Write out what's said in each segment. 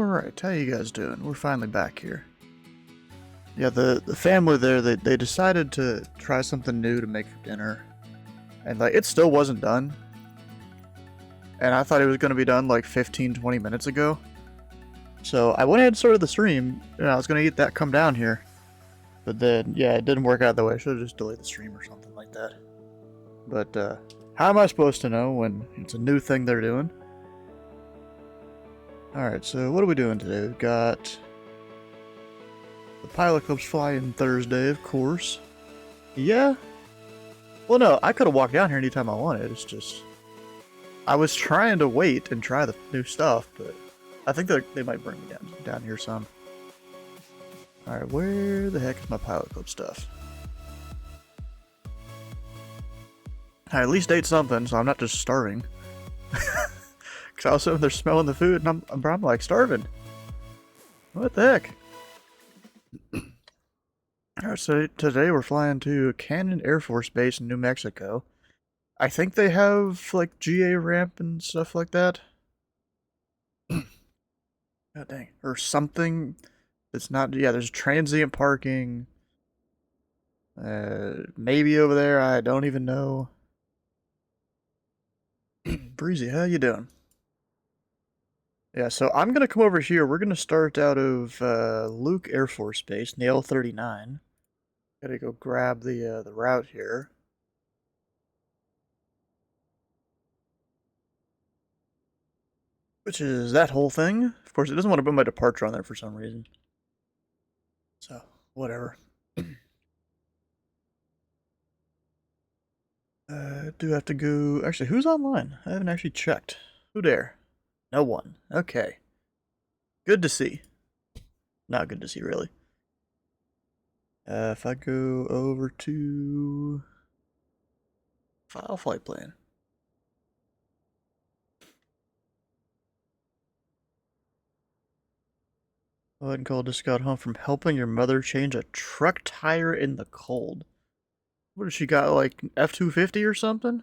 Alright, how you guys doing? We're finally back here. Yeah, the family there, they decided to try something new to make for dinner. And like, it still wasn't done. And I thought it was going to be done like 15-20 minutes ago. So I went ahead and started the stream, and I was going to get that come down here. But then, yeah, it didn't work out that way. I should have just delayed the stream or something like that. But, how am I supposed to know when it's a new thing they're doing? Alright, so what are we doing today? We've got the pilot club's flying Thursday, of course. Yeah? Well, no, I could have walked down here anytime I wanted. It's just... I was trying to wait and try the new stuff, but I think they might bring me down here some. Alright, where the heck is my pilot club stuff? I at least ate something, so I'm not just starving. Because I was sitting there smelling the food, and I'm like starving. What the heck? Alright, so today we're flying to Cannon Air Force Base in New Mexico. I think they have, like, GA ramp and stuff like that. God dang. Or something that's not... Yeah, there's transient parking. Maybe over there, I don't even know. Breezy, how you doing? Yeah, so I'm gonna come over here. We're gonna start out of Luke Air Force Base in the L-39. Gotta go grab the route here. Which is that whole thing. Of course, it doesn't want to put my departure on there for some reason. So, whatever. Do have to go... Actually, who's online? I haven't actually checked. Who there? No one. Okay. Good to see. Not good to see, really. If I go over to... File flight plan. Go ahead and call just got home from helping your mother change a truck tire in the cold. What has she got, like F-250 or something?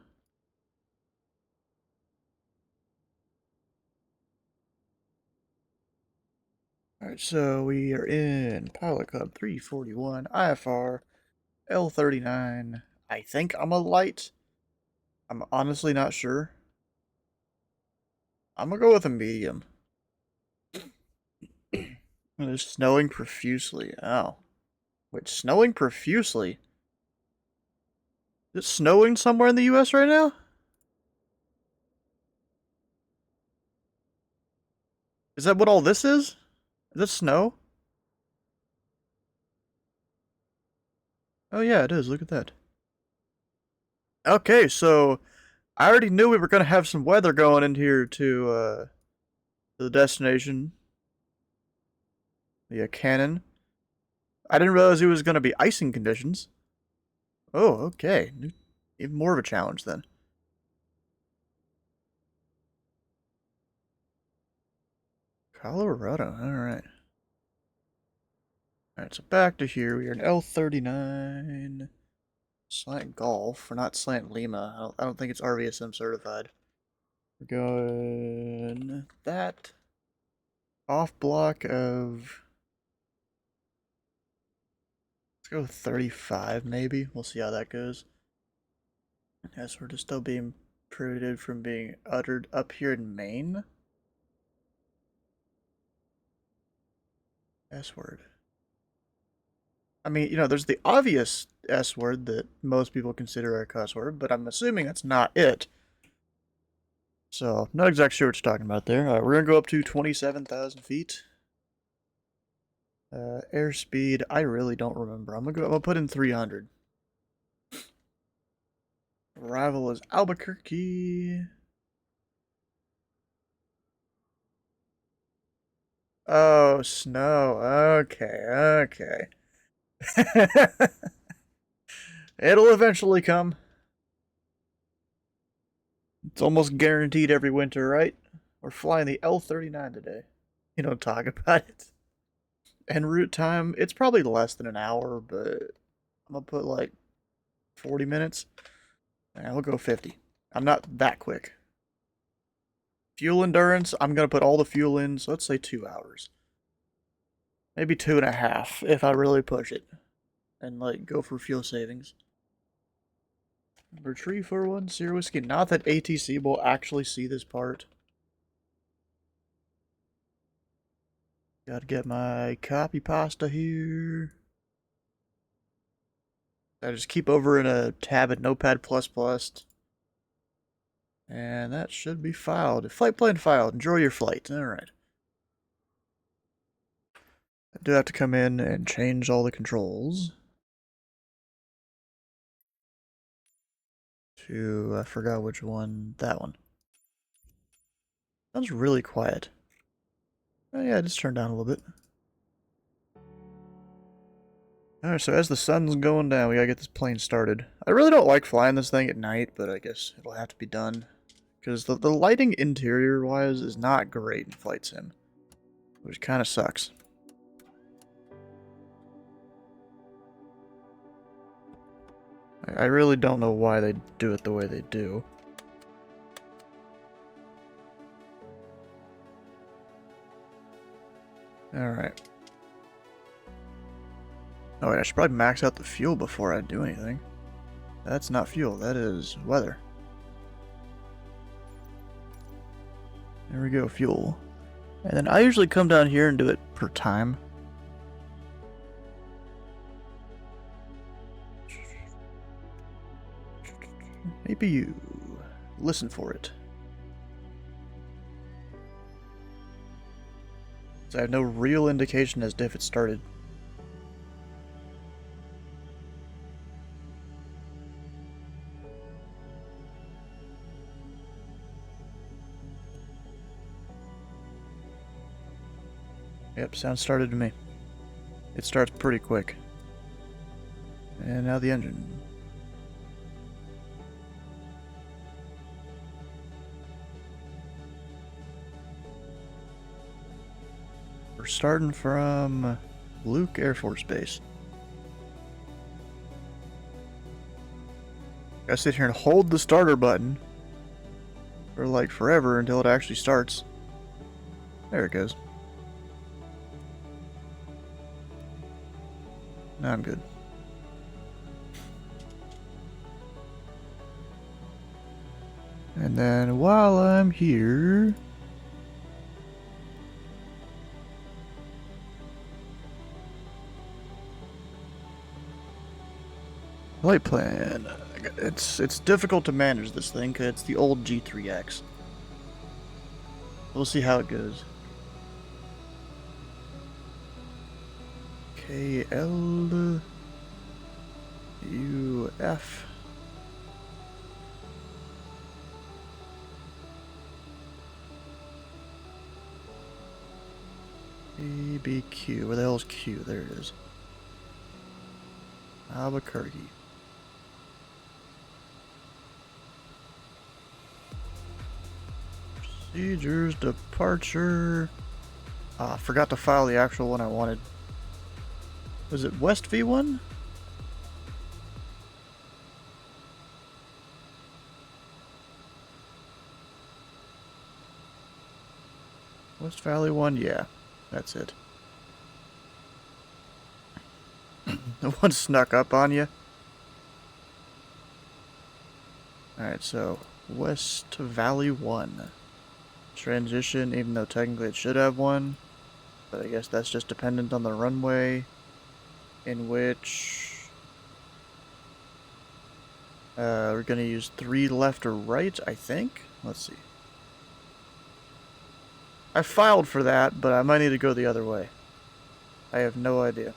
Alright, so we are in Pilot Club 341, IFR, L-39. I think I'm a light. I'm honestly not sure. I'm gonna go with a medium. It's snowing profusely. Oh. Wait, snowing profusely? Is it snowing somewhere in the US right now? Is that what all this is? Is this snow? Oh yeah, it is. Look at that. Okay, so I already knew we were gonna have some weather going in here to the destination. The cannon. I didn't realize it was gonna be icing conditions. Oh, okay. Even more of a challenge then. Colorado, alright. Alright, so back to here. We are in L-39. Slant Golf, or not Slant Lima. I don't think it's RVSM certified. We're going that off block of... Let's go 35 maybe. We'll see how that goes. Yes, we're just still being prohibited from being uttered up here in Maine. S word. I mean, you know, there's the obvious S word that most people consider a cuss word, but I'm assuming that's not it. So, not exactly sure what you're talking about there. We're going to go up to 27,000 feet. Airspeed, I really don't remember. I'm gonna put in 300. Arrival is Albuquerque. Oh, snow. Okay, okay. It'll eventually come. It's almost guaranteed every winter, right? We're flying the L-39 today. You don't talk about it. En route time, it's probably less than an hour, but I'm gonna put like 40 minutes. And we'll go 50. I'm not that quick. Fuel endurance, I'm going to put all the fuel in, so let's say 2 hours. Maybe 2.5 if I really push it. And, like, go for fuel savings. Retrieve for 1, Sierra Whiskey. Not that ATC will actually see this part. Gotta get my copy pasta here. I just keep over in a tab at Notepad++. And that should be filed. Flight plan filed. Enjoy your flight. Alright. I do have to come in and change all the controls. To, I forgot which one. That one. Sounds really quiet. Oh yeah, just turn down a little bit. Alright, so as the sun's going down, we gotta get this plane started. I really don't like flying this thing at night, but I guess it'll have to be done. Because the lighting interior-wise is not great in Flight Sim. Which kind of sucks. I really don't know why they do it the way they do. Alright. Oh wait, I should probably max out the fuel before I do anything. That's not fuel, that is weather. There we go, fuel. And then I usually come down here and do it per time. Maybe you listen for it. So I have no real indication as to if it started. Yep, sound started to me. It starts pretty quick. And now the engine. We're starting from Luke Air Force Base. Gotta sit here and hold the starter button for like forever until it actually starts. There it goes. Now I'm good. And then while I'm here, flight plan. It's difficult to manage this thing because it's the old G3X. We'll see how it goes. KLUF. ABQ. Where the hell is Q? There it is. Albuquerque. Procedures, departure. Ah, forgot to file the actual one I wanted. Was it West V1? West Valley 1? Yeah, that's it. The one snuck up on you. Alright, so West Valley 1. Transition, even though technically it should have one. But I guess that's just dependent on the runway. In which we're going to use 3 left or right, I think. Let's see. I filed for that, but I might need to go the other way. I have no idea.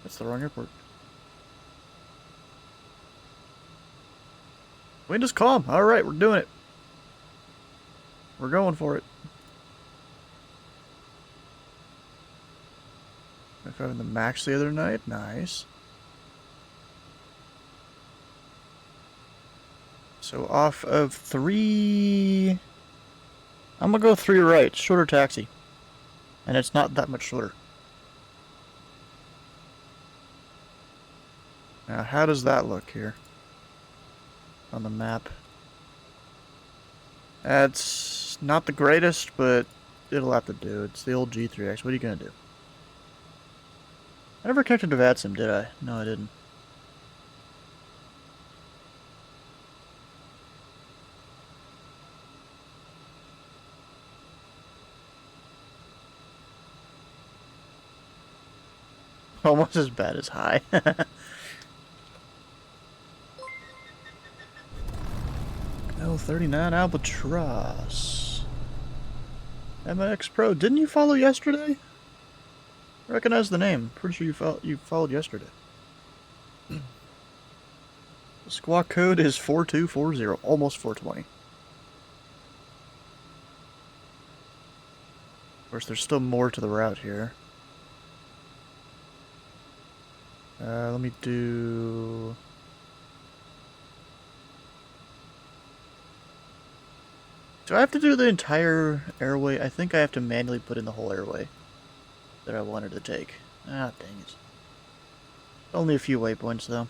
That's the wrong airport. Wind is calm. Alright, we're doing it. We're going for it. If I having the max the other night, nice. So off of 3, I'm gonna go 3 right, shorter taxi, and it's not that much shorter. Now, how does that look here on the map? That's not the greatest, but it'll have to do. It's the old G3X. What are you gonna do? I never connected to VATSIM, did I? No, I didn't. Almost as bad as high. L-39 Albatross. MX Pro. Didn't you follow yesterday? I recognize the name. Pretty sure you followed yesterday. The squawk code is 4240, almost 420. Of course, there's still more to the route here. Let me do... Do I have to do the entire airway? I think I have to manually put in the whole airway that I wanted to take. Ah, dang it. Only a few waypoints, though.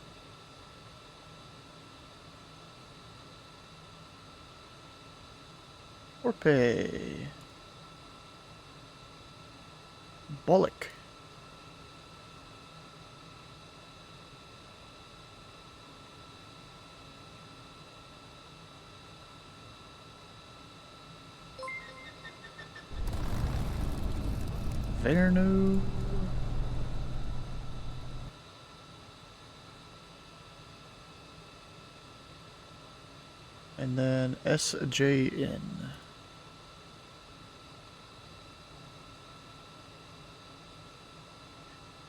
Orpe. Bollock. Verno. And then SJN.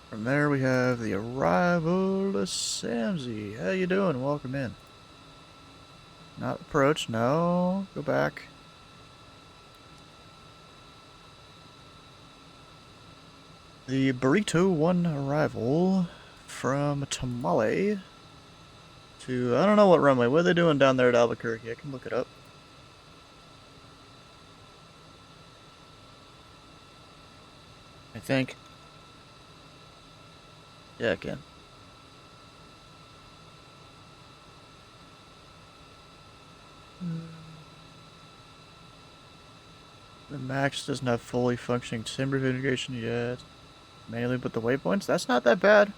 From there we have the arrival of Samsy. How you doing? Welcome in. Not approach, no. Go back. The Burrito 1 arrival from Tamale to, I don't know what runway. What are they doing down there at Albuquerque? I can look it up. I think. Yeah, I can. The Max doesn't have fully functioning timber integration yet. Mainly but the waypoints? That's not that bad.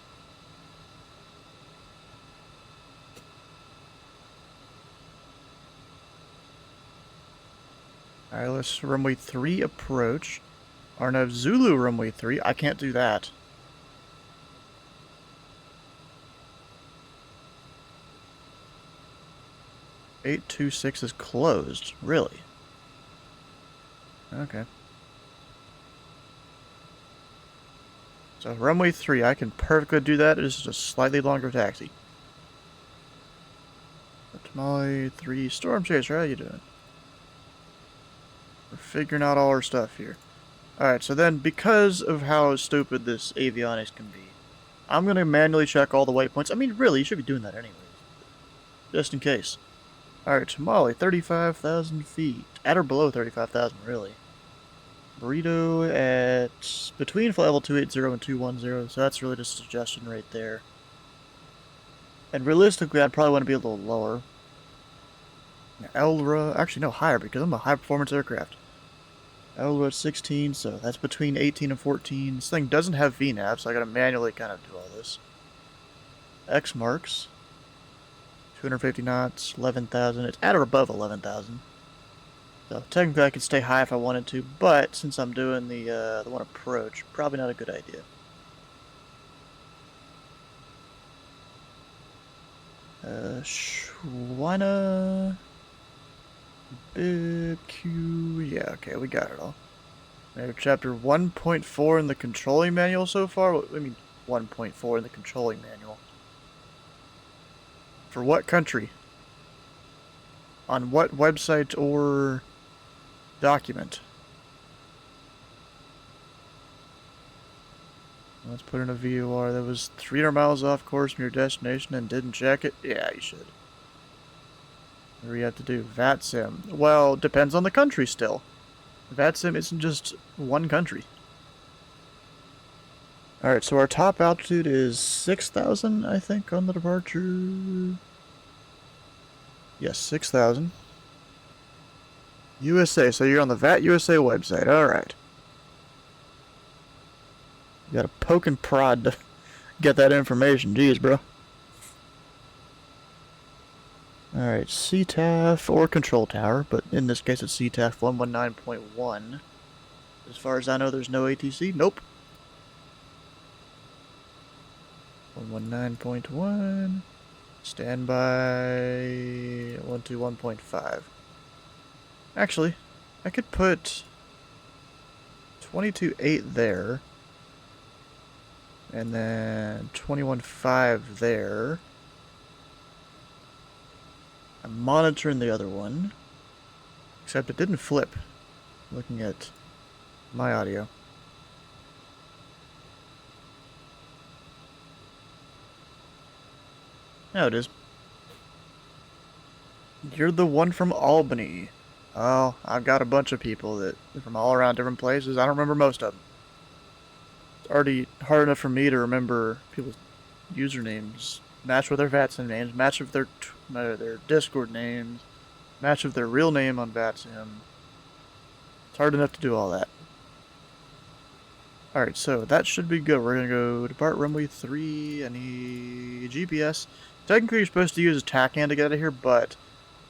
Alright, let's runway 3 approach. Arnav Zulu runway 3. I can't do that. $826 is closed. Really? Okay. So runway 3, I can perfectly do that. It is just a slightly longer taxi. Tamale 3 Storm Chaser, how you doing? We're figuring out all our stuff here. Alright, so then because of how stupid this avionics can be, I'm going to manually check all the waypoints. I mean, really, you should be doing that anyways. Just in case. Alright, Tamale, 35,000 feet. At or below 35,000, really. Burrito at between flight level 280 and 210, so that's really just a suggestion right there. And realistically, I'd probably want to be a little lower. Elra, actually no, higher, because I'm a high-performance aircraft. Elra at 16, so that's between 18 and 14. This thing doesn't have VNAV, so I gotta manually kind of do all this. X marks. 250 knots, 11,000. It's at or above 11,000. So technically I could stay high if I wanted to, but since I'm doing the one approach, probably not a good idea. Schwana... Big Q... Yeah, okay, we got it all. We have chapter 1.4 in the controlling manual so far. What do you mean 1.4 in the controlling manual? For what country? On what website or document? Let's put in a VOR that was 300 miles off course from your destination and didn't check it. Yeah, you should. What do you have to do? VATSIM. Well, depends on the country still. VATSIM isn't just one country. Alright, so our top altitude is 6,000, I think, on the departure. Yes, 6,000. USA, so you're on the VAT USA website. Alright. You gotta poke and prod to get that information. Jeez, bro. Alright, CTAF or control tower, but in this case it's CTAF 119.1. As far as I know, there's no ATC. Nope. 119.1. Standby 121.5. Actually, I could put 22.8 there. And then 21.5 there. I'm monitoring the other one. Except it didn't flip. Looking at my audio. Now it is. You're the one from Albany. Oh, I've got a bunch of people that are from all around different places. I don't remember most of them. It's already hard enough for me to remember people's usernames. Match with their VATSIM names. Match with their Discord names. Match with their real name on VATSIM. It's hard enough to do all that. Alright, so that should be good. We're gonna go depart runway 3. I need GPS. Technically, you're supposed to use a TACAN to get out of here, but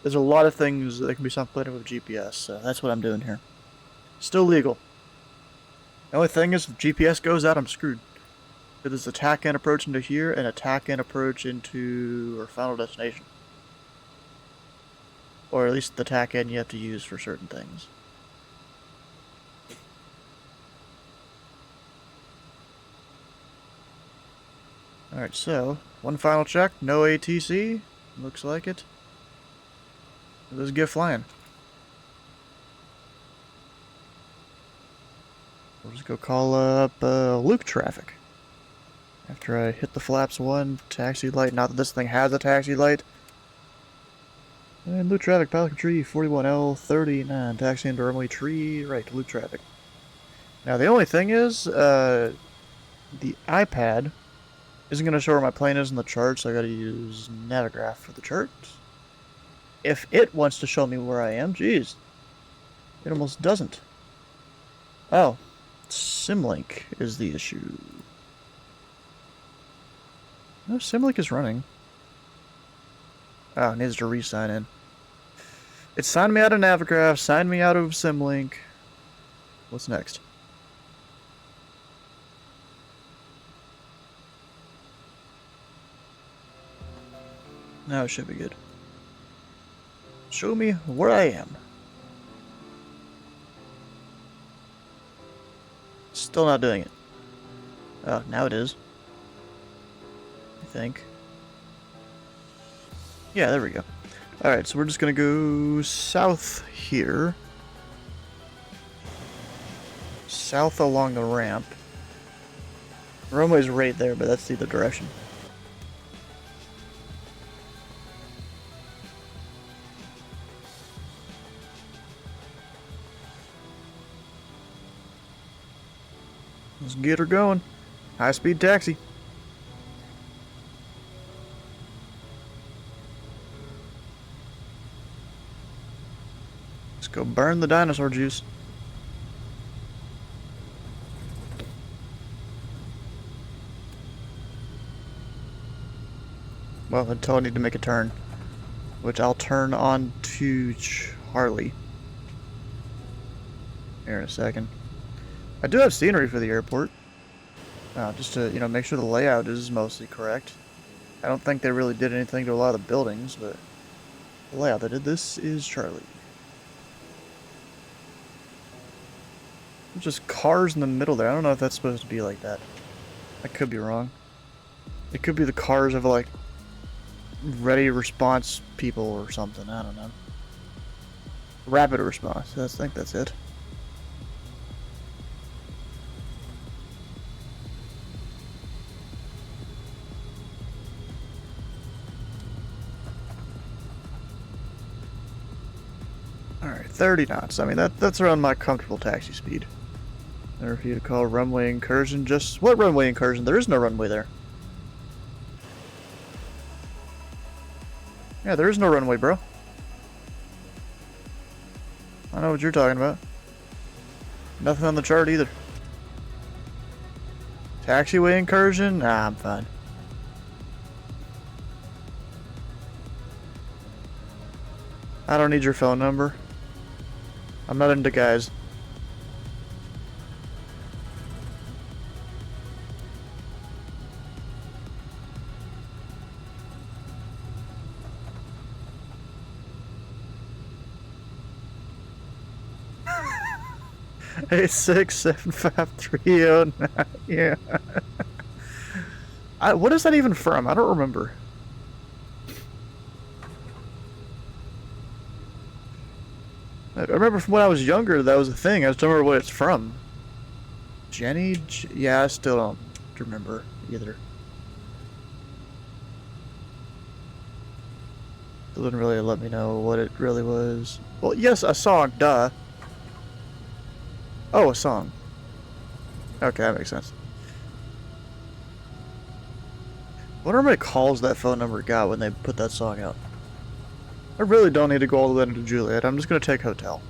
there's a lot of things that can be supplemented with GPS, so that's what I'm doing here. Still legal. The only thing is, if GPS goes out, I'm screwed. There's a TACAN approach into here, and a TACAN approach into our final destination. Or at least the TACAN you have to use for certain things. Alright, so, one final check, no ATC, looks like it. Let's get flying. We'll just go call up Luke traffic. After I hit the flaps 1, taxi light, not that this thing has a taxi light. And Luke traffic, Pelican Tree, 41L39, taxi into runway tree, right, Luke traffic. Now the only thing is, the iPad isn't going to show where my plane is in the chart, so I gotta use Navigraph for the chart. If it wants to show me where I am, geez. It almost doesn't. Oh. Symlink is the issue. No, Symlink is running. Oh, it needs to re-sign in. It signed me out of Navigraph, signed me out of Symlink. What's next? Now it should be good. Show me where I am. Still not doing it. Oh, now it is. I think. Yeah, there we go. Alright, so we're just gonna go south here. South along the ramp. The runway's right there, but that's the other direction. Let's get her going. High-speed taxi. Let's go burn the dinosaur juice. Well, until I need to make a turn, which I'll turn on to Charlie here in a second. I do have scenery for the airport, just to, make sure the layout is mostly correct. I don't think they really did anything to a lot of the buildings, but the layout that did this is Charlie. There's just cars in the middle there. I don't know if that's supposed to be like that. I could be wrong. It could be the cars of, like, ready response people or something. I don't know. Rapid response. I think that's it. Alright, 30 knots. I mean, that's around my comfortable taxi speed. Or if you to call runway incursion, just... What runway incursion? There is no runway there. Yeah, there is no runway, bro. I know what you're talking about. Nothing on the chart either. Taxiway incursion? Nah, I'm fine. I don't need your phone number. I'm not into guys. Eight 675 309. Yeah. What is that even from? I don't remember. I remember from when I was younger that was a thing. I just don't remember what it's from. Jenny? Yeah, I still don't remember either. It didn't really let me know what it really was. Well, yes, a song, duh. Oh, a song. Okay, that makes sense. I wonder how many calls that phone number got when they put that song out. I really don't need to go all the way into Juliet. I'm just going to take hotel.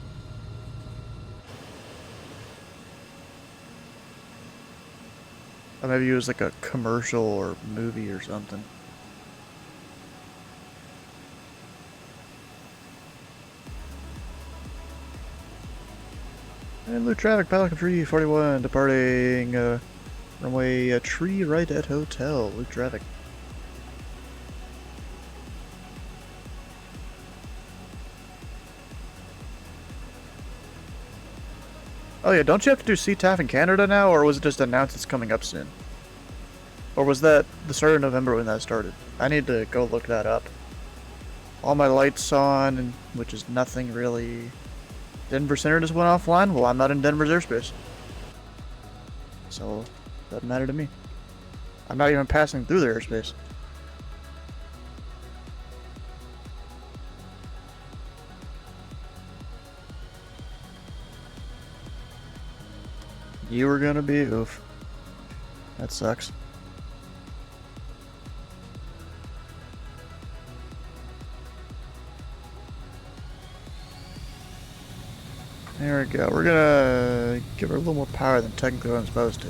Or maybe use like a commercial or movie or something. And blue traffic, Pelican 341, departing runway tree right at hotel. Blue traffic. Oh yeah, don't you have to do CTAF in Canada now, or was it just announced it's coming up soon? Or was that the start of November when that started? I need to go look that up. All my lights on, and which is nothing really. Denver Center just went offline? Well, I'm not in Denver's airspace. So, doesn't matter to me. I'm not even passing through their airspace. You were gonna be oof. That sucks. There we go. We're gonna give her a little more power than technically I'm supposed to.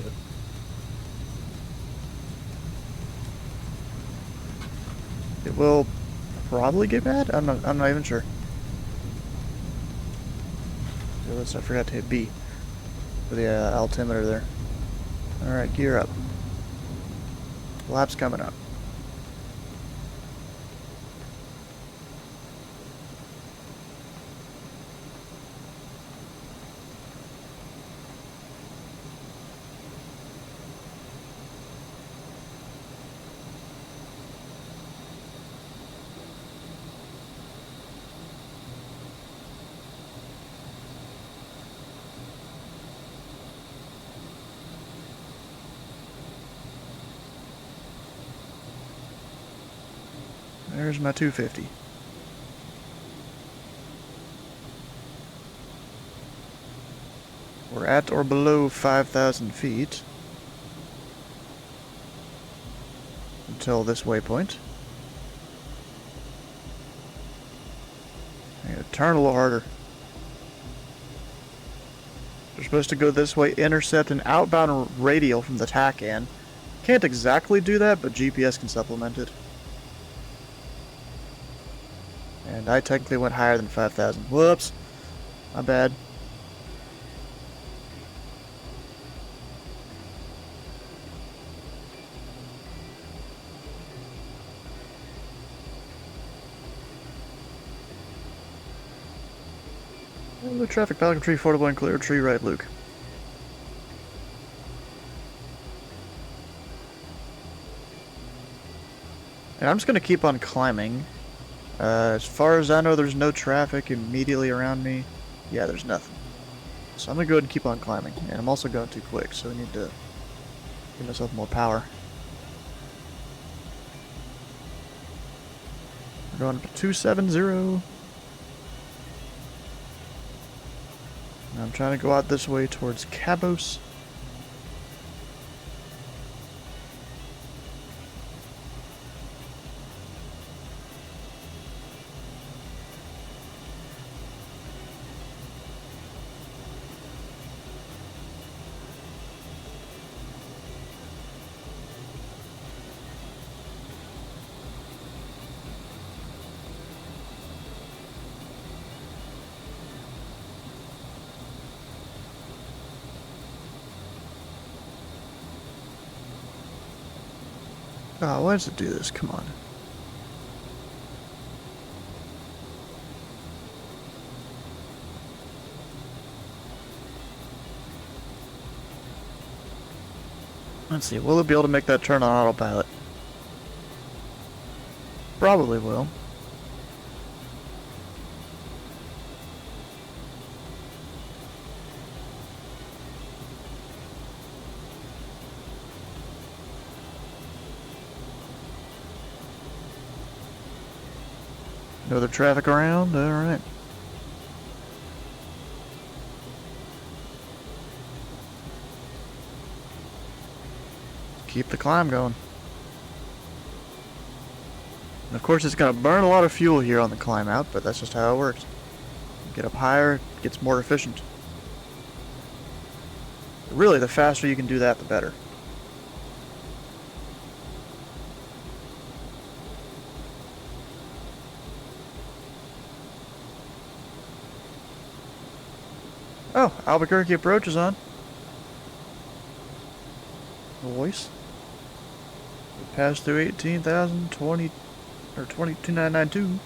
It will probably get bad? I'm not even sure. I forgot to hit B for the altimeter there. Alright, gear up. Lap's coming up. There's my 250. We're at or below 5,000 feet until this waypoint. I gotta turn a little harder. We're supposed to go this way, intercept an outbound radial from the TACAN. Can't exactly do that, but GPS can supplement it. And I technically went higher than 5,000. Whoops. My bad. Blue traffic, Pelican Tree, 4-1 clear, tree right, Luke. And I'm just going to keep on climbing. As far as I know, there's no traffic immediately around me. Yeah, there's nothing. So I'm going to go ahead and keep on climbing. And I'm also going too quick, so I need to give myself more power. We're going up to 270. And I'm trying to go out this way towards Cabos. Oh, why does it do this? Come on. Let's see, will it be able to make that turn on autopilot? Probably will. No other traffic around? Alright. Keep the climb going. And of course, it's going to burn a lot of fuel here on the climb out, but that's just how it works. Get up higher, it gets more efficient. Really, the faster you can do that, the better. Oh, Albuquerque approach is on. Voice. We passed through 18,020 or 22,992.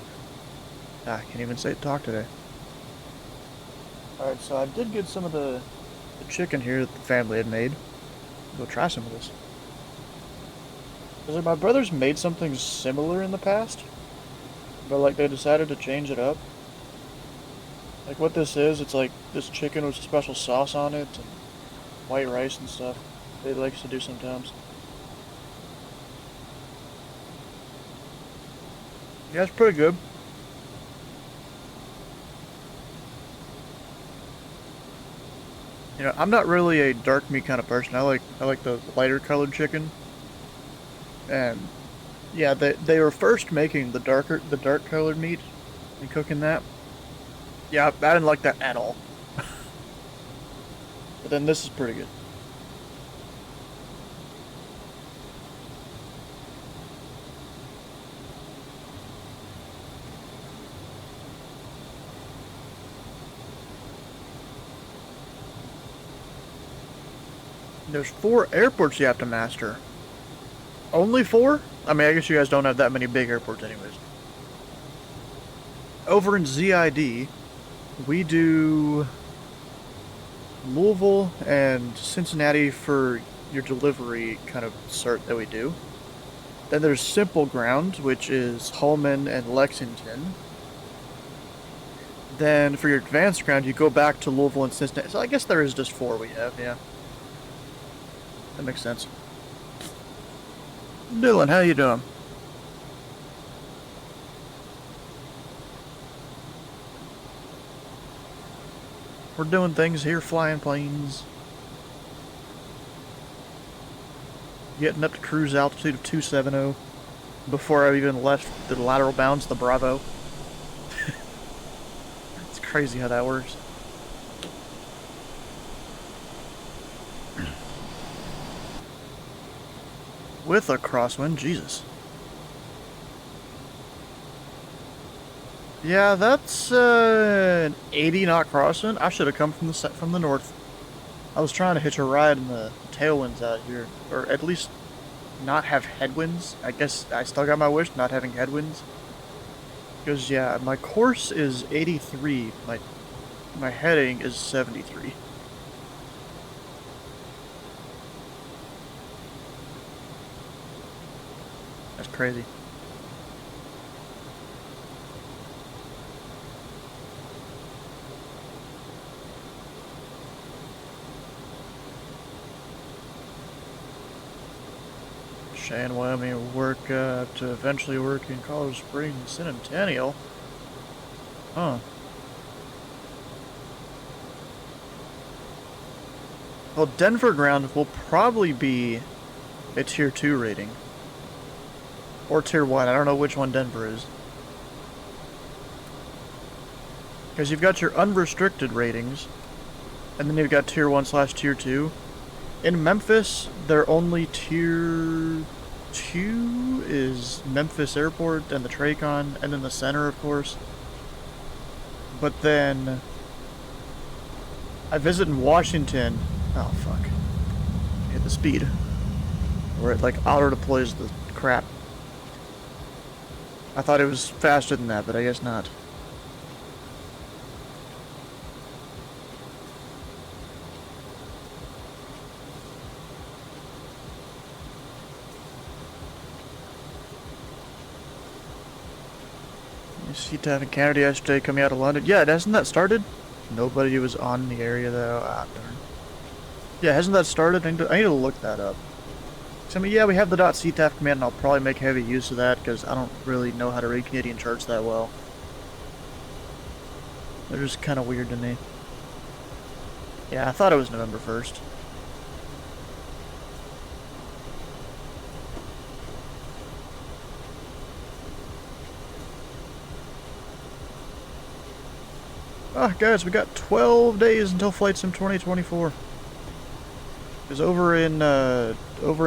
I can't even talk today. Alright, so I did get some of the chicken here that the family had made. Go try some of this. Because my brothers made something similar in the past, but like they decided to change it up. Like what this is, it's like this chicken with special sauce on it and white rice and stuff. They likes to do sometimes. Yeah, it's pretty good. You know, I'm not really a dark meat kind of person. I like the lighter colored chicken. And yeah, they were first making the dark colored meat and cooking that. Yeah, I didn't like that at all. But then this is pretty good. There's 4 airports you have to master. Only 4? I mean, I guess you guys don't have that many big airports anyways. Over in ZID, we do Louisville and Cincinnati for your delivery kind of cert that we do. Then there's Simple Ground, which is Holman and Lexington. Then for your advanced ground, you go back to Louisville and Cincinnati. So I guess there is just 4 we have, yeah. That makes sense. Dylan, how you doing? We're doing things here, flying planes. Getting up to cruise altitude of 270 before I even left the lateral bounds, the Bravo. It's crazy how that works. With a crosswind, Jesus. Yeah, that's an 80 knot crosswind. I should have come from the north. I was trying to hitch a ride in the tailwinds out here, or at least not have headwinds. I guess I still got my wish, not having headwinds. Because yeah, my course is 83. My heading is 73. That's crazy. Cheyenne, Wyoming, work to eventually work in Colorado Springs, Centennial. Huh. Well, Denver ground will probably be a tier 2 rating. Or tier 1, I don't know which one Denver is. Because you've got your unrestricted ratings, and then you've got tier 1/tier 2. In Memphis, they're only tier 2 is Memphis Airport and the Tracon, and then the center, of course. But then I visit in Washington. Oh, fuck. Hit the speed. Where it, like, auto-deploys the crap I thought it was faster than that, but I guess not. CTAF in Canada yesterday coming out of London. Yeah, hasn't that started? Nobody was on the area though. Ah, darn. Yeah, hasn't that started? I need to look that up. So, I mean, yeah, we have the .ctaf command, and I'll probably make heavy use of that because I don't really know how to read Canadian charts that well. They're just kind of weird to me. Yeah, I thought it was November 1st. Ah, guys, we got 12 days until Flight Sim 2024. Because over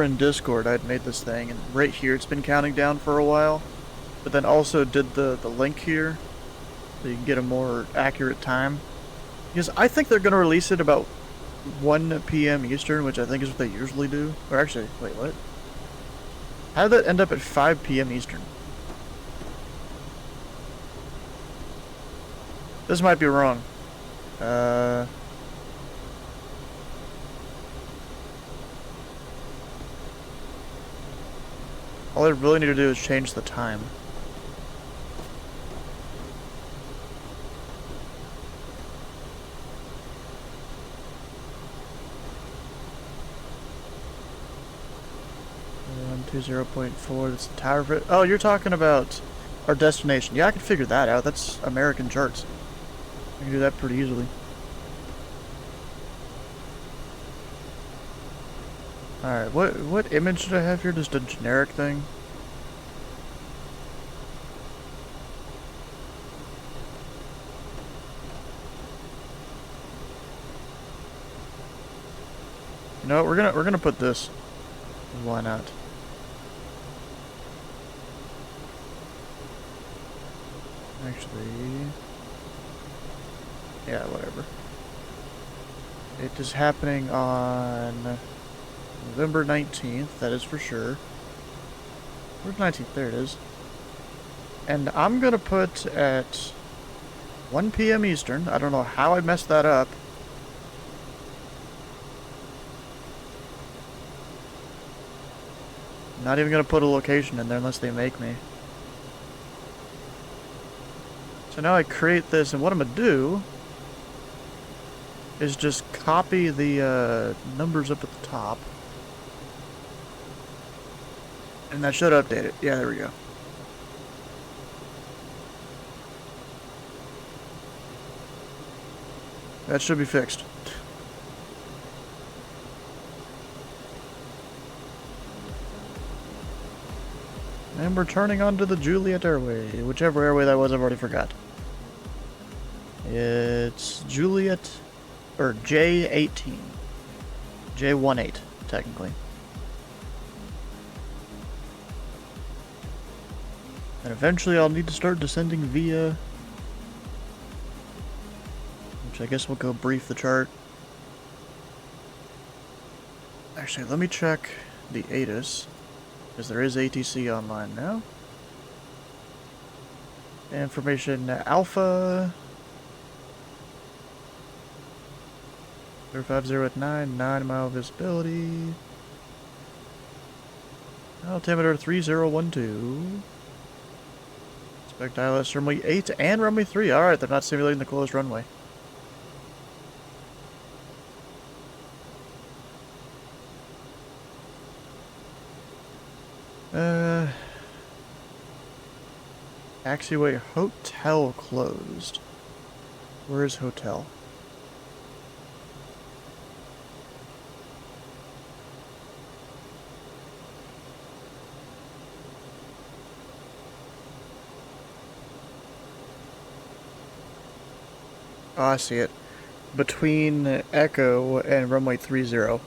in Discord, I'd made this thing, and right here it's been counting down for a while. But then also did the link here, so you can get a more accurate time. Because I think they're going to release it about 1 p.m. Eastern, which I think is what they usually do. Or actually, wait, what? How did that end up at 5 p.m. Eastern? This might be wrong. All I really need to do is change the time. To 0.4, that's the tower. Oh, you're talking about our destination. Yeah, I can figure that out. That's American charts. I can do that pretty easily. Alright, what image did I have here? Just a generic thing? You know what, we're gonna put this. Why not? Actually, yeah, whatever. It is happening on November 19th, that is for sure. Where's 19th? There it is. And I'm gonna put at 1 p.m. Eastern. I don't know how I messed that up. I'm not even gonna put a location in there unless they make me. So now I create this, and what I'm going to do is just copy the numbers up at the top. And that should update it. Yeah, there we go. That should be fixed. And we're turning onto the Juliet Airway. Whichever airway that was, I've already forgot. It's Juliet, or J18. J18, technically. And eventually I'll need to start descending via... which I guess we'll go brief the chart. Actually, let me check the ATIS. Because there is ATC online now. Information Alpha 050 at 9 mile visibility. Altimeter 3012. Expect ILS runway 8 and runway 3. Alright, they're not simulating the closed runway. Taxiway hotel closed. Where is hotel? Oh, I see it. Between Echo and runway 30.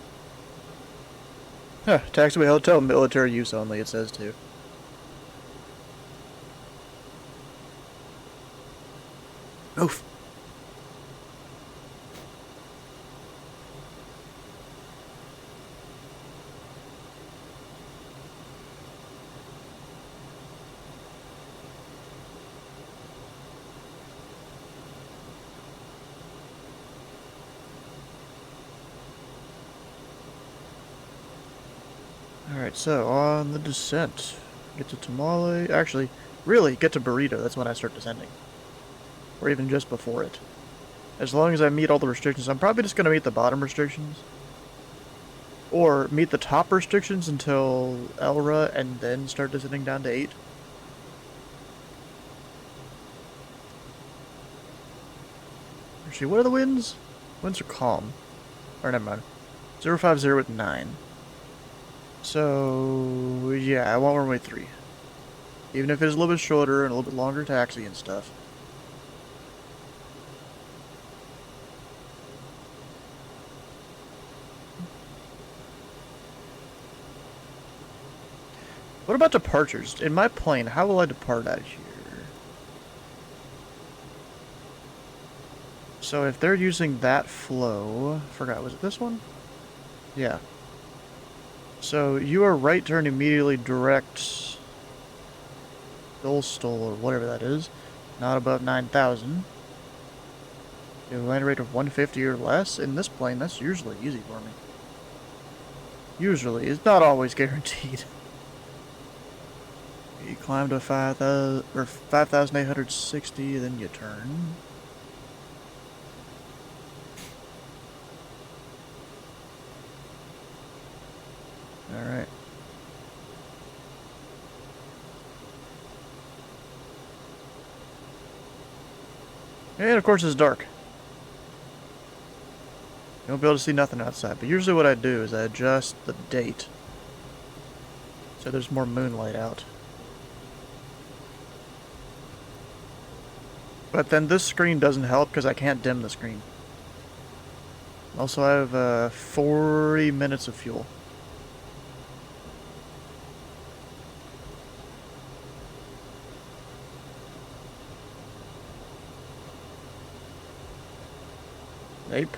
Huh, taxiway hotel, military use only, it says too. Oof. Alright, so on the descent, get to Tamale. Actually, really, get to Burrito. That's when I start descending. Or even just before it. As long as I meet all the restrictions. I'm probably just going to meet the bottom restrictions. Or meet the top restrictions until Elra and then start descending down to 8. Actually, what are the winds? Winds are calm. Or never mind. 050 with 9. So, yeah, I want runway 3. Even if it is a little bit shorter and a little bit longer taxi and stuff. What about departures? In my plane, how will I depart out of here? So if they're using that flow... Forgot, was it this one? Yeah. So you are right turn immediately direct... Dolstol, or whatever that is. Not above 9,000. You have a landing rate of 150 or less. In this plane, that's usually easy for me. Usually. It's not always guaranteed. You climb to 5,000 or 5,860, then you turn. All right. And of course it's dark. You won't be able to see nothing outside, but usually what I do is I adjust the date so there's more moonlight out. But then this screen doesn't help because I can't dim the screen. Also, I have 40 minutes of fuel.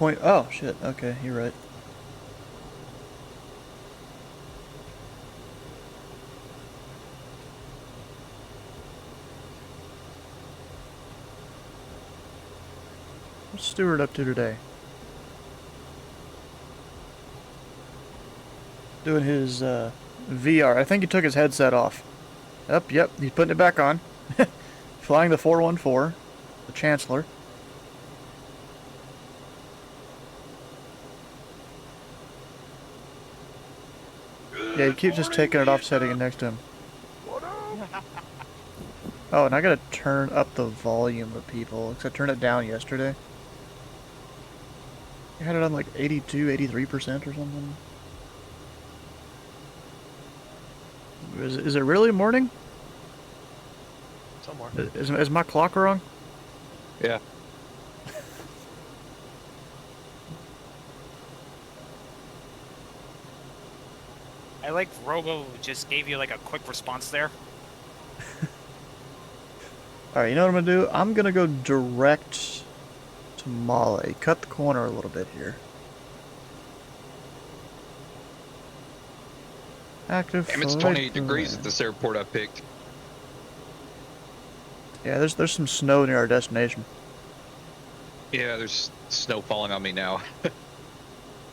Oh, shit. Okay, you're right. What's Stewart up to today? Doing his VR. I think he took his headset off. Yep, he's putting it back on. Flying the 414, the Chancellor. Yeah, he keeps just taking it off, setting it next to him. Oh, and I gotta turn up the volume of people, because I turned it down yesterday. I had it on like 82, 83% or something. Is it really morning? Somewhere. Is my clock wrong? Yeah. I like Robo just gave you like a quick response there. Alright, you know what I'm gonna do? I'm gonna go direct to Male. Cut the corner a little bit here. Active. Damn, it's 28 degrees at this airport I picked. Yeah, there's some snow near our destination. Yeah, there's snow falling on me now. I'm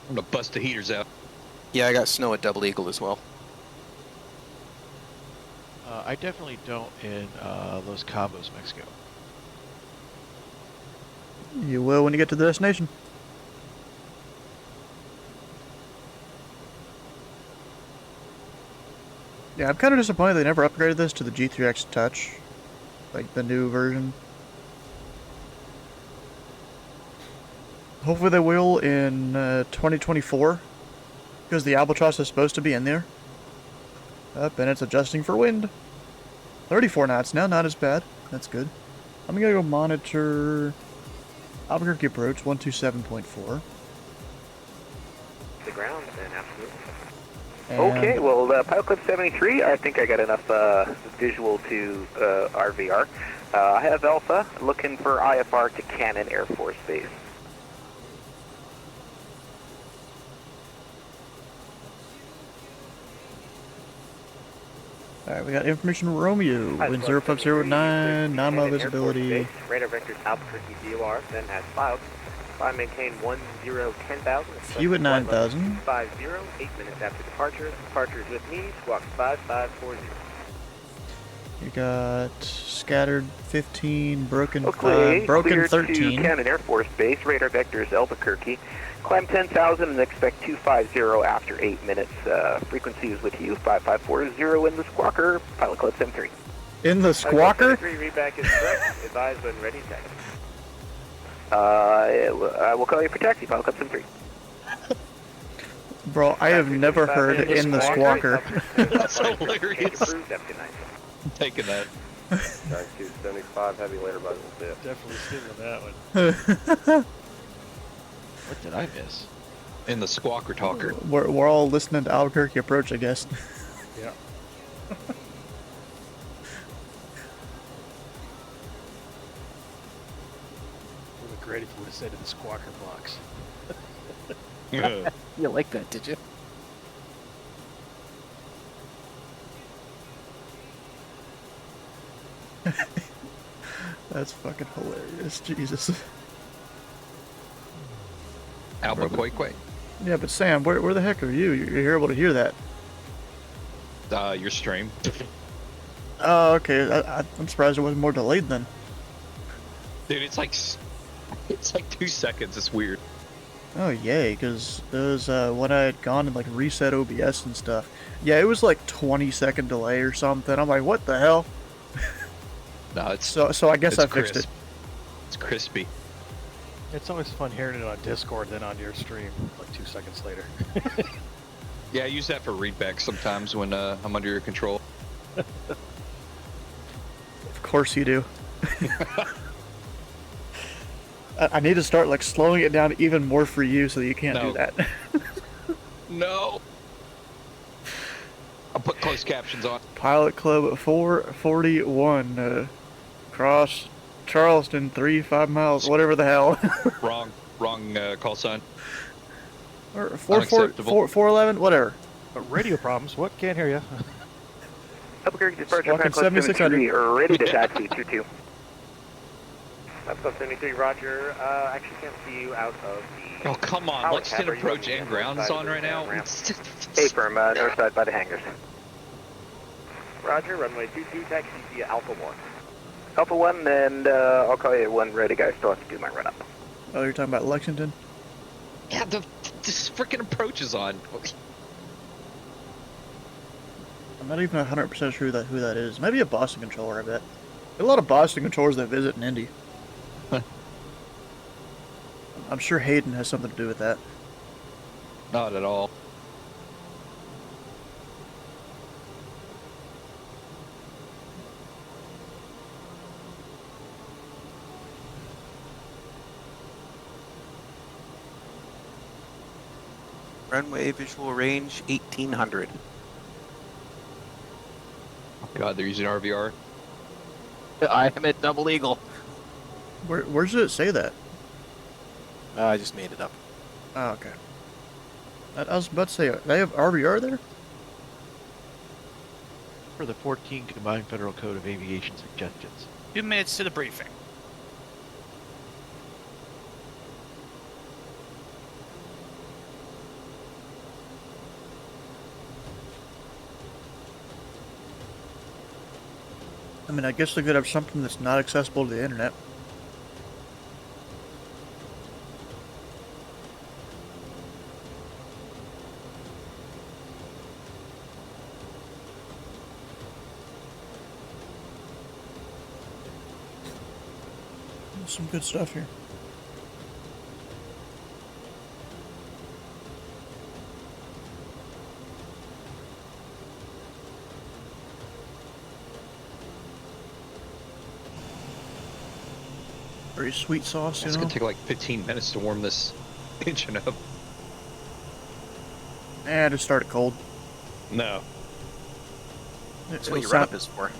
gonna bust the heaters out. Yeah, I got snow at Double Eagle as well. I definitely don't in Los Cabos, Mexico. You will when you get to the destination. Yeah, I'm kind of disappointed they never upgraded this to the G3X Touch. Like the new version. Hopefully they will in 2024. Because the Albatross is supposed to be in there. Up, and it's adjusting for wind. 34 knots now, not as bad. That's good. I'm gonna go monitor Albuquerque approach 127.4. The ground, then, absolutely. And Okay, well, Pilot Club 73, I think I got enough visual to RVR. I have Alpha looking for IFR to Cannon Air Force Base. Alright, we got information from Romeo. Wind 050 with 9, non-mile visibility. Radar vectors Albuquerque DOR, then has filed. Climb maintain 10,000. You at 9,000. 50, 8 minutes after departure. Departure is with me, squawk 5540. You got scattered 15, broken Okay, 5, broken cleared 13. to Cannon Air Force Base. Radar vector is Albuquerque. Climb 10,000 and expect 250 after 8 minutes. Frequency is with you, 5540 in the squawker. Pilot Club 73. In the squawker? 3 readback is correct. Advise when ready, taxi. I will call you for taxi, Pilot Club 73. Bro, I have never heard in the squawker. That's hilarious. Approved, Deputy 9. I'm taking that. Guys, 275, heavy later by the Definitely stealing that one. What did I miss? In the squawker talker. We're all listening to Albuquerque approach, I guess. Yeah. It would have been great if you would have said in the squawker box. You like that, did you? That's fucking hilarious, Jesus. Albuquerque. Yeah, but Sam, where the heck are you? You're able to hear that. Your stream. Oh, okay. I'm surprised it wasn't more delayed then. Dude, it's like 2 seconds. It's weird. Oh, yay, because it was when I had gone and like reset OBS and stuff. Yeah, it was like 20-second delay or something. I'm like, what the hell? No, it's So I guess it's I fixed crisp. it. It's crispy. It's always fun hearing it on Discord than on your stream, like 2 seconds later. Yeah, I use that for readback sometimes when I'm under your control. Of course you do. I need to start like slowing it down even more for you so that you can't do No. that. No. I'll put closed captions on. Pilot Club 441, cross Charleston 5 miles, whatever the hell. Wrong call sign. Or Unacceptable. 411, whatever. But radio problems, what? Can't hear you. Albuquerque departure, Walking Pilot Club 73, 7600. ready to taxi, 22. Pilot Club 73, roger. Actually can't see you out of the... Oh, come on. Pilot Lexington cab. Are you approach on the and ground is side on of right the now. ramp? Hey, firm, north side by the hangars. Roger, runway 22, taxi via Alpha 1. Alpha 1, and I'll call you at 1 ready, guys. Still have to do my run-up. Oh, you're talking about Lexington? Yeah, this freaking approach is on. I'm not even 100% sure who that is. Maybe a Boston controller, I bet. There are a lot of Boston controllers that visit in Indy. Huh. I'm sure Hayden has something to do with that. Not at all. Runway visual range 1800. God, they're using RVR. I am at Double Eagle. Where does it say that? I just made it up. Oh, okay. I was about to say, they have RVR there? For the 14 Combined Federal Code of Aviation Suggestions. 2 minutes to the briefing. I mean, I guess they could have something that's not accessible to the internet. Some good stuff here. Very sweet sauce, you It's know? gonna take like 15 minutes to warm this engine up. And it started cold. No. That's what your run-up is for.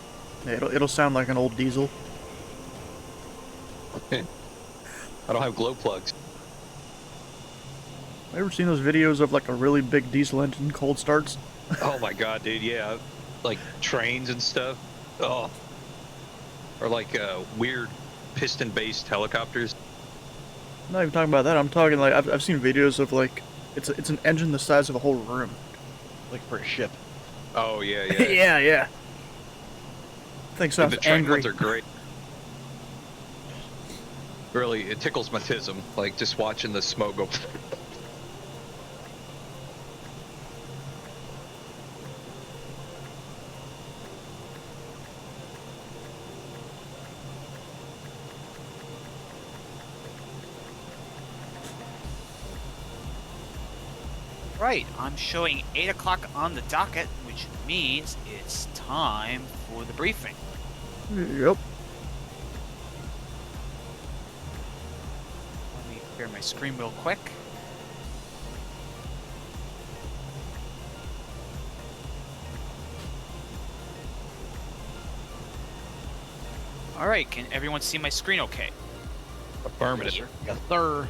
It'll sound like an old diesel. I don't have glow plugs. Ever seen those videos of like a really big diesel engine cold starts? Oh my god, dude, yeah. Like trains and stuff. Oh. Or like weird piston-based helicopters. I'm not even talking about that. I'm talking like I've seen videos of like it's an engine the size of a whole room. Like for a ship. Oh yeah, yeah. yeah, yeah. Thing sounds The Triton angry. ones are great. Really, it tickles my tism, like just watching the smoke go. Right, I'm showing 8 o'clock on the docket, which means it's time for the briefing. Yep. Let me clear my screen real quick. Alright, can everyone see my screen okay? Affirmative. Yes, sir.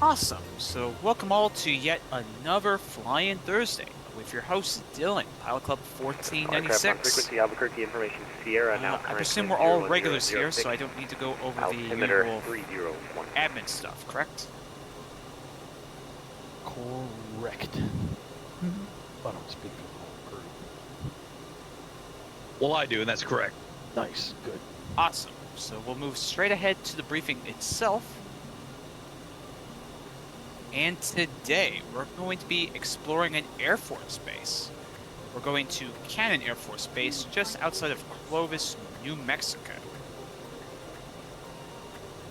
Awesome. So welcome all to yet another Flying Thursday with your host Dylan, Pilot Club Aircraft on 1496. frequency, Albuquerque information, Sierra, now I presume we're all regulars here, so I don't need to go over the altimeter usual 301. admin stuff, correct? Correct. I don't speak for the whole crew. Well, I do, and that's correct. Nice. Good. Awesome. So we'll move straight ahead to the briefing itself. And today, we're going to be exploring an Air Force base. We're going to Cannon Air Force Base just outside of Clovis, New Mexico.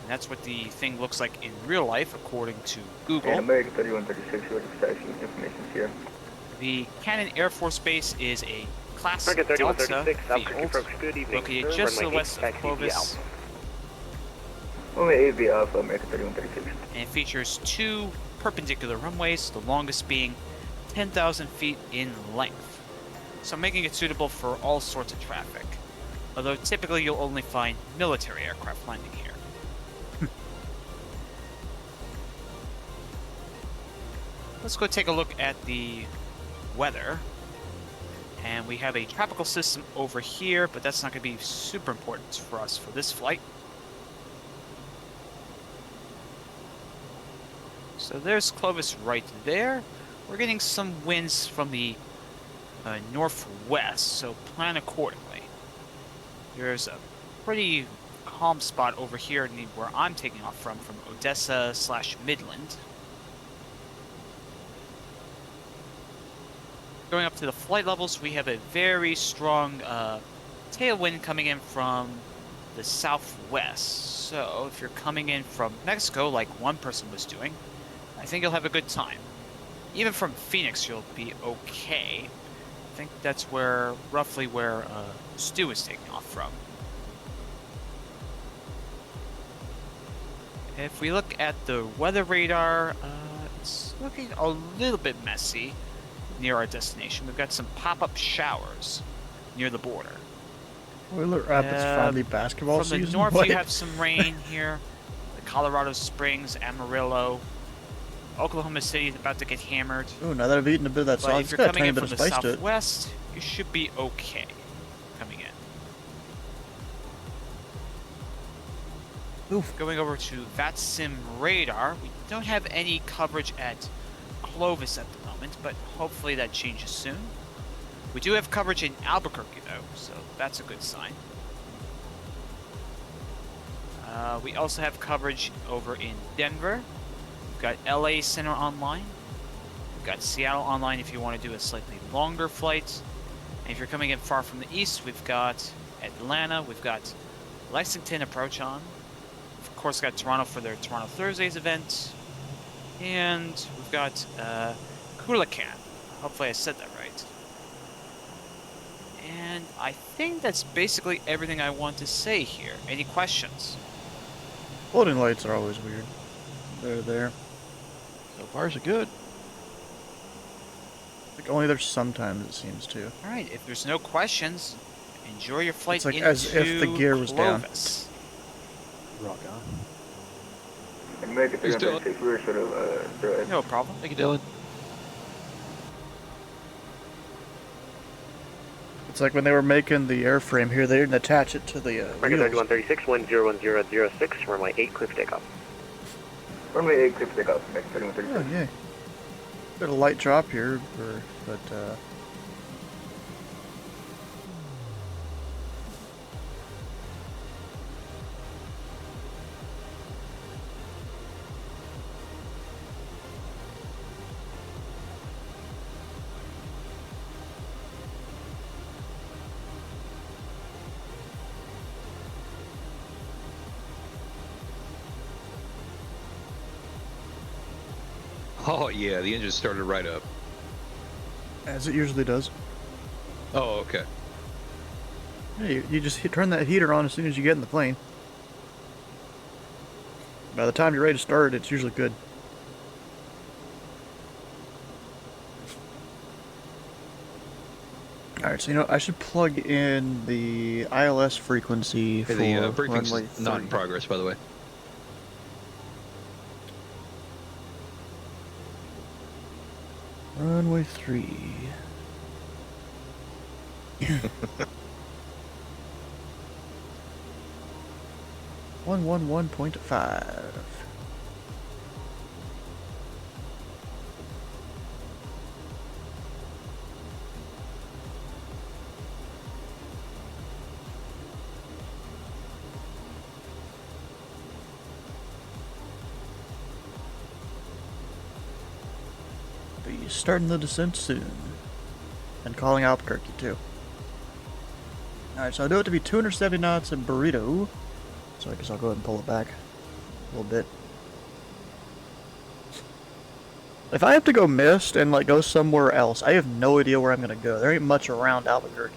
And that's what the thing looks like in real life, according to Google. And American 3136, your station information, Sierra. The Cannon Air Force Base is a Class American Delta 3136, Albuquerque field approach, good evening, located sir. just to the Runway west 8, of taxi Clovis. Alpha. Runway 8 Alpha, American 3136. And it features 2 perpendicular runways, the longest being 10,000 feet in length. So making it suitable for all sorts of traffic. Although typically you'll only find military aircraft landing here. Let's go take a look at the weather. And we have a tropical system over here, but that's not going to be super important for us for this flight. So there's Clovis right there. We're getting some winds from the northwest, so plan accordingly. There's a pretty calm spot over here where I'm taking off from Odessa/Midland. Going up to the flight levels, we have a very strong tailwind coming in from the southwest. So if you're coming in from Mexico, like one person was doing, I think you'll have a good time. Even from Phoenix, you'll be okay. I think that's roughly where Stu is taking off from. If we look at the weather radar, it's looking a little bit messy near our destination. We've got some pop-up showers near the border. Oiler Rapids finally basketball From season. the north, What? you have some rain here. The Colorado Springs, Amarillo, Oklahoma City is about to get hammered. Ooh, now that I've eaten a bit of that But sauce, if it's you're got a coming tiny in bit from of the spice to it. southwest, you should be okay coming in. Oof. Going over to VATSIM radar, we don't have any coverage at Clovis at the moment, but hopefully that changes soon. We do have coverage in Albuquerque though, so that's a good sign. We also have coverage over in Denver. We've got LA Center online. We've got Seattle online if you want to do a slightly longer flight. And if you're coming in far from the east, we've got Atlanta, we've got Lexington approach on. Of course, got Toronto for their Toronto Thursdays event. And we've got Culiacan. Hopefully I said that right. And I think that's basically everything I want to say here. Any questions? Floating lights are always weird. They're there. So far, so good. Like only there's sometimes it seems to. Alright, if there's no questions, enjoy your flight It's like into as if the gear was down. Clovis. Rock on. American Please do it. 3136, we were sort of through it. No problem. Thank you, Dylan. It's like when they were making the airframe here, they didn't attach it to the American wheels. 3136, wind 01006, runway 8, clear for takeoff. Runway 8, clear for takeoff. Next 3136. Oh, yay. Got a light drop here, but Oh yeah, the engine started right up. as it usually does. Oh, okay. Yeah, you just turn that heater on as soon as you get in the plane. By the time you're ready to start, it's usually good. Alright, so I should plug in the ILS frequency for Hey, the briefing's runway not in 3. progress, by the way. Runway 3. 111.5. Be starting the descent soon. And calling Albuquerque too. Alright, so I'll do it to be 270 knots in Burrito. So I guess I'll go ahead and pull it back a little bit. If I have to go mist and like go somewhere else, I have no idea where I'm gonna go. There ain't much around Albuquerque.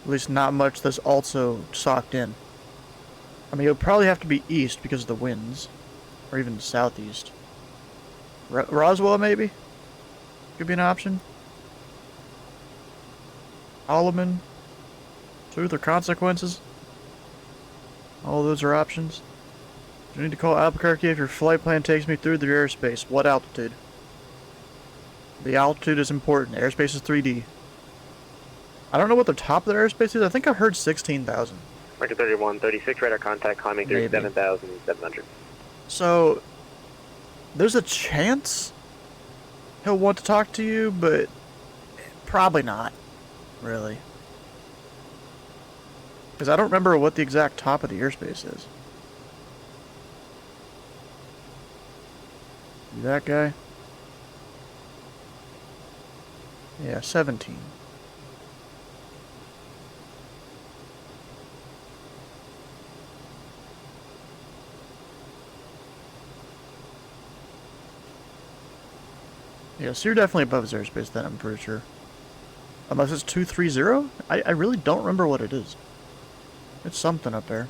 At least not much that's also socked in. I mean, it'll probably have to be east because of the winds. Or even southeast. Roswell, maybe? Could be an option. Holloman. Truth or consequences. All those are options. You need to call Albuquerque if your flight plan takes me through the airspace. What altitude? The altitude is important. Airspace is 3D. I don't know what the top of the airspace is. I think I heard 16,000. Market 3136, radar contact climbing through Maybe. 7,700. So, there's a chance he'll want to talk to you, but probably not, really. Because I don't remember what the exact top of the airspace is. That guy? Yeah, 17. Yeah, so you're definitely above his airspace then, I'm pretty sure. Unless it's 230? I really don't remember what it is. It's something up there.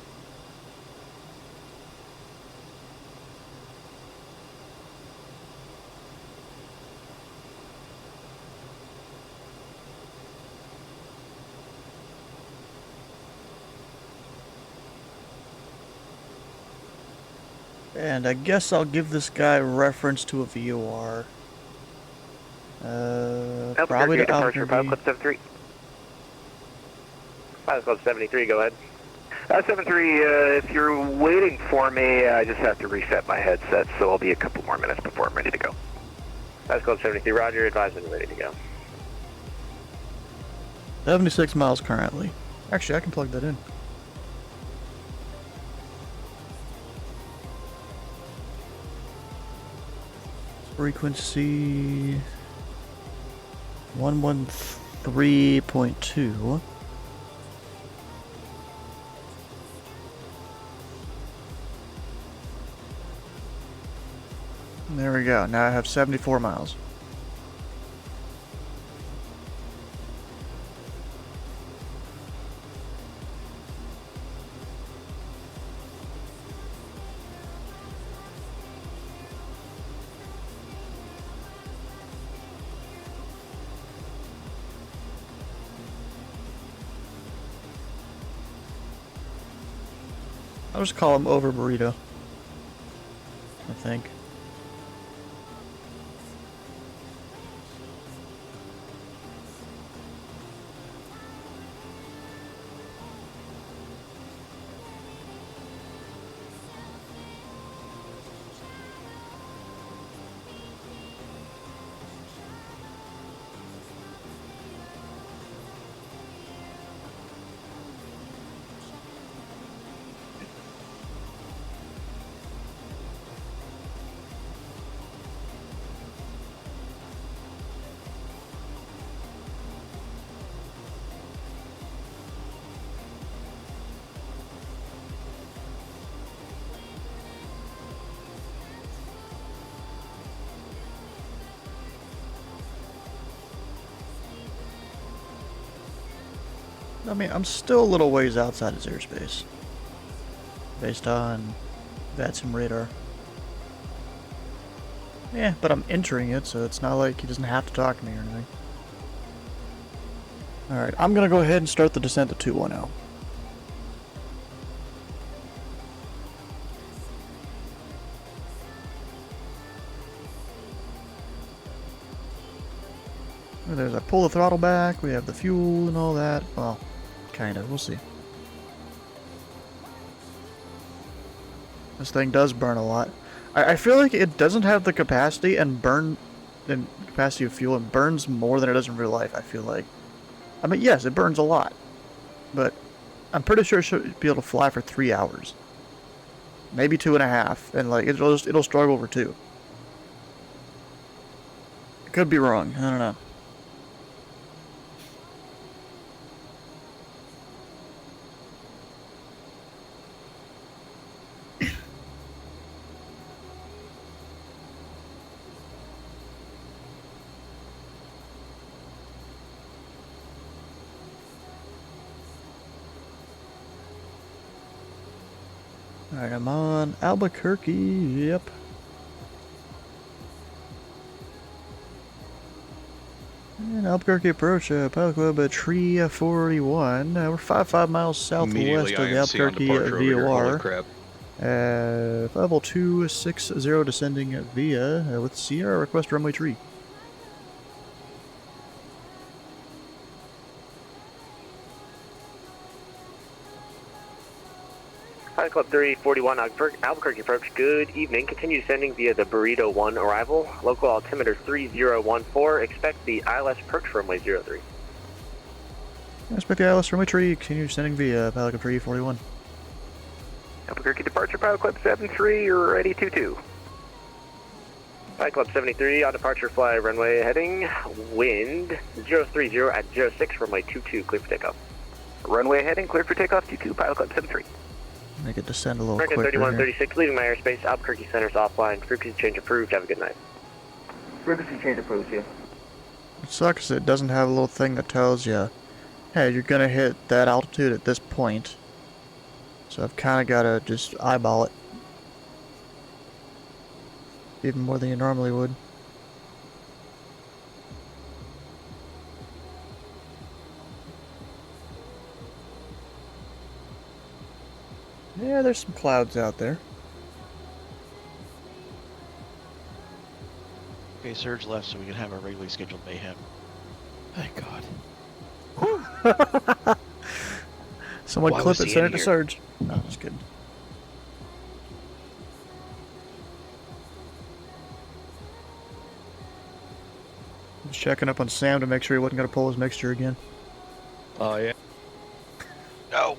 And I guess I'll give this guy reference to a VOR. Probably to departure, Pilot Club 73. Pilot Club 73, go ahead. 73, if you're waiting for me, I just have to reset my headset, so I'll be a couple more minutes before I'm ready to go. Pilot Club 73, roger, advise when you're ready to go. 76 miles currently. Actually, I can plug that in. Frequency 113.2. There we go. Now I have 74 miles. I'll just call him Over Burrito, I think. I mean, I'm still a little ways outside his airspace. Based on VATSIM radar. Yeah, but I'm entering it, so it's not like he doesn't have to talk to me or anything. Alright, I'm gonna go ahead and start the descent to 210. There's I pull the throttle back, we have the fuel and all that. Well, kind of, we'll see. This thing does burn a lot. I feel like it doesn't have the capacity and capacity of fuel. It burns more than it does in real life, I feel like. I mean, yes, it burns a lot. But I'm pretty sure it should be able to fly for 3 hours. Maybe 2.5. And like, it'll struggle for 2. I could be wrong, I don't know. Alright, I'm on Albuquerque, yep. And Albuquerque approach, Pilot Club Tree 41. We're 5 miles southwest Immediately of the IMC on Albuquerque departure over here. Holy VOR. crap. Level 260 descending via with Sierra request runway tree. Pilot Club 341 Albuquerque approach. Good evening. Continue descending via the Burrito 1 arrival. Local altimeter 3014. Expect the ILS approach runway 03. Expect the ILS runway tree. Continue descending via Pilot Club 341. Albuquerque departure, Pilot Club 73, you're ready 22. Pilot Club 73 on departure, fly runway heading, wind 030 at 06, runway 22, clear for takeoff. Runway heading, clear for takeoff, 22, Pilot Club 73. Make it descend a little American quicker 3136, leaving my airspace, Albuquerque center's offline, frequency change approved, have a good night. Frequency change approved, yeah. It sucks it doesn't have a little thing that tells you, hey, you're gonna hit that altitude at this point. So I've kind of got to just eyeball it. Even more than you normally would. Yeah, there's some clouds out there. Okay, Surge left so we can have our regularly scheduled mayhem. Thank God. Someone Why clip was it, he send in it to here? Surge. No, just kidding. Just checking up on Sam to make sure he wasn't going to pull his mixture again. Oh, yeah. No.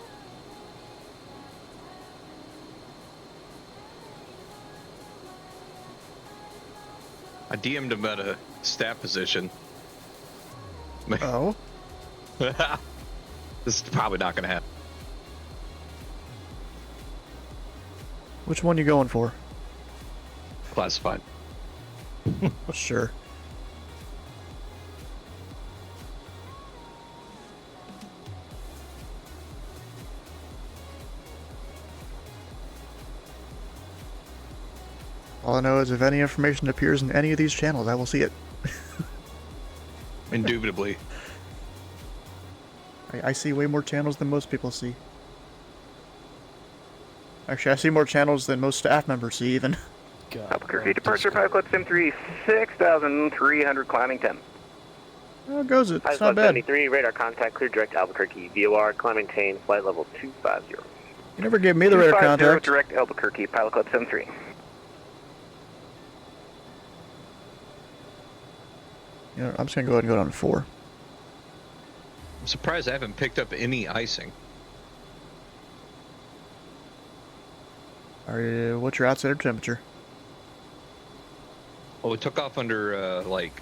I DM'd him at a staff position. Oh? This is probably not going to happen. Which one you going for? Classified. Sure. All I know is if any information appears in any of these channels, I will see it. Indubitably. I see way more channels than most people see. Actually, I see more channels than most staff members see, even. God, Albuquerque departure, Pilot Club Sim 3, 6,300, climbing 10. How goes it? Pilot It's not Club bad. 73, radar contact, clear direct Albuquerque, VOR, climb maintain, flight level 250. You never gave me the radar 250, contact. direct Albuquerque, Pilot Club 73. You know, I'm just gonna go ahead and go down to 4. I'm surprised I haven't picked up any icing. What's your outside temperature? Well, we took off under, like,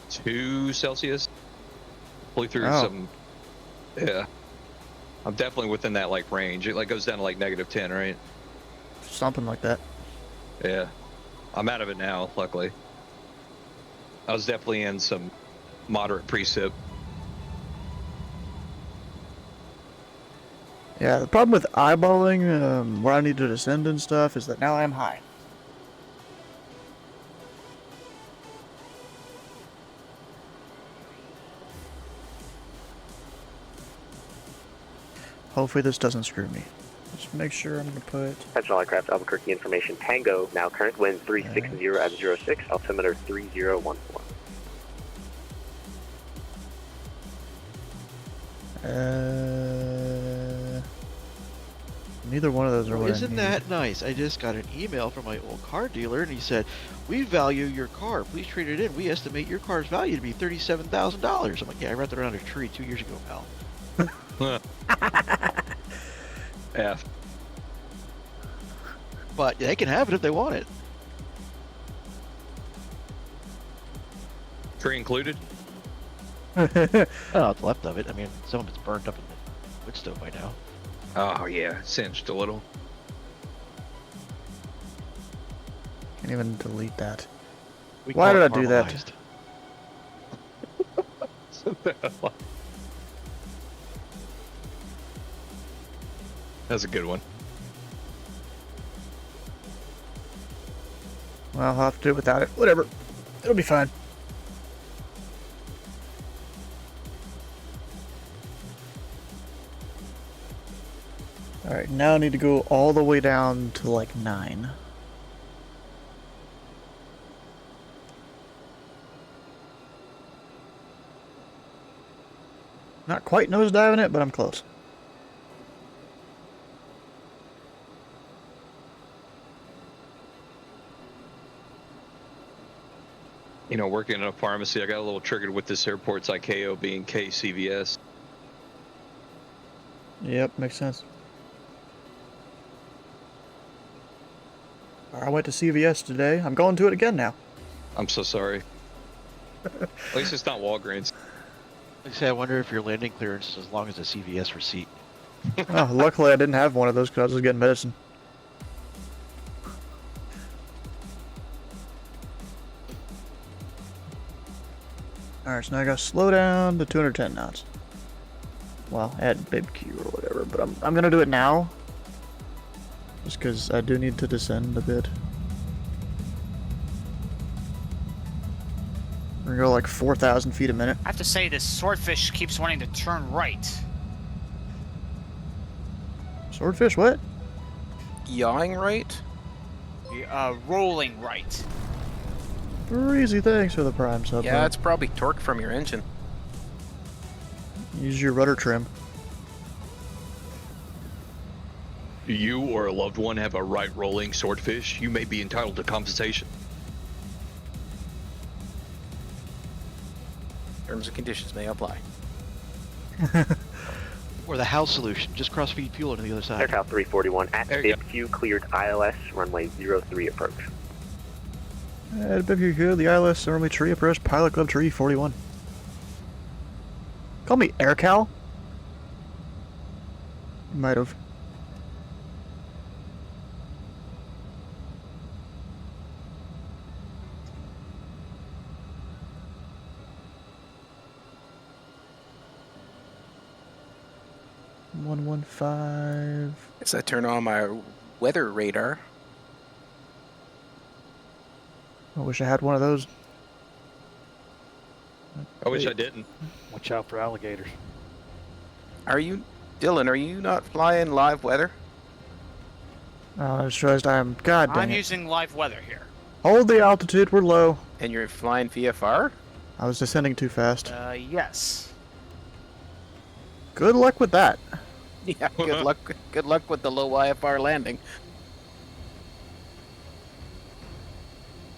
2 Celsius. Flew through Oh. some... Yeah. I'm definitely within that, like, range. It, like, goes down to, like, -10, right? Something like that. Yeah. I'm out of it now, luckily. I was definitely in some moderate precip. Yeah, the problem with eyeballing where I need to descend and stuff is that now I'm high. Hopefully this doesn't screw me. Just make sure I'm gonna put... Attention all aircraft, Albuquerque information. Tango, now current wind 360 at 06, altimeter 3014. Neither one of those are Well, what I isn't need. that nice? I just got an email from my old car dealer, and he said, "We value your car. Please trade it in. We estimate your car's value to be $37,000." I'm like, "Yeah, I rented around a tree 2 years ago, pal." F. But they can have it if they want it. Tree included? Oh, it's left of it. I mean, some of it's burned up in the wood stove by now. Oh yeah, singed a little. Can't even delete that. We Why call did it I do that? caramelized. That's a good one. Well, I'll have to do it without it. Whatever. It'll be fine. Alright, now I need to go all the way down to like 9. Not quite nosediving it, but I'm close. You know, working in a pharmacy, I got a little triggered with this airport's ICAO being KCVS. Yep, makes sense. I went to CVS today. I'm going to it again now. I'm so sorry. At least it's not Walgreens. Like I say, I wonder if your landing clearance is as long as a CVS receipt. Oh, luckily I didn't have one of those because I was just getting medicine. Alright, so now I gotta slow down to 210 knots. Well, add bib Q or whatever, but I'm gonna do it now. Just because I do need to descend a bit. We're gonna go like 4,000 feet a minute. I have to say, this swordfish keeps wanting to turn right. Swordfish, what? Yawing right? Rolling right. Breezy, thanks for the prime sub. Yeah, it's probably torque from your engine. Use your rudder trim. Do you or a loved one have a right rolling swordfish? You may be entitled to compensation. Terms and conditions may apply. Or the house solution, just cross-feed fuel into the other side. Aircraft 341 at There you bib Q cleared ILS, runway 03 approach. At bib Q good, the ILS runway tree approach, pilot club tree 41. Call me AirCal? Might have. $115. Guess I turn on my weather radar. I wish I had one of those. I wish I didn't. Watch out for alligators. Are you, Dylan, are you not flying live weather? Oh, I just realized I am. God dang I'm it. using live weather here. Hold the altitude, we're low. And you're flying VFR? I was descending too fast. Yes. Good luck with that. Yeah, good luck. Good luck with the low IFR landing.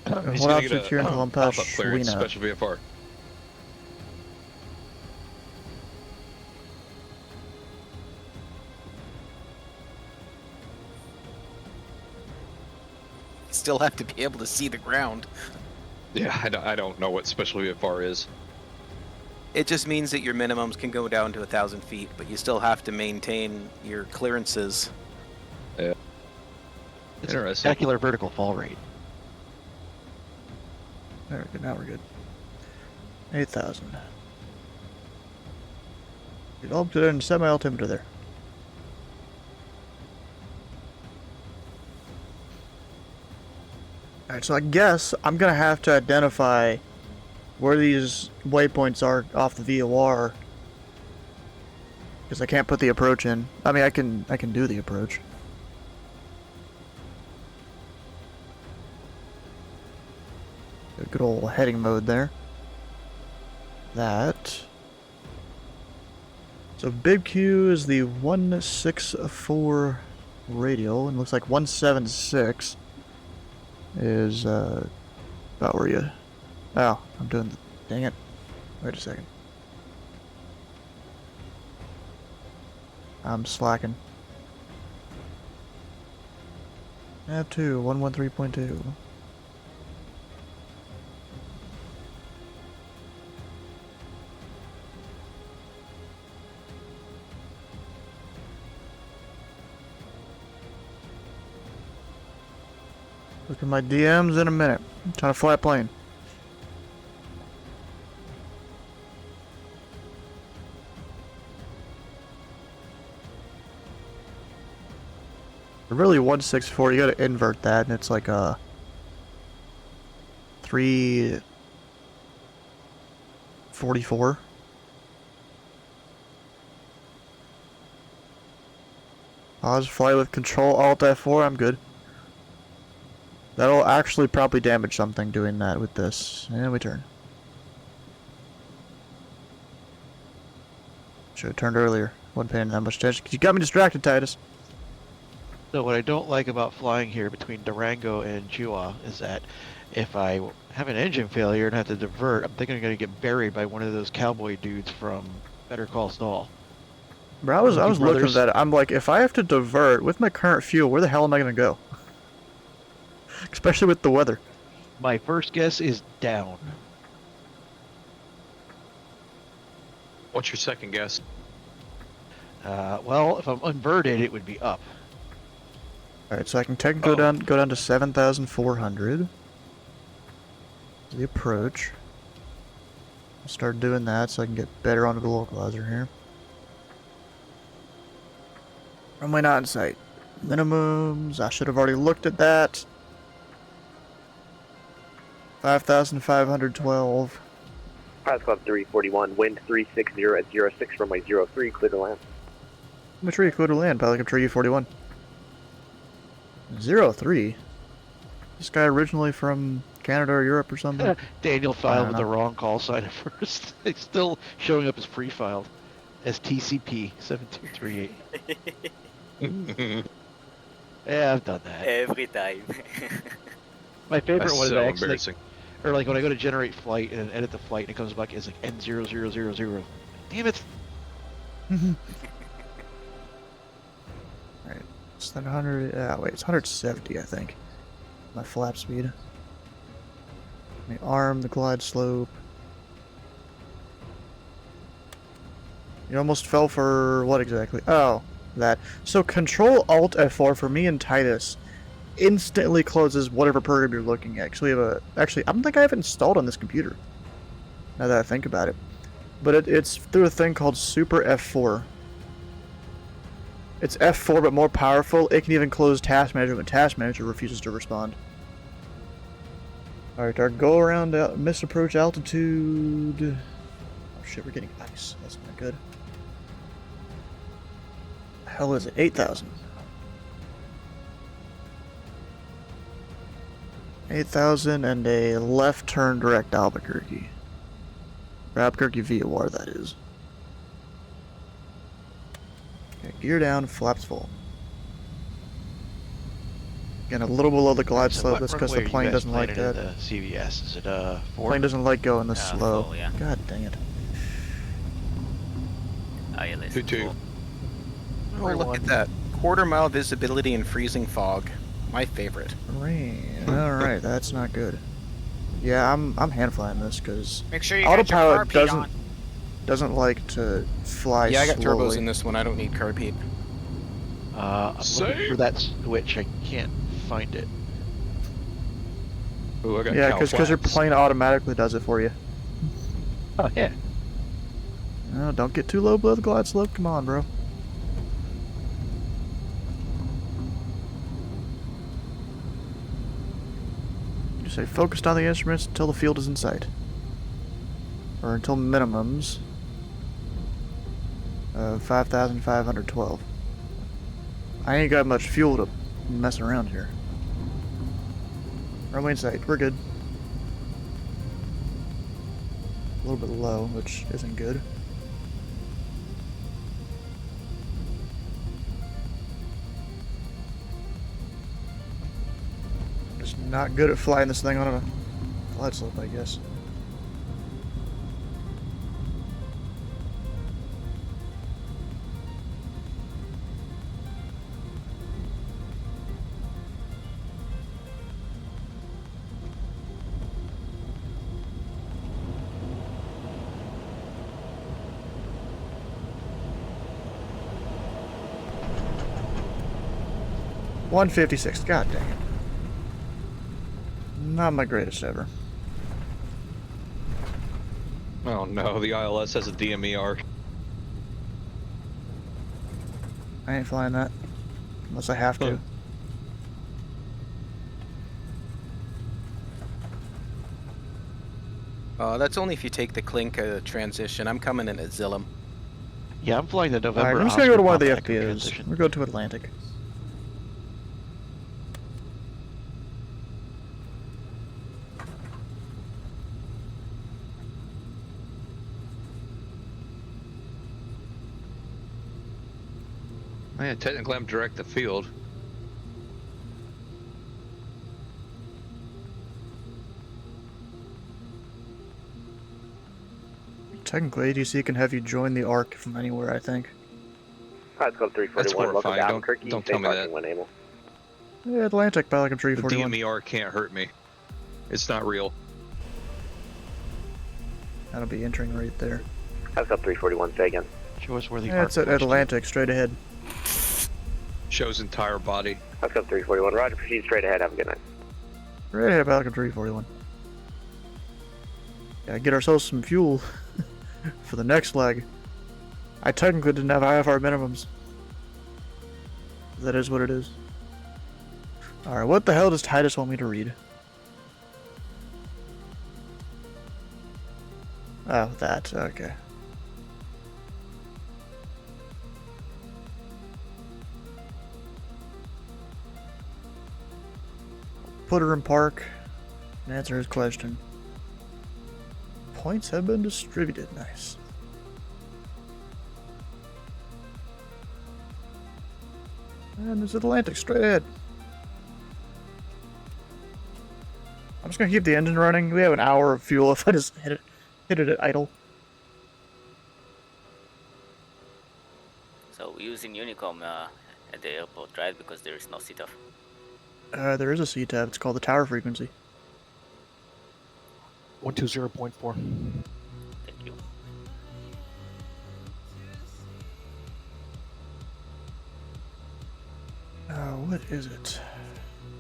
He's Hold gonna get altitude here until I'm past pop-up clearance, Schwina. special VFR. You still have to be able to see the ground. Yeah, I don't know what special VFR is. It just means that your minimums can go down to 1,000 feet, but you still have to maintain your clearances. It's a Interesting. spectacular vertical fall rate. There we go, now we're good. 8,000. Get all to in semi-altimeter there. Alright, so I guess I'm gonna have to identify where these waypoints are off the VOR. Because I can't put the approach in. I mean, I can do the approach. A good old heading mode there. That. So Bib Q is the 164 radial, and looks like 176 is about where you. Oh, I'm doing the. Dang it. Wait a second. I'm slacking. AFB 113.2. Look at my DMs in a minute. I'm trying to fly a plane. Really 164, you gotta invert that, and it's like a 344. Pause, fly with Control Alt F4, I'm good. That'll actually probably damage something doing that with this. And we turn. Should have turned earlier. Wasn't paying that much attention. 'Cause you got me distracted, Titus. So what I don't like about flying here between Durango and Chua is that if I have an engine failure and have to divert, I'm thinking I'm going to get buried by one of those cowboy dudes from Better Call Saul. Bro, I was looking at that. I'm like, if I have to divert with my current fuel, where the hell am I going to go? Especially with the weather. My first guess is down. What's your second guess? Well, if I'm inverted, it would be up. Alright, so I can technically go down to 7,400. The approach. I'll start doing that so I can get better onto the localizer here. Runway not in sight. Minimums, I should have already looked at that. 5,512. Pilots Club 341, wind 360 at 06, runway 03, clear to land. I'm sure you clear to land, Pelican Tree 41. 03? This guy originally from Canada or Europe or something? Daniel I filed don't with the know. wrong call sign at first. It's still showing up as pre-filed as TCP 7238. Yeah, I've done that. Every time. My favorite That's one is so I actually, embarrassing. or like when I go to generate flight and edit the flight and it comes back as like N0000. Damn it! Alright, it's that 100. Wait, it's 170, I think. My flap speed. The arm, the glide slope. You almost fell for what exactly? Oh, that. So Control Alt F4 for me and Titus instantly closes whatever program you're looking at. Actually, I don't think I have it installed on this computer. Now that I think about it, but it's through a thing called Super F4. It's F4 but more powerful. It can even close Task Manager when Task Manager refuses to respond. Alright, our go around misapproach altitude. Oh shit, we're getting ice. That's not good. The hell is it? 8,000. 8,000 and a left turn direct Albuquerque. Or Albuquerque VOR, that is. Okay, gear down, flaps full. Again, a little below the glide So slope. what That's because runway the are you plane guys doesn't like planning that. in the CVS? Is it 4? Plane doesn't like going this slow. Full, yeah. God dang it. ILS. 2-2. Oh, look at that. Quarter-mile visibility and freezing fog. My favorite. Rain. Alright, that's not good. Yeah, I'm hand flying this because Make sure you got your autopilot carpet doesn't like to fly Yeah, I got slowly. turbos in this one. I don't need carb heat. I'm looking Same. for that switch. I can't find it. Ooh, I got Yeah, cow because your flaps. plane automatically does it for you. Oh yeah. No, don't get too low below the glide slope. Come on, bro. Stay focused on the instruments until the field is in sight. Or until minimums of 5,512. I ain't got much fuel to mess around here. Runway in sight, we're good. A little bit low, which isn't good. Just not good at flying this thing on a glide slope, I guess. $156. God dang it. Not my greatest ever. Oh no, the ILS has a DME arc. I ain't flying that. Unless I have to. That's only if you take the Clink transition. I'm coming in at Zillum. Yeah, I'm flying the November. Alright, I'm just gonna go to one of the Oscar FBOs. transition. We'll go to Atlantic. Yeah, technically I'm direct to field. Technically, ATC can have you join the ARC from anywhere, I think. Let's go 341. That's Welcome to horrifying. Albuquerque. Don't Safe tell me parking that. when able. Yeah, Atlantic, Pelican The 341. DME arc can't hurt me. It's not real. That'll be entering right there. Let's go 341. Say again. Show us where the Yeah, it's at arc was. Atlantic, straight ahead. Shows entire body. Let's go 341. Roger, proceed straight ahead. Have a good night. Right ahead, Pelican 341. Yeah, get ourselves some fuel for the next leg. I technically didn't have IFR minimums. That is what it is. Alright, what the hell does Titus want me to read? Oh, that, okay. Put her in park and answer his question. Points have been distributed. Nice. And there's Atlantic straight ahead. I'm just gonna keep the engine running. We have an hour of fuel if I just hit it at idle. So we're using Unicom at the airport, right? Because there is no CTOF. There is a C-tab. It's called the tower frequency. 120.4. Thank you. What is it?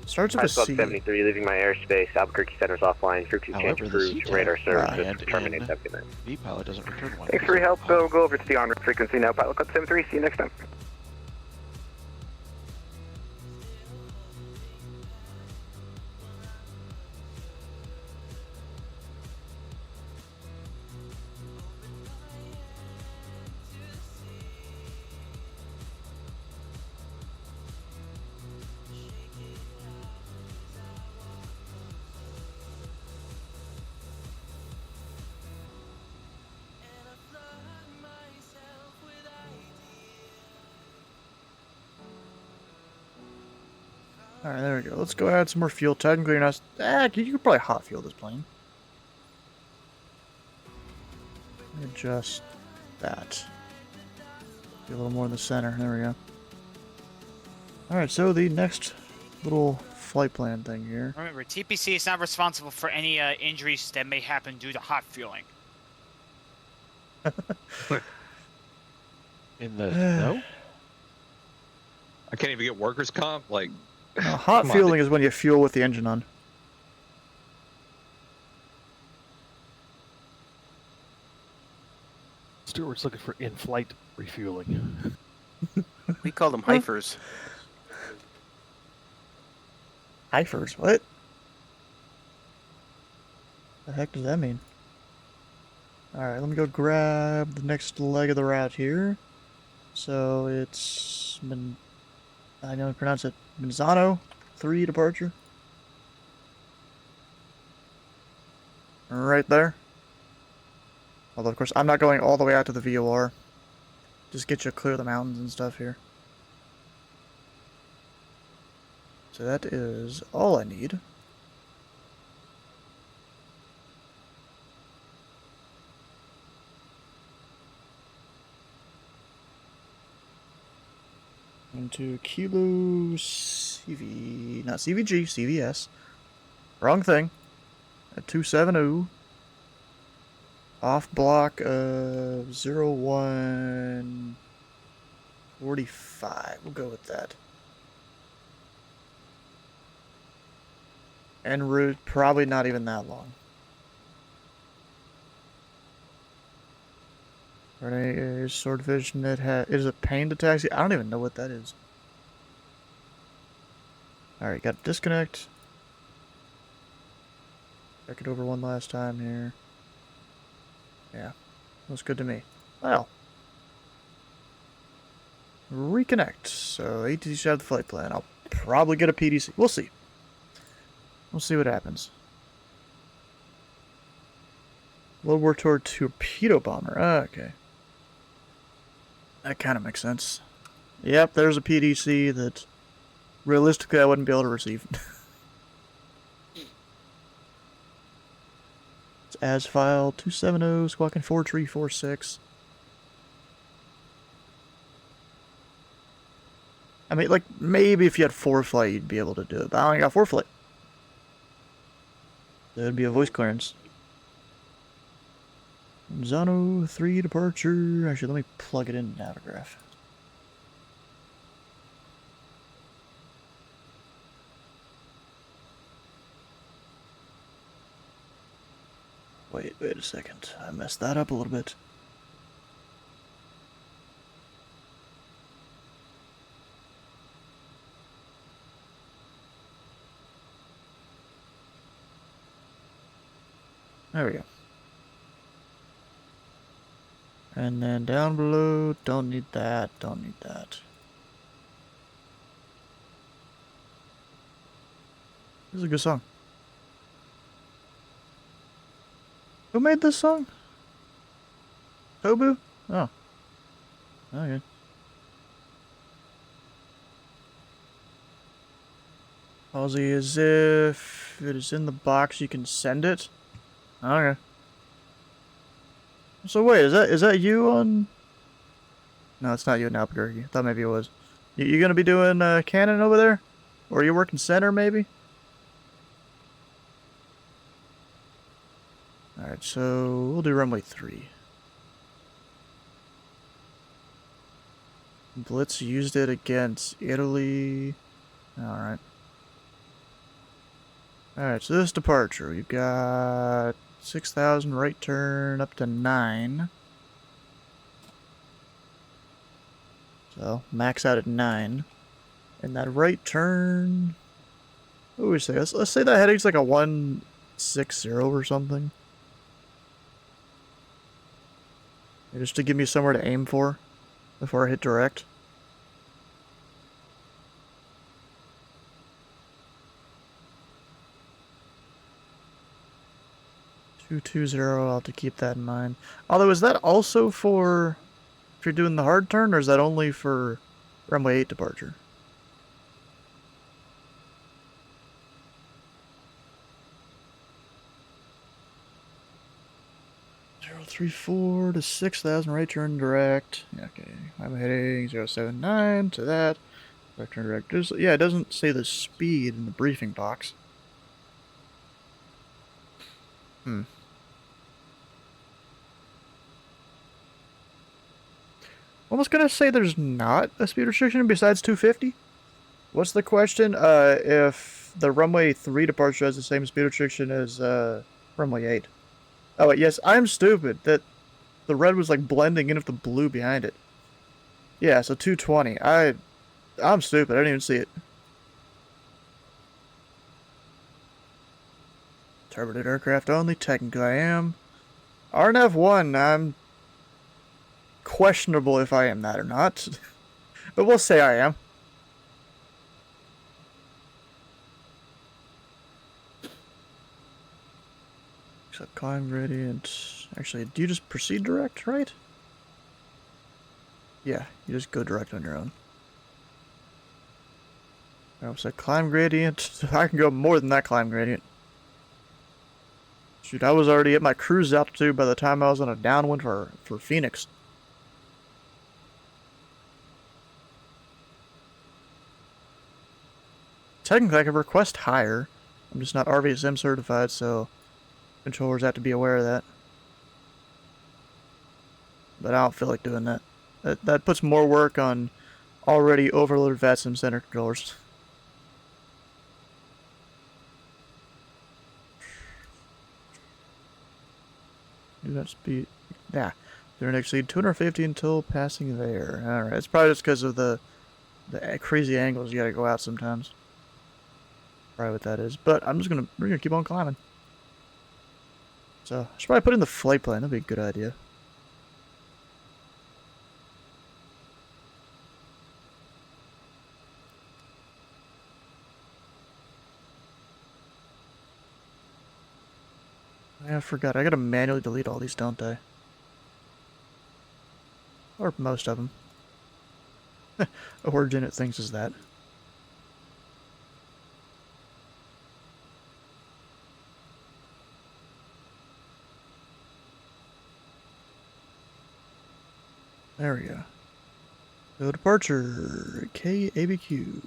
Starts with a Let's go C. 73. Leaving my airspace. Albuquerque Center's offline. Crew 2 change However, the crew. C-tab Radar service. and Just terminate. Have a good night. V-pilot doesn't return one. Thanks for your help. We'll go over to the on-route frequency now. Pilot Club 73. See you next time. Alright, there we go. Let's go add some more fuel. Technically, you're not. You could probably hot fuel this plane. Adjust that. Be a little more in the center. There we go. Alright, so the next little flight plan thing here. Remember, TPC is not responsible for any injuries that may happen due to hot fueling. In the no? I can't even get workers' comp. Like, Hot come on, fueling is when you fuel with the engine on. Stewart's looking for in-flight refueling. We call them hyphers. Hyphers, what? The heck does that mean? Alright, let me go grab the next leg of the route here. So it's I know how to pronounce it. Manzano 3 departure. Right there. Although of course I'm not going all the way out to the VOR. Just get you clear the mountains and stuff here. So that is all I need. Into Kilo CV, not CVG, CVS. Wrong thing. At 270. Off block of 0145. We'll go with that. En route, probably not even that long. Alright, swordfish net hat. Is it pain to taxi? I don't even know what that is. Alright, got disconnect. Check it over one last time here. Yeah, looks good to me. Well, reconnect. So ATC should have the flight plan. I'll probably get a PDC. We'll see. We'll see what happens. World War II torpedo bomber. Okay. That kind of makes sense. Yep, there's a PDC that realistically I wouldn't be able to receive. It's as file 270 squawking 4346. I mean, like, maybe if you had 4-flight, you'd be able to do it, but I only got 4-flight. That'd be a voice clearance. Zano 3 departure. Actually, let me plug it in Navigraph. Wait a second. I messed that up a little bit. There we go. And then down below, don't need that, don't need that. This is a good song. Who made this song? Tobu? Oh. Okay. Halsey, as if it is in the box, you can send it? Okay. So wait, is that you on? No, it's not you in Albuquerque. I thought maybe it was. You gonna be doing cannon over there, or are you working center maybe? All right, so we'll do runway 3. Blitz used it against Italy. All right. All right, so this departure, we've got 6,000 right turn up to 9. So max out at 9. And that right turn, what do we say? Let's say that heading's like a 160 or something. Just to give me somewhere to aim for before I hit direct. 220, I'll have to keep that in mind. Although, is that also for if you're doing the hard turn, or is that only for runway 8 departure? .034 to 6,000 right turn direct. Okay, I'm heading 079 to that. Right turn direct. Yeah, it doesn't say the speed in the briefing box. Almost gonna say there's not a speed restriction besides 250. What's the question? If the runway 3 departure has the same speed restriction as runway 8. Oh wait, yes, I'm stupid. That the red was like blending in with the blue behind it. Yeah, so 220. I'm stupid. I didn't even see it. Turbinated aircraft only. Technically, I am. RNF1, I'm questionable if I am that or not. But we'll say I am. Except climb gradient. Actually, do you just proceed direct, right? Yeah, you just go direct on your own. So climb gradient. I can go more than that climb gradient. Shoot, I was already at my cruise altitude by the time I was on a downwind for Phoenix. Technically, I could request higher. I'm just not RVSM certified, so controllers have to be aware of that. But I don't feel like doing that. That puts more work on already overloaded VATSIM center controllers. Do that speed. Yeah. They're going to exceed 250 until passing there. Alright, it's probably just because of the crazy angles you gotta go out sometimes. Probably what that is. But we're gonna keep on climbing. So, I should probably put in the flight plan. That'd be a good idea. I forgot. I gotta manually delete all these, don't I? Or most of them. Origin it thinks is that. There we go. So departure KABQ.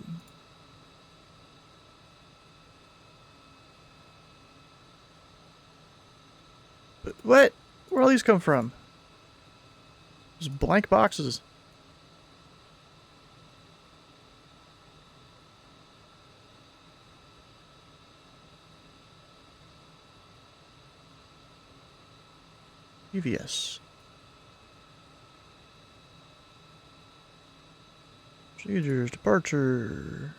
But what? Where all these come from? Just blank boxes. EVS. Procedures, departure.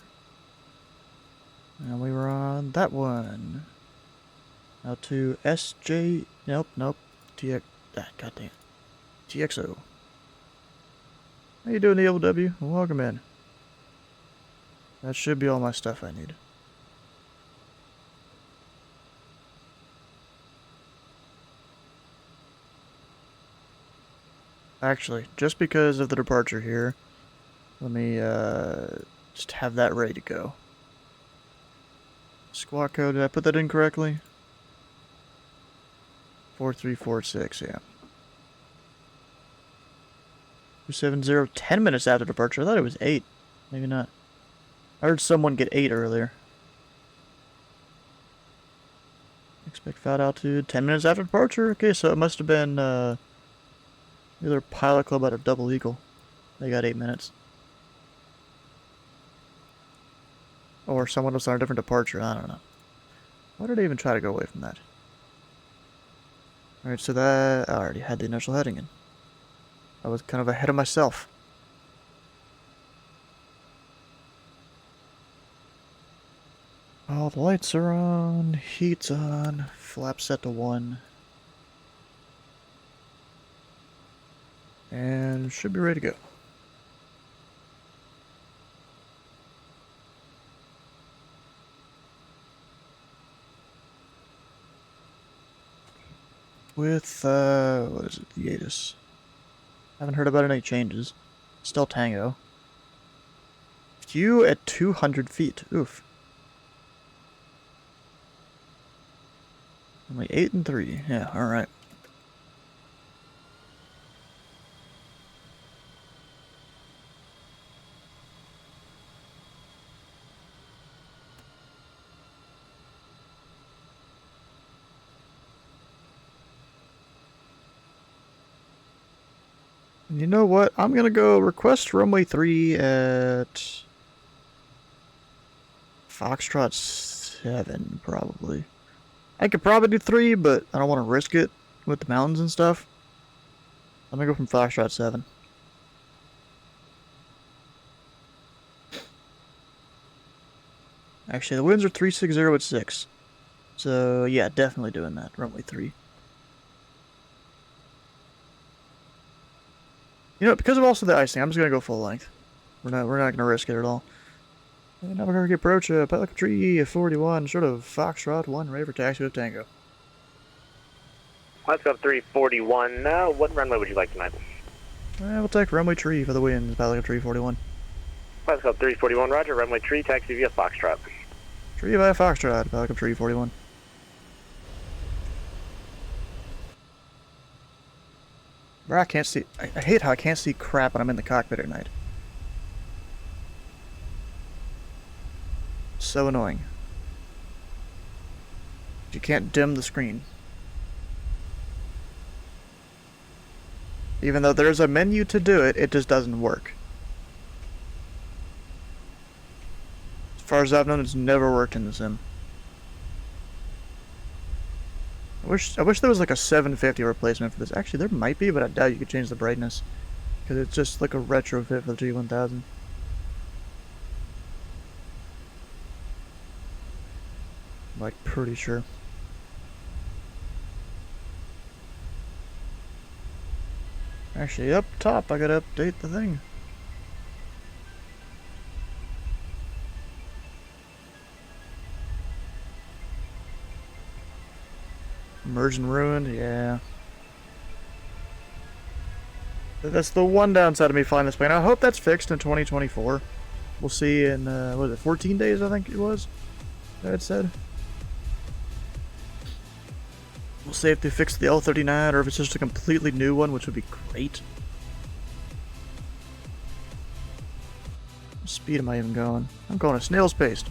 And we were on that one. Now to SJ. Nope. TX. Goddamn. TXO. How you doing, the LW? Welcome in. That should be all my stuff I need. Actually, just because of the departure here, let me just have that ready to go. Squawk code, did I put that in correctly? 4346, yeah. 270, 10 minutes after departure. I thought it was 8. Maybe not. I heard someone get 8 earlier. Expect flight altitude 10 minutes after departure. Okay, so it must have been either Pilot Club out of Double Eagle. They got 8 minutes. Or someone else on a different departure. I don't know. Why did I even try to go away from that? Alright, so that I already had the initial heading in. I was kind of ahead of myself. All the lights are on, heat's on, flap set to 1. And should be ready to go. With, what is it, the Yatus. Haven't heard about any changes. Still Tango. Q at 200 feet. Oof. Only 8 and 3. Yeah, alright. You know what? I'm gonna go request runway 3 at Foxtrot 7, probably. I could probably do 3, but I don't want to risk it with the mountains and stuff. I'm gonna go from Foxtrot 7. Actually, the winds are 360 at 6. So yeah, definitely doing that. Runway 3. You know, because of also the icing, I'm just gonna go full length. We're not gonna risk it at all. And now we're gonna approach Pelican Tree 41, sort of Foxtrot 1, ready for taxi with Tango. Let's go 341. What runway would you like tonight? We'll take runway tree for the win, Pelican Tree 41. Let's go 341, roger. Runway tree, taxi via Foxtrot. Tree by Foxtrot, Pelican Tree 41. Bro, I can't see. I hate how I can't see crap when I'm in the cockpit at night. So annoying. You can't dim the screen. Even though there's a menu to do it, it just doesn't work. As far as I've known, it's never worked in the sim. I wish there was like a 750 replacement for this. Actually, there might be, but I doubt you could change the brightness. Because it's just like a retrofit for the G1000. Like, pretty sure. Actually, up top, I gotta update the thing. Merged and ruined, yeah. That's the one downside of me flying this plane. I hope that's fixed in 2024. We'll see in, what was it, 14 days, I think it was? That it said. We'll see if they fix the L-39 or if it's just a completely new one, which would be great. What speed am I even going? I'm going at snail's pace.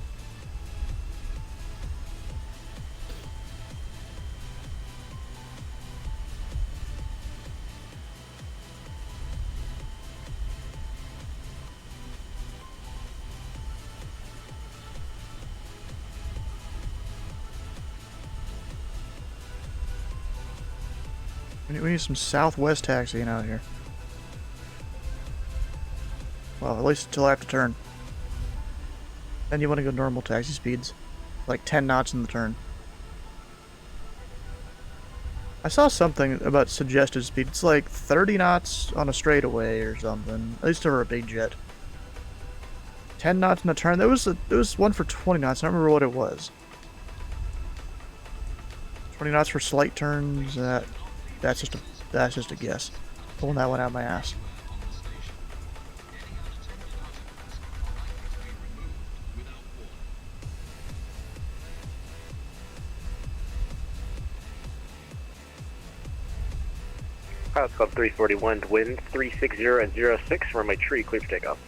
We need some southwest taxiing out here. Well, at least until I have to turn. Then you want to go normal taxi speeds. Like 10 knots in the turn. I saw something about suggested speed. It's like 30 knots on a straightaway or something. At least for a big jet. 10 knots in a turn. There was one for 20 knots. I don't remember what it was. 20 knots for slight turns. That's just a guess. Pulling that one out of my ass. Pilot's Club 341, wind 360 and 06, runway tree, clear for takeoff.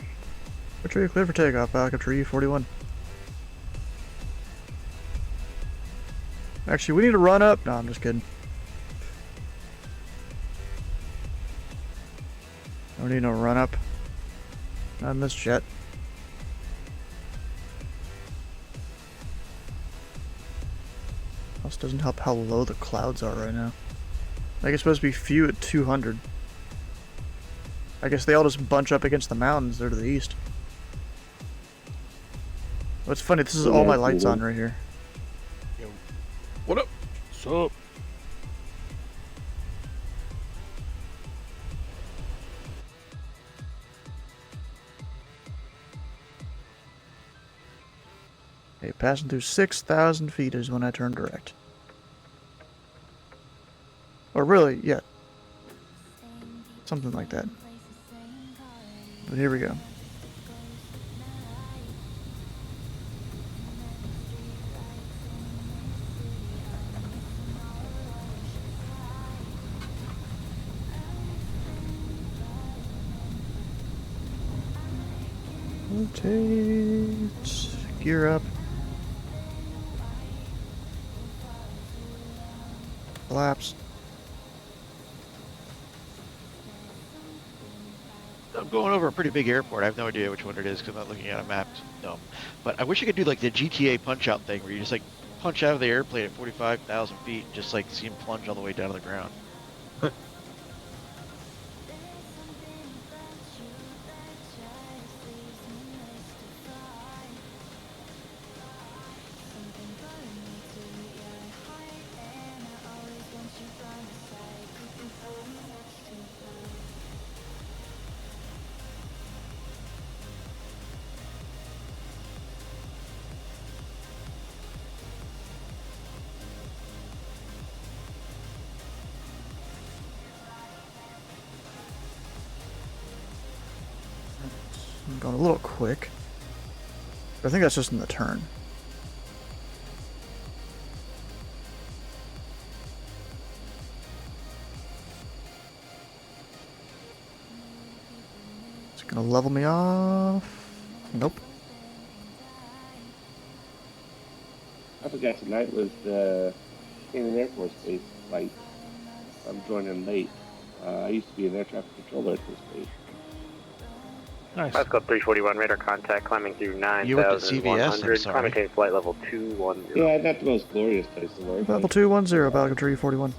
Tree clear for takeoff, Pelican Tree 41. Actually, we need to run up. No, I'm just kidding. I don't need no run up. Not in this jet. Also doesn't help how low the clouds are right now. Like it's supposed to be few at 200. I guess they all just bunch up against the mountains. They're to the east. What's funny, this is all my lights on right here. What up? So, Okay, passing through 6,000 feet is when I turn direct. Or really, yeah. Something like that. But here we go. Rotate. Gear up. Collapse. I'm going over a pretty big airport. I have no idea which one it is because I'm not looking at a map. No. But I wish I could do like the GTA punch-out thing where you just like punch out of the airplane at 45,000 feet and just like see him plunge all the way down to the ground. I'm going a little quick. I think that's just in the turn. It's gonna level me off. Nope. I forgot tonight was the Canadian Air Force Base flight. I'm joining late. I used to be an air traffic controller at this base. Nice. Let's go 341 radar contact, climbing through You worked at CVS? I'm 9,100, sorry. maintain flight level 210. Yeah, not the most glorious place to work. Level 210, Falcon 341.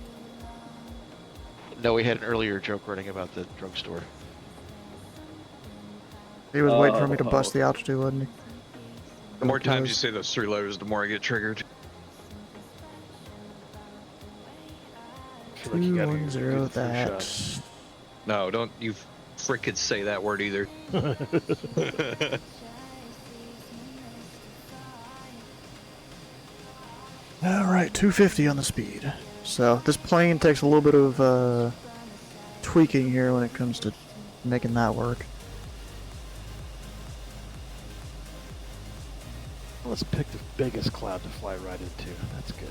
No, we had an earlier joke running about the drugstore. He was waiting for me to bust the altitude, wasn't he? The more times you say those 3 letters, the more I get triggered. I feel like you gotta do 210, the first that. shot. No, don't you frickin' say that word either. Alright, 250 on the speed. So, this plane takes a little bit of tweaking here when it comes to making that work. Let's pick the biggest cloud to fly right into. That's good.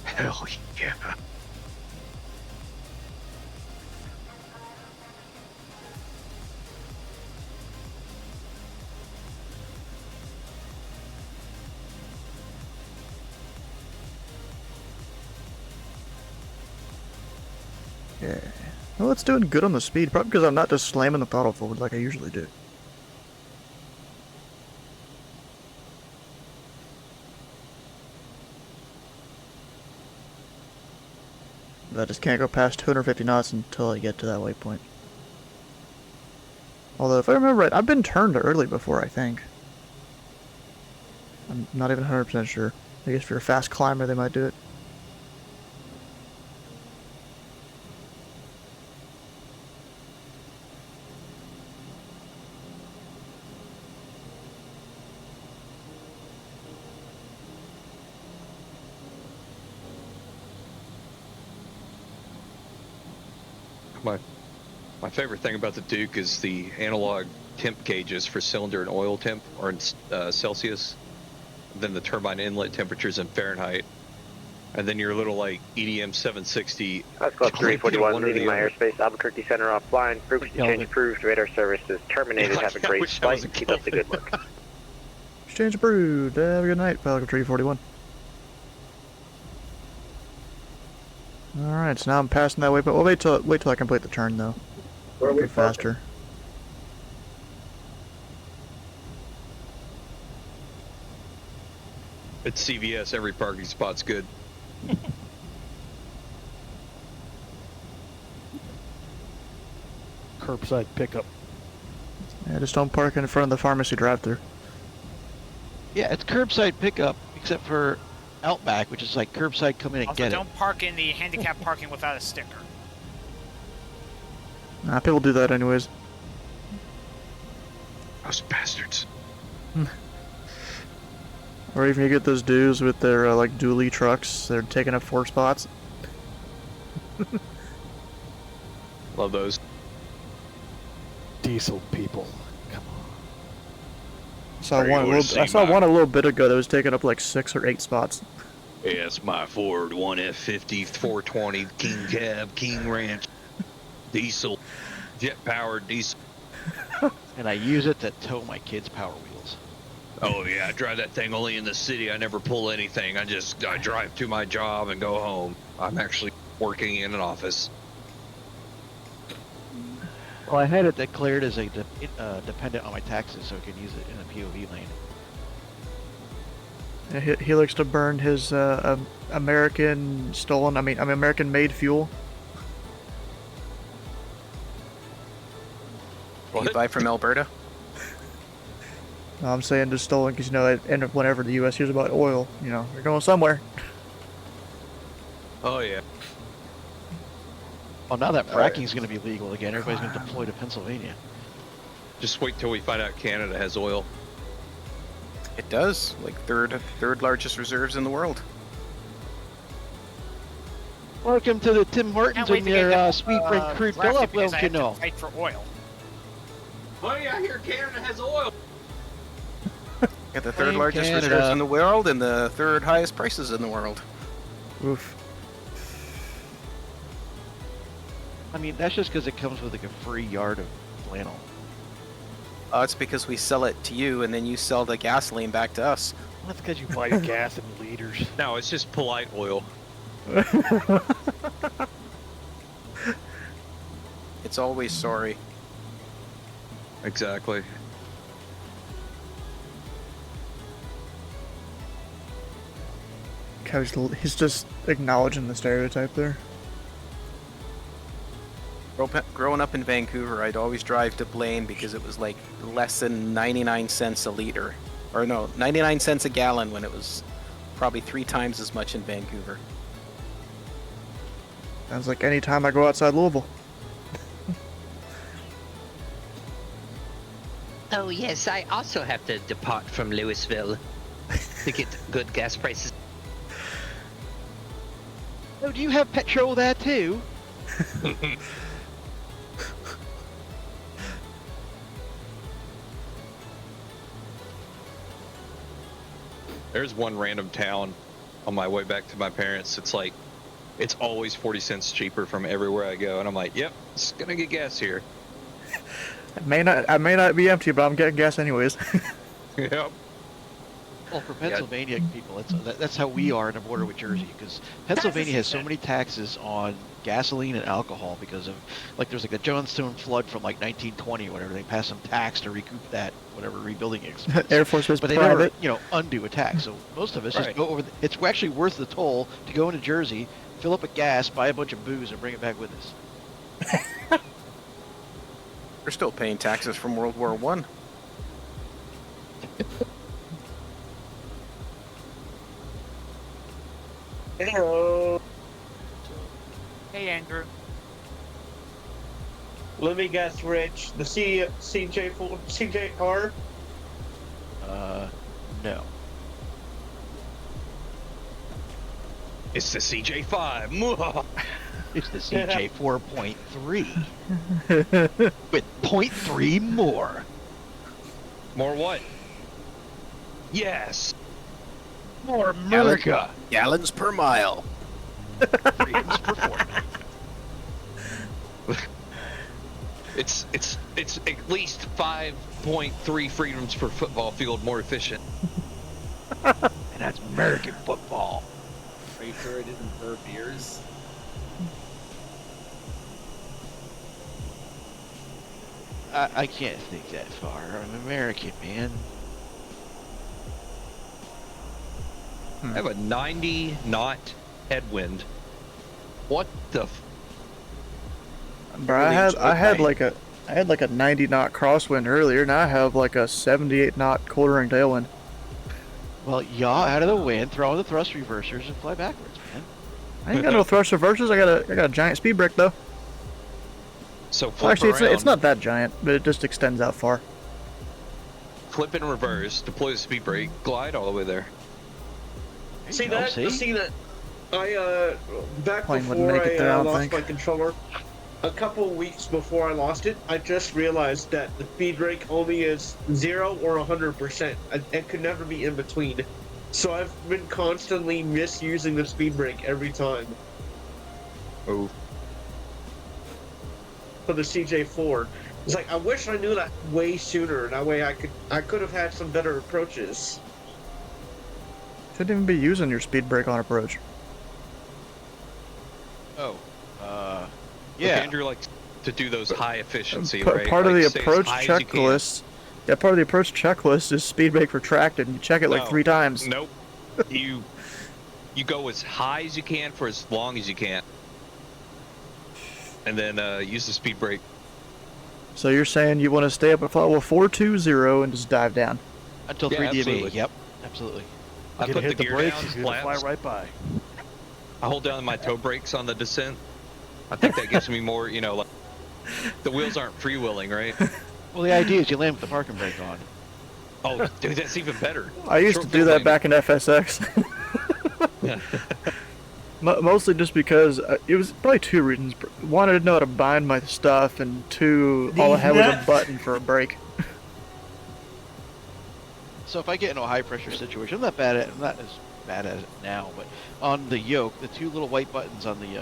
Hell yeah. Yeah. Well, it's doing good on the speed, probably because I'm not just slamming the throttle forward like I usually do. But I just can't go past 250 knots until I get to that waypoint. Although, if I remember right, I've been turned early before, I think. I'm not even 100% sure. I guess if you're a fast climber, they might do it. My favorite thing about the Duke is the analog temp gauges for cylinder and oil temp, or in Celsius. Then the turbine inlet temperatures in Fahrenheit. And then your little, like, EDM 760. Let's go You only get 341, one or leaving the my other. airspace, Albuquerque Center offline. Frequency change approved, radar services terminated. Yeah, Have a I great wish I was flight. a Keep up the good work. Exchange approved. Have a good night, Falcon 341. Alright, so now I'm passing that waypoint. Well, wait till I complete the turn, though. Where are we Go faster. At CVS, every parking spot's good. Curbside pickup. Yeah, just don't park in front of the pharmacy drive-thru. Yeah, it's curbside pickup, except for Outback, which is like curbside come in and Also, get it. don't park in the handicap parking without a sticker. Nah, people do that anyways. Those bastards. Or even you get those dudes with their, like, dually trucks. They're taking up 4 spots. Love those. Diesel people. Come on. I saw one a little bit ago that was taking up like 6 or 8 spots. Yeah, it's my Ford 1F50 420 King Cab King Ranch diesel, jet powered diesel. And I use it to tow my kids' Power Wheels. Oh yeah, I drive that thing only in the city. I never pull anything. I drive to my job and go home. I'm actually working in an office. Well, I had it declared as a dependent on my taxes, so I could use it in a POV lane. Yeah, he likes to burn his American-made fuel. You buy from Alberta? No, I'm saying just stolen because, and whenever the U.S. hears about oil, they're going somewhere. Oh yeah. Well, now that fracking's going to be legal again, everybody's going to deploy to Pennsylvania. Just wait till we find out Canada has oil. It does. Like third largest reserves in the world. Welcome to the Tim Hortons Can't wait and to get your that, sweet friend crude drafted fill-up, because well, I you have to know. fight for oil. Buddy, I hear Canada has oil. Got the third Blame largest Canada. reserves in the world and the third highest prices in the world. Oof. I mean, that's just because it comes with like a free yard of flannel. It's because we sell it to you and then you sell the gasoline back to us. That's because you buy your gas in liters. No, it's just polite oil. It's always sorry. Exactly. He's just acknowledging the stereotype there. Growing up in Vancouver, I'd always drive to Blaine because it was like less than 99 cents a liter. Or no, 99 cents a gallon when it was probably 3 times as much in Vancouver. Sounds like any time I go outside Louisville. Oh yes, I also have to depart from Louisville to get good gas prices. Oh, do you have petrol there too? There's one random town on my way back to my parents. It's like, it's always 40 cents cheaper from everywhere I go. And I'm like, yep, it's gonna get gas here. I may not be empty, but I'm getting gas anyways. Yep. Well, for Pennsylvania people, that's how we are in the border with Jersey, because Pennsylvania has so many taxes on gasoline and alcohol because of, like, there's like a Johnstone flood from like 1920 or whatever. They passed some tax to recoup that, whatever rebuilding expense. Air Force Base but they private. never, undo a tax. So most of us Right. just go over. It's actually worth the toll to go into Jersey, fill up a gas, buy a bunch of booze, and bring it back with us. We're still paying taxes from World War One. Hello. Hey, Andrew. Let me guess, Rich. The CJR? No. It's the CJ5. It's the CJ 4.3 with 0.3 more. More what? Yes. More America. Gallons per mile. Freedoms per fortnight. It's at least 5.3 freedoms per football field more efficient. And that's American football. Are you sure it isn't per beers? I can't think that far. I'm American, man. I have a 90 knot headwind. What the? Bro, I had like a 90 knot crosswind earlier. Now I have like a 78 knot quartering tailwind. Well, yaw out of the wind, throw in the thrust reversers, and fly backwards, man. I ain't got no thrust reversers. I got a giant speed brake though. So flip Well, actually, around, it's not that giant, but it just extends out far. flip in reverse, deploy the speed brake, glide all the way there. See that? See that? I back Plane wouldn't before make it there, I I don't lost think. my controller, a couple weeks before I lost it, I just realized that the speed brake only is 0 or 100%. It could never be in between. So I've been constantly misusing the speed brake every time Oh. for the CJ4. It's like I wish I knew that way sooner. That way I could have had some better approaches. Shouldn't even be using your speed brake on approach. Oh, Yeah. yeah. Andrew likes to do those high efficiency, P- right? Part of Like, the stay as approach high as you can. checklist. Yeah, part of the approach checklist is speed brake retracted, and you check it like No. 3 times. Nope. you go as high as you can for as long as you can, and then use the speed brake. So you're saying you want to stay up at level 420 and just dive down? Until Yeah, 3DME. absolutely. Yep, absolutely. I You put can the hit the gear brakes, down, you're gonna fly flaps. right by. I hold down my toe brakes on the descent. I think that gives me more, like the wheels aren't freewheeling, right? Well, the idea is you land with the parking brake on. Oh, dude, that's even better. I used Short to do that fueling. back in FSX. Mostly just because it was probably two reasons. One, I didn't know how to bind my stuff, and two, all I had was a button for a brake. So if I get in a high pressure situation, I'm not as bad at it now, but on the yoke, the two little white buttons on the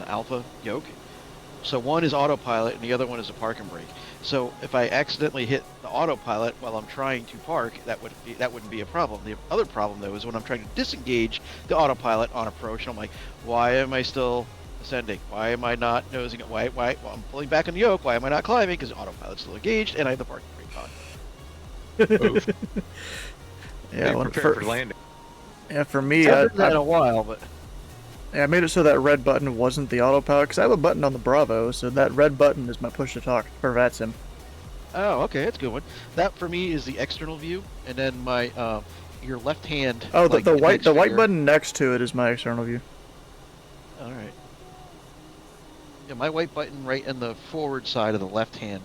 Alpha yoke. So one is autopilot and the other one is a park and brake. So if I accidentally hit the autopilot while I'm trying to park, that wouldn't be a problem. The other problem though is when I'm trying to disengage the autopilot on approach, and I'm like, why am I still ascending? Why am I not nosing it? Why? Well, I'm pulling back on the yoke. Why am I not climbing? Because the autopilot's still engaged and I have the parking brake on. Yeah, prepare for landing. Yeah, for me, I haven't done that in a while, but yeah, I made it so that red button wasn't the autopilot, because I have a button on the Bravo, so that red button is my push to talk for VATSIM. oh, okay, that's a good one. That for me is the external view, and then my your left hand. Oh, like, the white finger. button next to it is my external view. All right. Yeah, my white button right in the forward side of the left hand,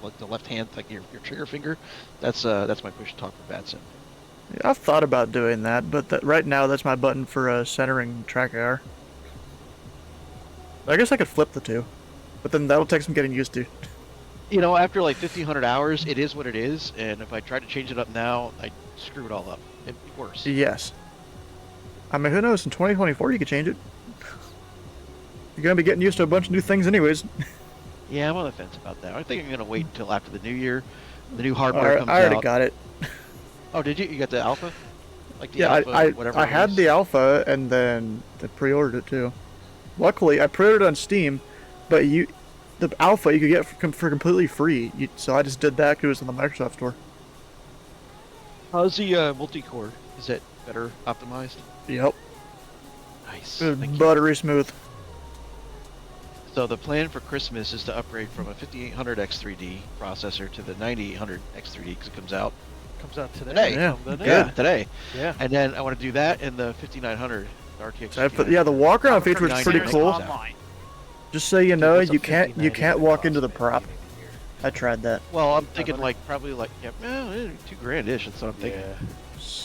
like the left hand, like your trigger finger. That's my push to talk for VATSIM. Yeah, I've thought about doing that, but right now that's my button for centering track AR. I guess I could flip the two, but then that'll take some getting used to. You know, after like 1,500 hours, it is what it is, and if I try to change it up now, I screw it all up. It'd be worse. Yes. I mean, who knows? In 2024, you could change it. You're gonna be getting used to a bunch of new things, anyways. Yeah, I'm on the fence about that. I think I'm gonna wait until after the new year, the new hardware comes out. I already got it. Oh, did you? You got the alpha? Like the Yeah, alpha, whatever. I had the alpha, and then I pre-ordered it too. Luckily, I pre-ordered it on Steam, but the alpha you could get for completely free. So I just did that because it was on the Microsoft Store. How's the multi-core? Is it better optimized? Yep. Nice. Buttery smooth. So the plan for Christmas is to upgrade from a 5800 X3D processor to the 9800 X3D because it comes out today. Yeah, Yeah, today. Yeah. And then I want to do that in the 5900 RTX. Yeah, the walk around feature is pretty cool. Online. Just so you know, that's a you can't 5090 walk into the cost prop. maybe a year. I tried that. Well, I'm thinking like probably like $2,000-ish. That's what I'm thinking.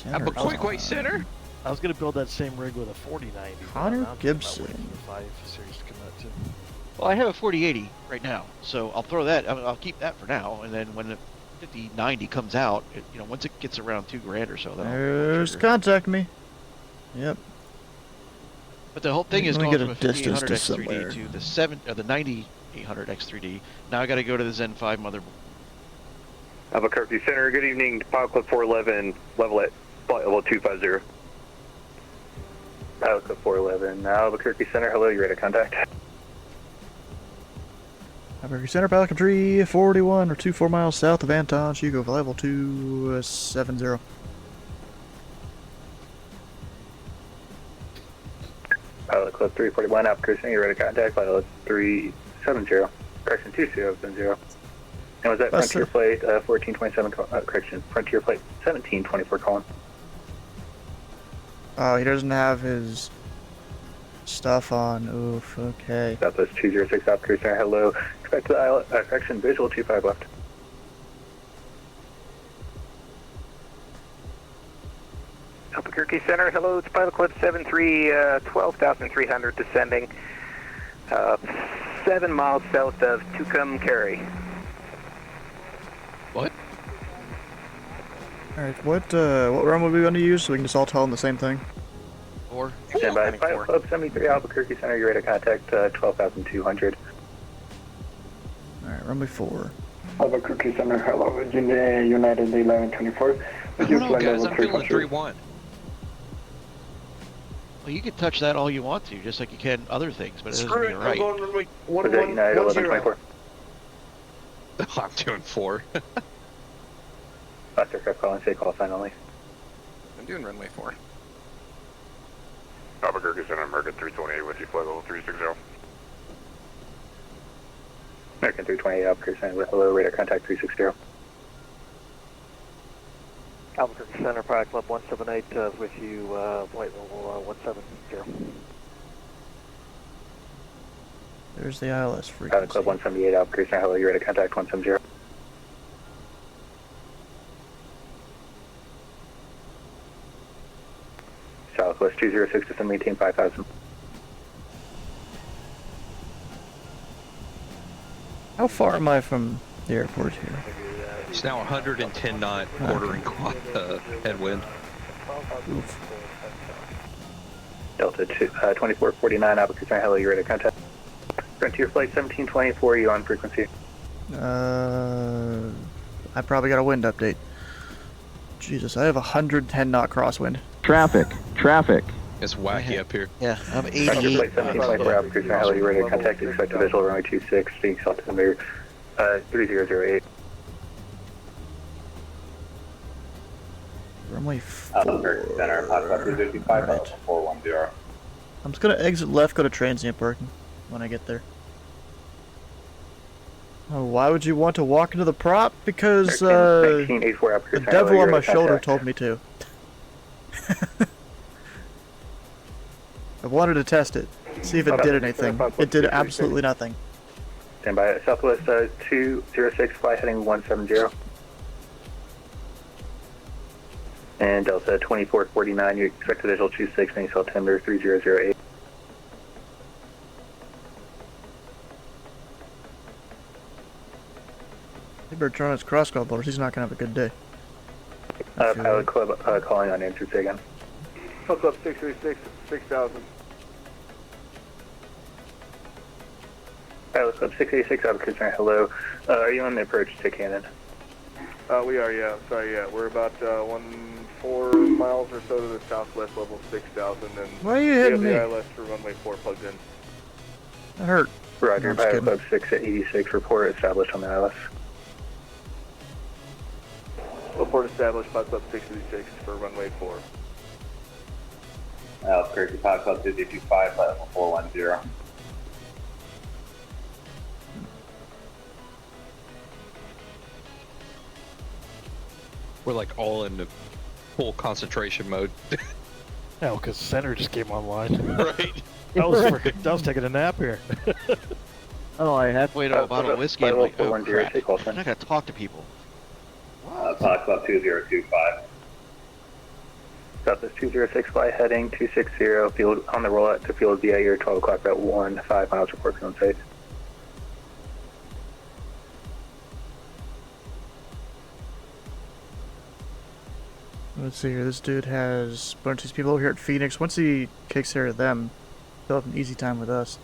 Yeah. I'm a quick center. I was gonna build that same rig with a 4090. but Connor now I'm thinking about Gibson. waiting for the 5 series to come out too. Well, I have a 4080 right now, so I'll throw that. I'll keep that for now, and then when the 5090 comes out, once it gets around $2,000 or so, then There's contact me. Yep. But the whole thing is Let me going get from a a distance 5800 to X3D somewhere. to the 9800 X3D. Now I got to go to the Zen 5 motherboard. Albuquerque Center, good evening. Pilot Club 411, level at flight level 250. Pilot Club 411, Albuquerque Center, hello, you're ready to contact. Albuquerque Center, Pelican Tree, 41 or 24 miles south of Anton, Chico, for level 270. Pilot Club 341, Albuquerque Center, you're ready to contact. Pilot 370, correction 2070. And was that That's Frontier Flight 1427, correction, Frontier Flight 1724 calling? Oh, he doesn't have his stuff on. Oof, okay. Southwest 206, Albuquerque Center, hello. Expect the island, correction, visual 25 left. Albuquerque Center, hello, it's Pilot Club 73, 12,300 descending, 7 miles south of Tucumcari. What? Alright, what run would we want to use so we can just all tell them the same thing? Or Stand by, Pilot Club 73, Albuquerque Center, you're ready to contact 12,200. Alright, runway 4. Albuquerque Center, hello, United 1124. I don't know, guys, I'm feeling 3-1. well, you can touch that all you want to, just like you can other things, but it doesn't Screw mean it, you're I'm right. going runway Was that United 1124? I'm doing 4. Last aircraft calling, say call sign only. I'm doing runway 4. Albuquerque Center, American 328 with you, flight level 360. American 328, Albuquerque Center with hello, radar contact 360. Albuquerque Center, Pilot Club 178 with you, flight level 170. There's the ILS frequency. Pilot Club 178, Albuquerque Center, hello, you're ready to contact 170. Southwest 206 to maintain 5000. How far am I from the airport here? It's now 110 knot, ordering headwind. Oof. Delta 2449, Albuquerque, hello, you're ready to contact. Frontier Flight 1724, you on frequency? I probably got a wind update. Jesus, I have 110 knot crosswind. Traffic. It's wacky up here. Yeah, I'm Frontier 88. Flight 1724, Albuquerque, hello, you're ready to contact. Expect a visual runway 26, being south to the mirror, 3008. Runway 4. Center, Right. 410. I'm just gonna exit left, go to transient parking when I get there. Oh, why would you want to walk into the prop? Because the devil on my shoulder told me to. I wanted to test it, see if it did anything. It did absolutely nothing. Stand by. Southwest 206, fly heading 170. And Delta 2449, you expect a visual 26, being September 3008. He better turn on his cross call borders. He's not gonna have a good day. Pilot Club calling on answer again. Pilot Club 636, 6000. Pilot Club 686, Albuquerque, hello. Are you on the approach to Cannon? We are, yeah. Sorry, yeah. We're about 4 miles or so to the southwest, level 6000, and why are you hitting we me? have the ILS for runway 4 plugged in. That hurt. Roger, No, I'm just Pilot Club 686, report established on the ILS. Report established, Pilot Club 686 for runway 4. Albuquerque, Pilot Club 225, level 410. We're like all in the full concentration mode. No, because center just came online. Right. I was taking a nap here. Oh, I halfway to a bottle of whiskey. I'm like, oh crap. I'm not gonna talk to people. Pilot Club 2025. Southwest 206, fly heading 260, field on the rollout to field via your 12 o'clock route 1, 5 miles, report on safe. Let's see here. This dude has a bunch of these people over here at Phoenix. Once he kicks care of them, he'll have an easy time with us.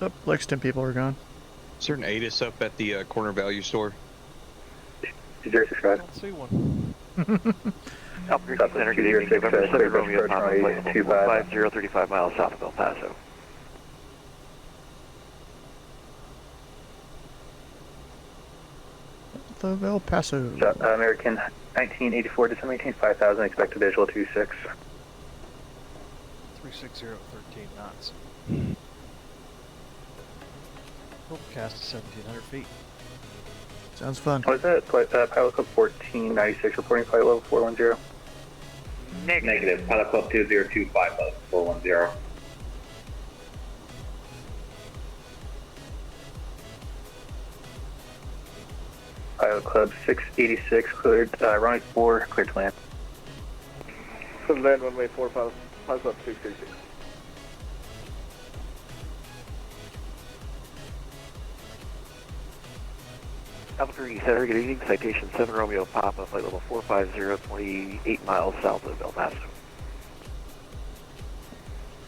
Oh, Lexington people are gone. Is there an ATIS up at the corner value store? I don't see one. Albuquerque Center, good evening. November 7 Romeo Papa, flight 50, 35 miles south of El Paso. The El Paso. American 1984, December 18, 5000, expected visual 26. 360, 13 knots. Overcast is 1,700 feet. Sounds fun. What is that? Pilot Club 1496, reporting flight level 410. Negative. Pilot Club 2025, level 410. Pilot Club 686, cleared, runway 4, cleared to land. Cleared to land, runway 4, Pilot Club 636. Albuquerque Center, good evening. Citation 7 Romeo Papa, flight level 450, 28 miles south of El Paso.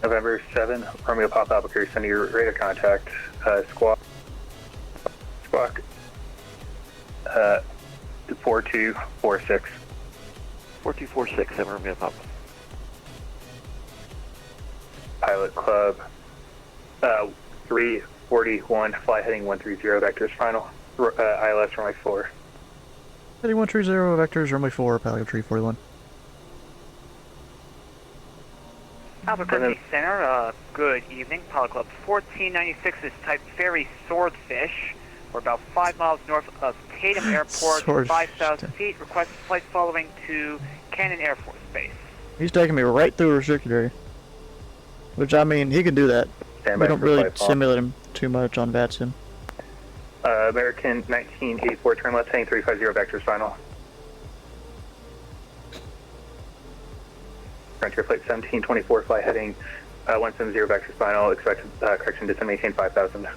November 7, Romeo Papa, Albuquerque, sending your radar contact, squawk, 4246. 4246, 7 Romeo Papa. Pilot Club 341, fly heading 130, vectors final, ILS runway 4. Heading 130, vectors, runway 4, Pilot 341. Albuquerque Center, good evening. Pilot Club 1496 is type Ferry Swordfish. We're about 5 miles north of Tatum Airport, 5,000 feet. Request flight following to Cannon Air Force Base. He's taking me right through a restricted area. Which, I mean, he can do that. We don't really simulate him too much on VATSIM. American 1984, turn left heading 350, vectors final. Frontier Flight 1724, fly heading 170 back to final, expected correction descend maintain 5000.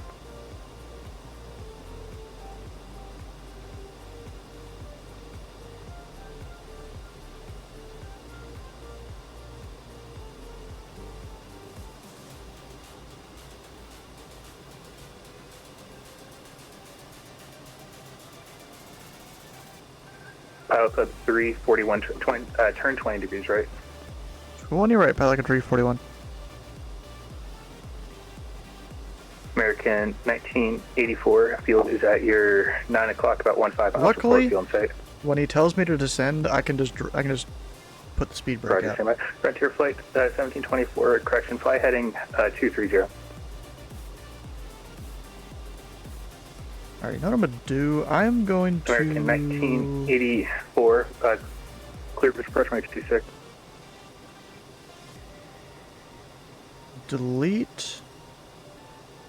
Pilot Club 341, turn 20 degrees right. 20 right, Pilot Club 341. American 1984, field is at your 9 o'clock, about 15 miles Luckily, before field sight. when he tells me to descend, I can just put the speed brake out. Roger, Frontier Flight 1724, correction, fly heading 230. Alright, you know what I'm going to do? I'm going to... American 1984, clear for approach range 26. Delete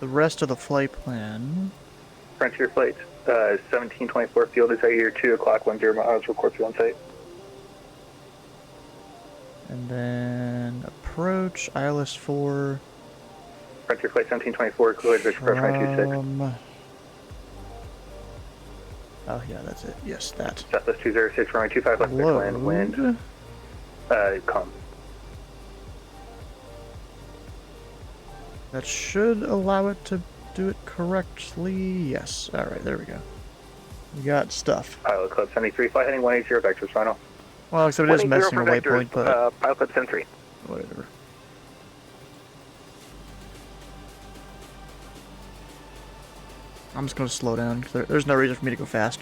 the rest of the flight plan. Frontier Flight 1724, field is at your 2 o'clock, 10 miles, record field sight. And then approach, ILS 4. Frontier Flight 1724, clear for approach range 26. Oh yeah, that's it. Yes, that. Southwest 206, runway 25 left, land, wind. Calm. That should allow it to do it correctly. Yes. Alright, there we go. We got stuff. Pilot Club 73, fly heading 180, vectors final. Well, except it is messing a waypoint, but... Pilot Club 73. Whatever. I'm just going to slow down, because there's no reason for me to go fast.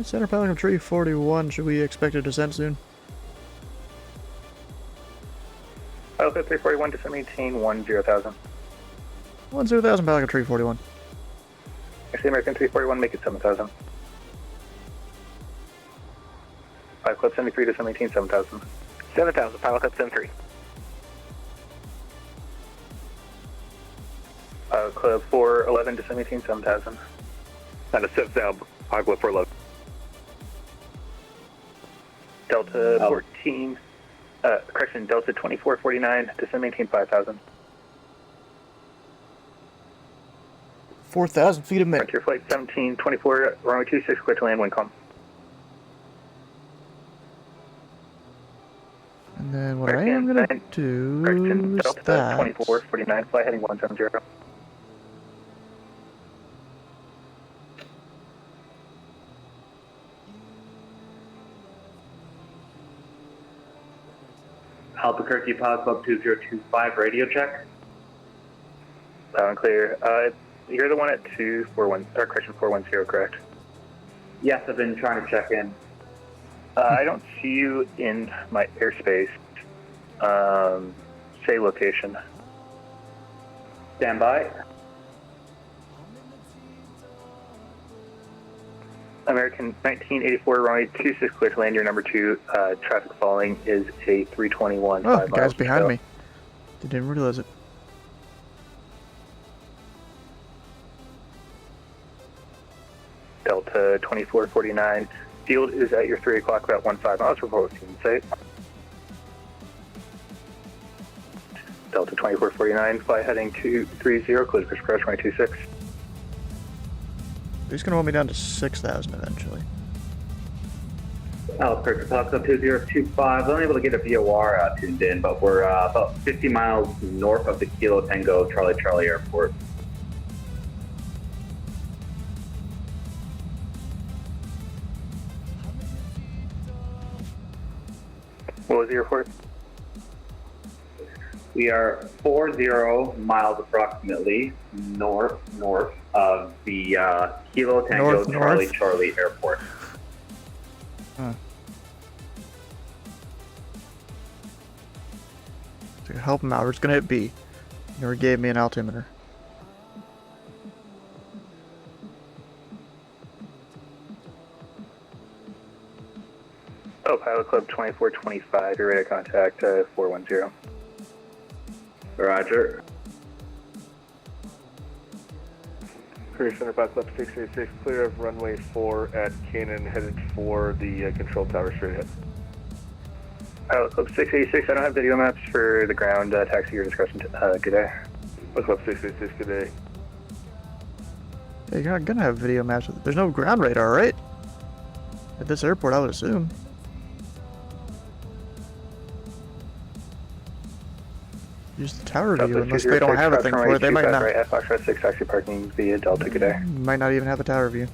Center Pilot Club 341, should we expect a descent soon? Pilot Club 341, descend maintain 10,000. 10,000, Pilot Club 341. Actually, American 341, make it 7,000. Pilot Club 73, descend maintain 7,000. 7,000, Pilot Club 73. Club 411, descend maintain 7,000. Not a 7,000, Pilot Club 411. Delta 14, correction, Delta 2449, descend maintain 5,000. 4,000 feet a minute. Frontier Flight 1724, runway 26, clear to land, wind calm. And then what I am going to do is Delta that... 2449, fly heading 170. Albuquerque Pilot Club 2025, radio check. Loud and clear. You're the one at 241, or correction 410, correct? Yes, I've been trying to check in. I don't see you in my airspace. Say location. Stand by. American 1984, runway 26, clear to land. Your number 2, traffic falling is a 321. Oh, guy's behind me. Didn't realize it. Delta 2449, field is at your 3 o'clock, about 15 miles, report team site. Delta 2449, fly heading 230, close push approach runway 26. He's going to hold me down to 6,000 eventually. Albuquerque Pilot Club 2025, I'm able to get a VOR tuned in, but we're about 50 miles north of the Kilo Tango Charlie Charlie Airport. What was the airport? We are 40 miles approximately north of the Kilo Tango Charlie Charlie Airport. Huh. To help him out, we're just gonna hit B. He never gave me an altimeter. Oh, Pilot Club 2425, you're ready to contact 410. Roger. Superior Center, Pop Club 686, clear of runway 4 at Cannon, headed for the control tower straight ahead. Pilot Club 686, I don't have video maps for the ground. Taxi your discretion. Good day. Pilot Club 686, good day. Yeah, you're not gonna have video maps. There's no ground radar, right? At this airport, I would assume. Use the tower view unless they don't have a thing for it. They might not. Right at Foxtrot 6, taxi parking via Delta. Good day. Might not even have a tower view.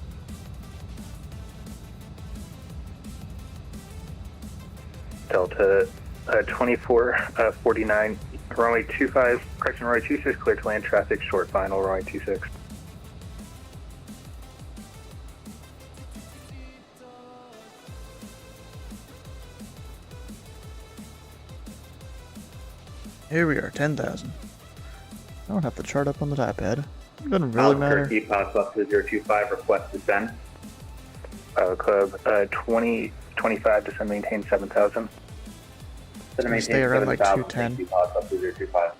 Delta 2449, runway 25, correction, runway 26, clear to land traffic, short final, runway 26. Here we are, 10,000. I don't have the chart up on the iPad. It doesn't really matter. Albuquerque, Pilot Club 025, request descend. Pilot Club 2025, descend, maintain 7,000. Stay around like 210. Pilot Club 025.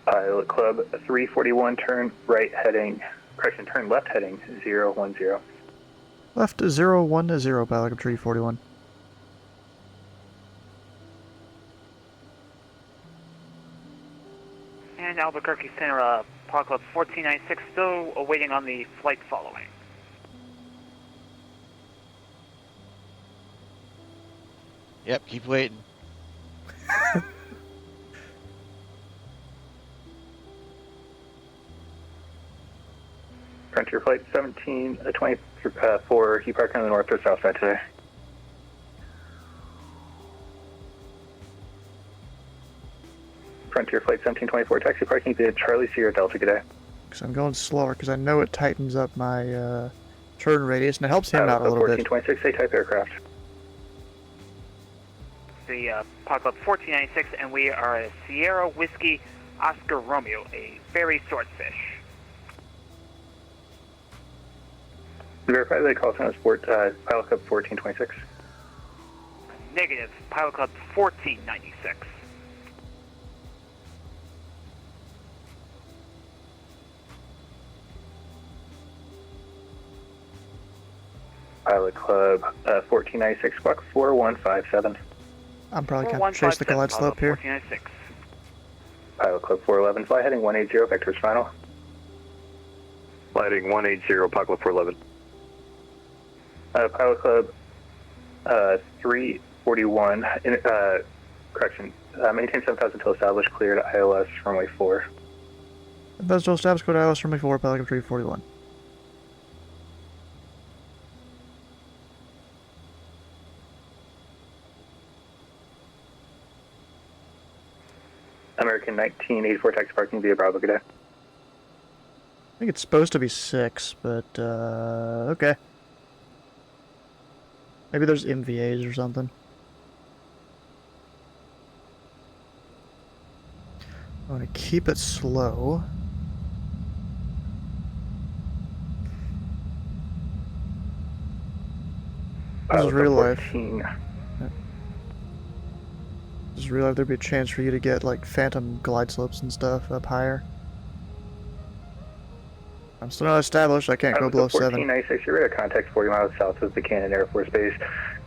Pilot Club 341, turn right heading, correction, turn left heading 010. Left 010, Pilot Club 341. And Albuquerque Center, Pilot Club 1496, still awaiting on the flight following. Yep, keep waiting. Frontier Flight 1724, he parked on the north or south side today. Frontier Flight 1724, taxi parking via Charlie Sierra Delta, good day. Because I'm going slower because I know it tightens up my turn radius and it helps him out a little bit. 1426, A-type aircraft. The Pilot Club 1496, and we are at Sierra Whiskey Oscar Romeo, a ferry swordfish. Verify the call sign is Pilot Club 1426. Negative, Pilot Club 1496. Pilot Club 1496, squawk 4157. I'm probably going to trace the glide slope here. 1496. Pilot Club 411, fly heading 180, vectors final. Fly heading 180, Pilot Club 411. Pilot Club 341, correction, maintain 7,000 until established, cleared ILS runway 4. That's still established, code ILS runway 4, Pilot Club 341. American 1984, taxi parking via Bravo, good day. I think it's supposed to be 6, but, okay. Maybe there's MVAs or something. I want to keep it slow. This is real life. This is real life. There'd be a chance for you to get like phantom glide slopes and stuff up higher. I'm still not established. I can't go below 7. 1496, you're at contact 40 miles south of the Cannon Air Force Base.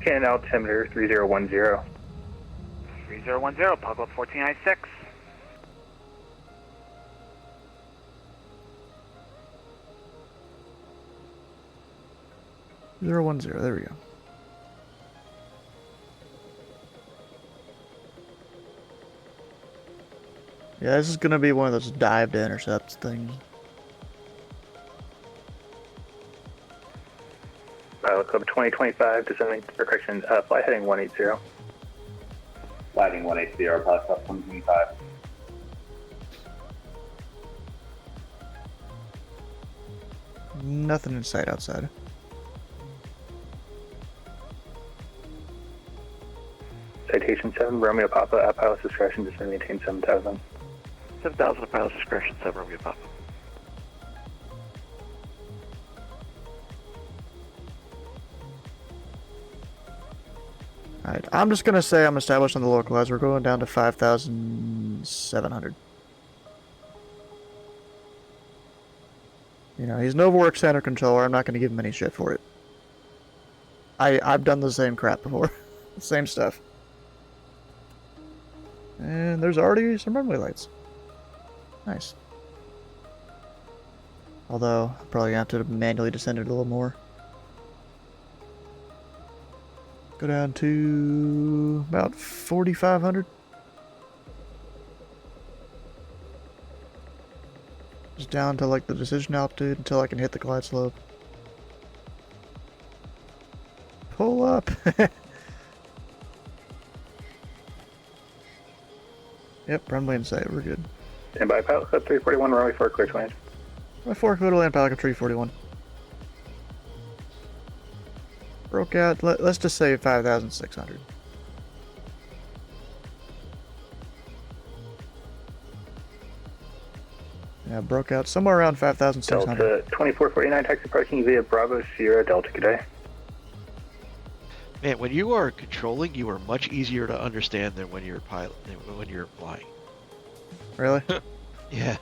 Cannon altimeter 3010. 3010, Pilot Club 1496. There we go. Yeah, this is gonna be one of those dive to intercept things. Pilot Club 2025, descending, correction, flight heading 180. Flighting 180, Pilot Club 125. Nothing in sight outside. Citation 7, Romeo Papa, at pilot's discretion, descend, maintain 7,000. 7,000 at pilot's discretion, 7 Romeo Papa. Alright, I'm just gonna say I'm established on the localizer. We're going down to 5,700. You know, he's an overworked center controller. I'm not gonna give him any shit for it. I've done the same crap before. Same stuff. And there's already some runway lights. Nice. Although, I'll probably have to manually descend it a little more. Go down to about 4,500. Just down to like the decision altitude until I can hit the glide slope. Pull up. Yep, runway in sight. We're good. Stand by, pilot club 341, runway 4, clear to land. My 4 clear to land, pilot club 341. Broke out. Let's just say 5,600. Yeah, broke out somewhere around 5,600. Delta 2449, taxi parking via Bravo Sierra Delta, good day. Man, when you are controlling, you are much easier to understand than when you're when you're flying. Really? Yeah.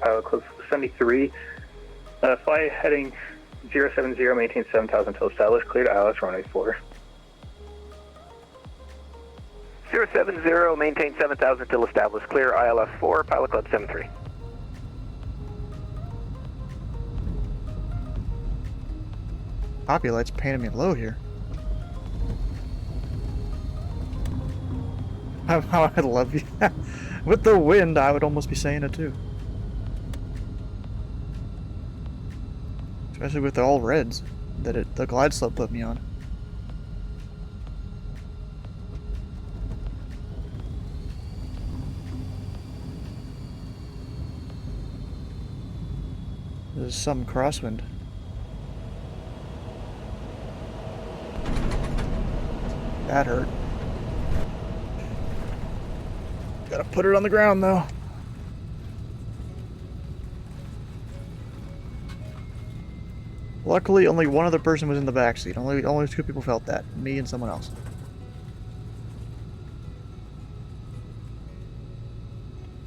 Pilot Club 73, fly heading 070, maintain 7,000 till established, clear to ILS runway 4. 070, maintain 7,000 till established, clear ILS 4, Pilot Club 73. Copy light's painting me low here. How I love you. With the wind, I would almost be saying it too. Especially with all reds that the glide slope put me on. There's some crosswind. That hurt. Gotta put it on the ground though. Luckily, only one other person was in the backseat. Only 2 people felt that. Me and someone else.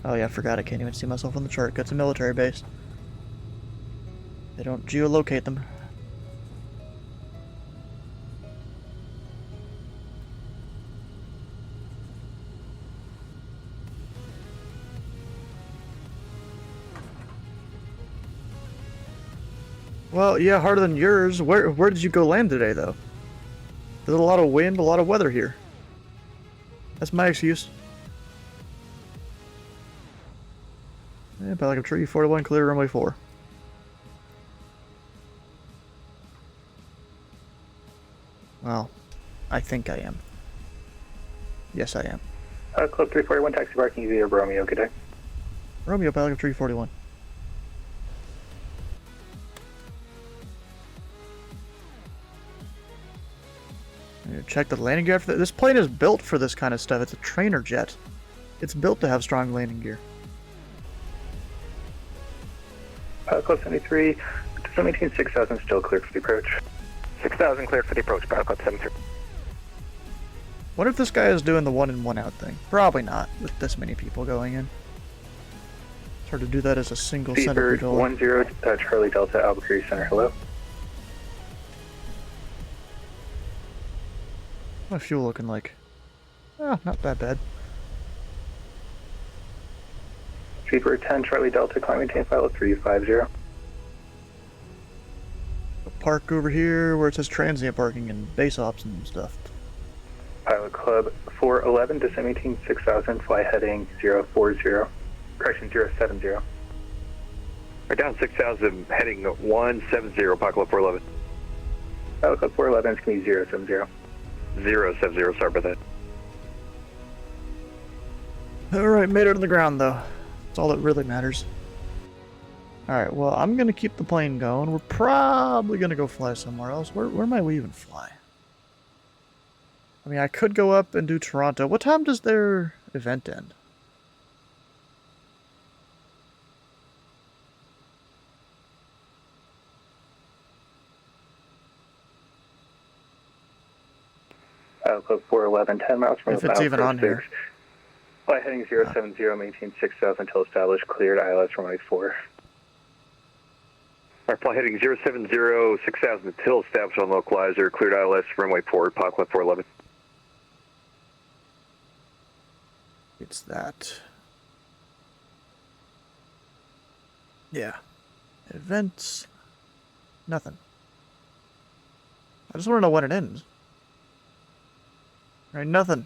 Oh yeah, I forgot I can't even see myself on the chart. It's a military base. They don't geolocate them. Well, yeah, harder than yours. Where did you go land today, though? There's a lot of wind, a lot of weather here. That's my excuse. Yeah, by like a tree, 41, clear runway 4. Well, I think I am. Yes, I am. Club 341, taxi parking via Romeo, good day. Romeo, by like a tree, 41. Check the landing gear for that. This plane is built for this kind of stuff. It's a trainer jet. It's built to have strong landing gear. Pilot Club 73, to maintain 6,000, still clear for the approach. 6,000 clear for the approach, Pilot Club 73. What if this guy is doing the 1 in 1 out thing? Probably not, with this many people going in. It's hard to do that as a single center controller. 10, Charlie Delta, Albuquerque Center, hello. What's my fuel looking like? Oh, not that bad. Fever 10, Charlie Delta, climb maintain pilot 350. Park over here where it says transient parking and base ops and stuff. Pilot Club 411, descend maintain 6,000, fly heading 040, correction 070. Right down 6,000, heading 170, Pilot Club 411. Pilot Club 411, it's going to be 070. 070, sorry about that. Alright, made it on the ground though. That's all that really matters. Alright, well, I'm gonna keep the plane going. We're probably gonna go fly somewhere else. Where might we even fly? I mean, I could go up and do Toronto. What time does their event end? Pilot Club 411, 10 miles from If it's even on here. Fly heading 070, maintain 6,000 until established, cleared ILS runway 4. Our fly heading 070, 6,000 until established on localizer, cleared ILS runway 4, Pilot Club 411. It's that. Yeah. Events. Nothing. I just want to know when it ends. Right, nothing.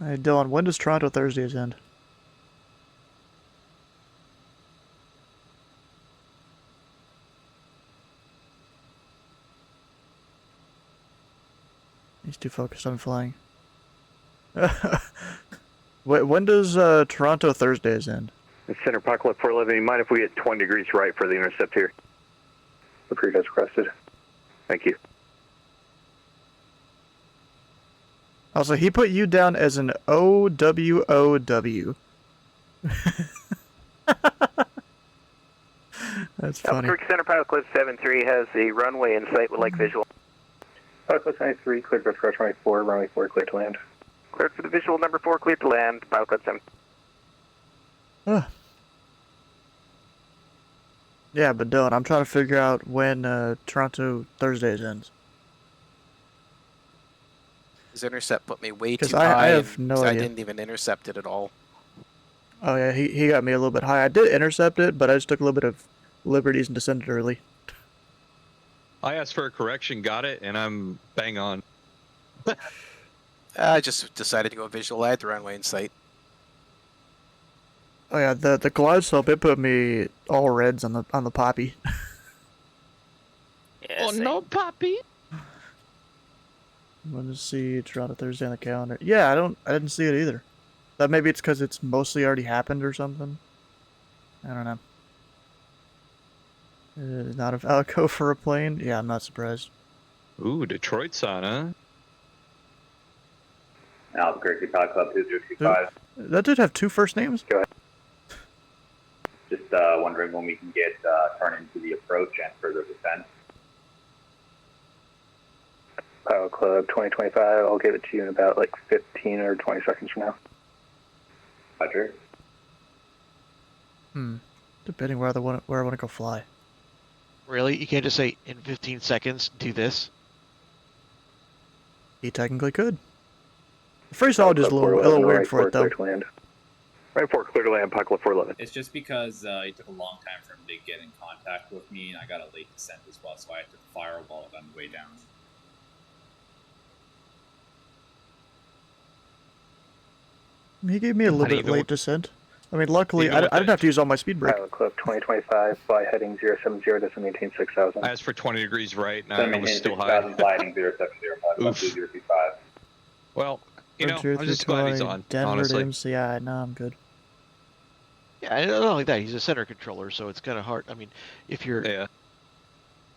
Hey Dylan, when does Toronto Thursdays end? He's too focused on flying. When does Toronto Thursdays end? It's Center Pilot Club 411. You mind if we get 20 degrees right for the intercept here? Approve as requested. Thank you. Also, he put you down as an OWOW. That's funny. Albuquerque Center Pilot Club 73 has the runway in sight with like visual. Pilot Club 93, cleared for approach runway 4, runway 4 cleared to land. Cleared for the visual number 4, cleared to land, Pilot Club 7. Yeah, but Dylan, I'm trying to figure out when Toronto Thursdays ends. His intercept put me way too 'Cause high. I have no I idea. didn't even intercept it at all. Oh yeah, he got me a little bit high. I did intercept it, but I just took a little bit of liberties and descended early. I asked for a correction, got it, and I'm bang on. I just decided to go visual. I had the runway in sight. Oh yeah, the glide slope, it put me all reds on the poppy. Yeah, same. no, Poppy. I'm gonna see Toronto Thursday on the calendar. Yeah, I didn't see it either. That maybe it's because it's mostly already happened or something. I don't know. Not a Valco for a plane? Yeah, I'm not surprised. Ooh, Detroit's on, huh? Albuquerque Pilot Club 2025. That dude have two first names? Go ahead. Just wondering when we can get turned into the approach and further descent. Pilot Club 2025, I'll give it to you in about like 15 or 20 seconds from now. Roger. Depending where I want to go fly. Really? You can't just say, in 15 seconds, do this? He technically could. The phraseology is a little weird for it, though. Right 4, clear to land, Pilot Club 411. It's just because it took a long time for him to get in contact with me, and I got a late descent as well, so I had to firewall it on the way down. He gave me a little bit late descent. I mean, luckily, I didn't have to use all my speed brake. Pilot Club 2025, fly heading 070 to maintain 6,000. I asked for 20 degrees right, and I was Maintain still 6,000, high. gliding 070, Pilot Club 2025. Well, you know, I'm just glad he's on, Denver honestly. to MCI. No, I'm good. Yeah, and not only that, he's a center controller, so it's kind of hard. I mean, if you're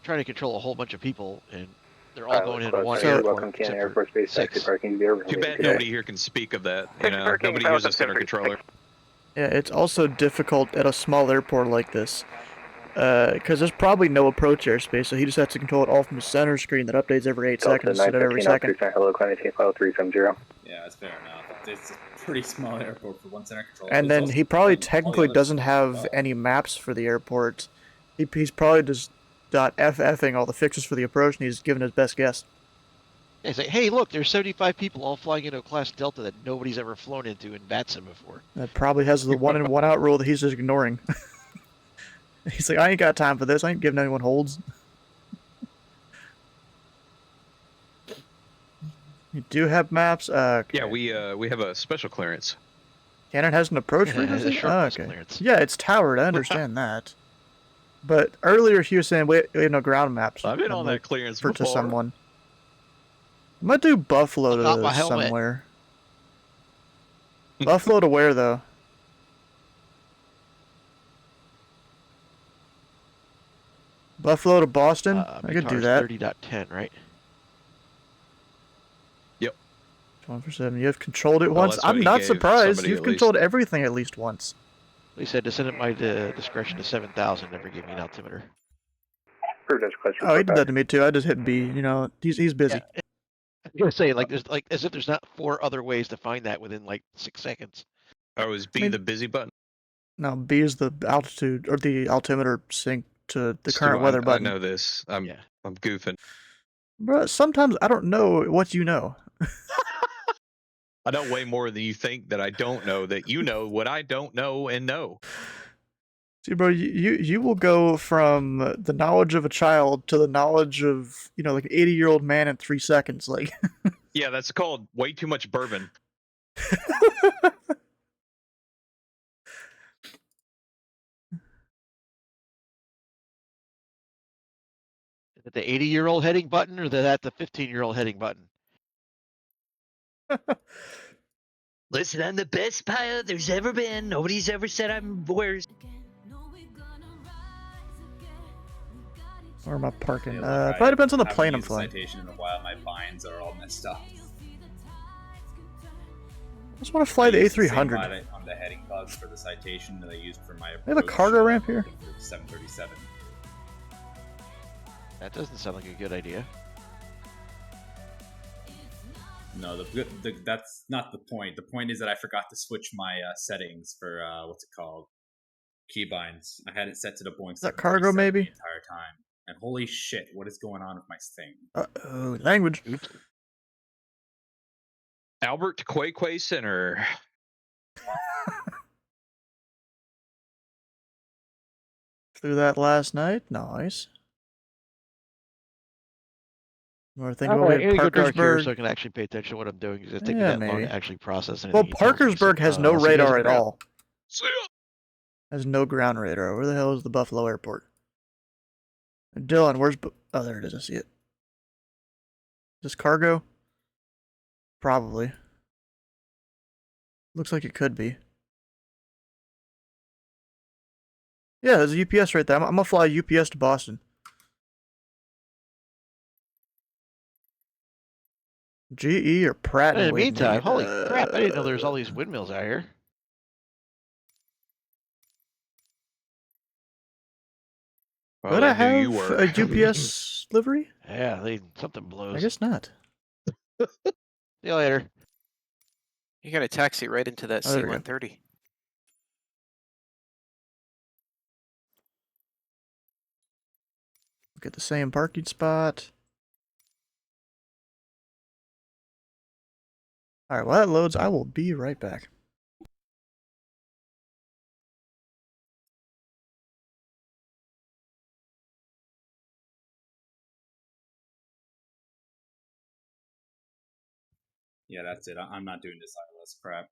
trying to control a whole bunch of people and they're all going into one airport, Canton Air Force Base, taxi parking there. Too bad nobody here can speak of that. You know, nobody here's a center controller. Yeah, it's also difficult at a small airport like this. Because there's probably no approach airspace, so he just has to control it all from the center screen that updates every 8 seconds instead of every second. Hello, Climate Change File 370. Yeah, that's fair enough. It's a pretty small airport for one center controller. And then he probably technically doesn't have any maps for the airport. He's probably just FFing all the fixes for the approach, and he's giving his best guess. Yeah, he's like, hey, look, there's 75 people all flying into a class Delta that nobody's ever flown into in VATSIM before. That probably has the one in, one out rule that he's just ignoring. He's like, I ain't got time for this. I ain't giving anyone holds. You do have maps? Yeah, we have a special clearance. Cannon has an approach frequency? Oh, okay. Clearance. Yeah, it's towered. I understand that. But earlier he was saying we have no ground maps. I've been on that clearance to before. someone. I might do Buffalo Not my to helmet. somewhere. Buffalo to where, though? Buffalo to Boston? I could do that. 30.10, right? Yep. 1 for 7. You have controlled it Well, once? that's what I'm he not gave surprised. somebody You've at least. controlled everything at least once. They said to send it my discretion to 7,000. Never gave me an altimeter. Oh, he did that to me too. I just hit B. You know, he's busy. Yeah. I was gonna say there's as if there's not 4 other ways to find that within 6 seconds. Oh, is B the busy button? No, B is the altitude or the altimeter sync to the current weather button. I know this. I'm goofing. Bro, sometimes I don't know what you know. I know way more than you think that I don't know that you know what I don't know and know. See, bro, you will go from the knowledge of a child to the knowledge of, like an 80-year-old man in 3 seconds. Like, yeah, that's called way too much bourbon. Is it the 80-year-old heading button or the 15-year-old heading button? Listen, I'm the best pilot there's ever been. Nobody's ever said I'm worse. Where am I parking? Probably depends on the plane I'm flying. Citation in a while, my binds are all messed up. I just want to fly the A300. On the heading clouds for the citation that I used for my. They have a cargo ramp here. 737. That doesn't sound like a good idea. No, that's not the point. The point is that I forgot to switch my settings for what's it called, keybinds. I had it set to the Boeing. Is that cargo maybe? The entire time, and holy shit, what is going on with my thing? Uh-oh, language. Oops. Albert Quay Center. Flew that last night. Nice. Or think Oh, about I go dark here Parkersburg. so I can actually pay attention to what I'm doing. It's taking Yeah, that long maybe. to actually process anything. Well, he tells me, Parkersburg so, has no I'll see you guys radar on at the ground. all. Has no ground radar. Where the hell is the Buffalo Airport? Dylan, where's... Oh, there it is. I see it. Is this cargo? Probably. Looks like it could be. Yeah, there's a UPS right there. I'm gonna fly UPS to Boston. GE or Pratt In and the Whitney. meantime, holy crap! I didn't know there was all these windmills out here. Could I have a UPS livery? Yeah, something blows. I guess not. See you later. You got a taxi right into that Oh, there we go. C-130. Get the same parking spot. Alright, while that loads, I will be right back. Yeah, that's it. I'm not doing this ILS crap.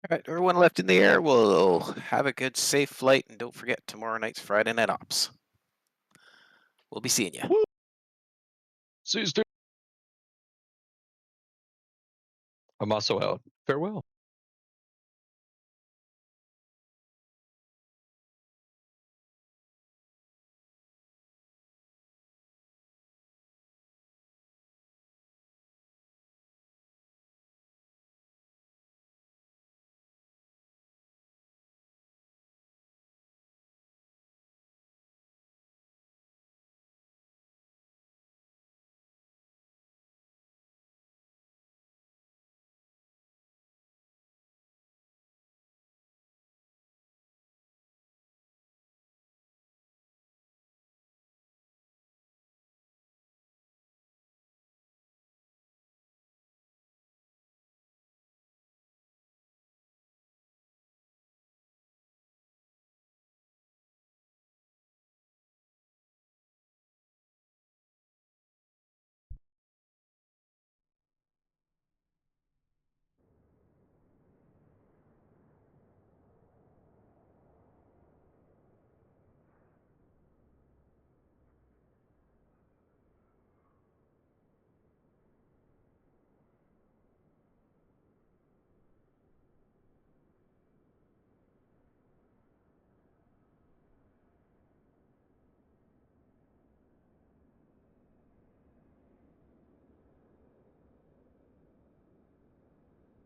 All right, everyone left in the air, we'll have a good, safe flight, and don't forget, tomorrow night's Friday Night Ops. We'll be seeing you. See you, I'm also out. Farewell.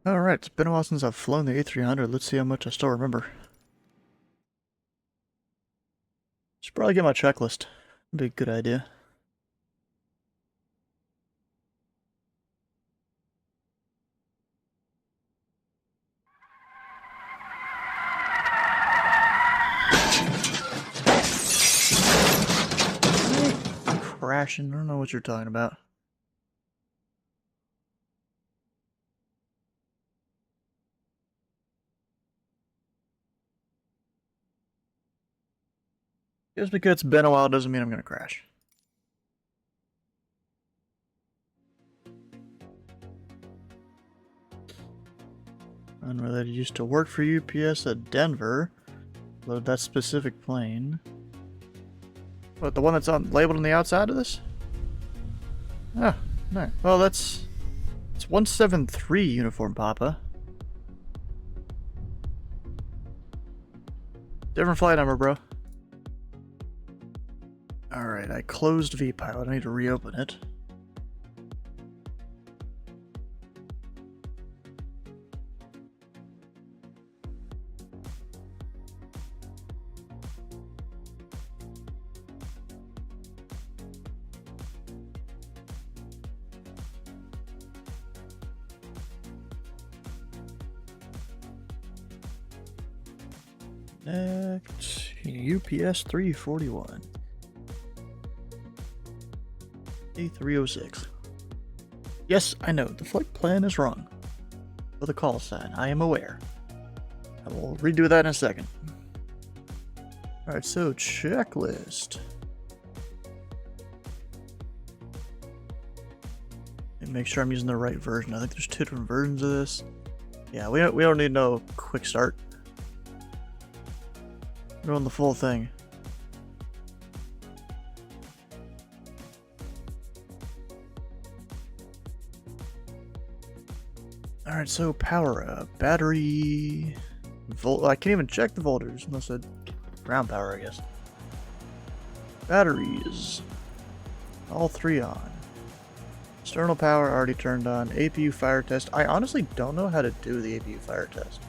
Alright, it's been a while since I've flown the A300. Let's see how much I still remember. Should probably get my checklist. Be a good idea. Crashing, I don't know what you're talking about. Just because it's been a while doesn't mean I'm gonna crash. Unrelated, used to work for UPS at Denver. Load that specific plane. What, the one that's labeled on the outside of this? Ah, no. Well, it's 173 Uniform Papa. Different flight number, bro. Alright, I closed VPilot. I need to reopen it. Next, UPS 341. A306. Yes, I know, the flight plan is wrong. With a call sign, I am aware. I will redo that in a second. Alright, so checklist. And make sure I'm using the right version. I think there's 2 different versions of this. Yeah, we don't need no quick start. We're on the full thing. Alright, so power up. Battery... I can't even check the voltage unless I... ground power, I guess. Batteries. All 3 on. External power already turned on. APU fire test. I honestly don't know how to do the APU fire test.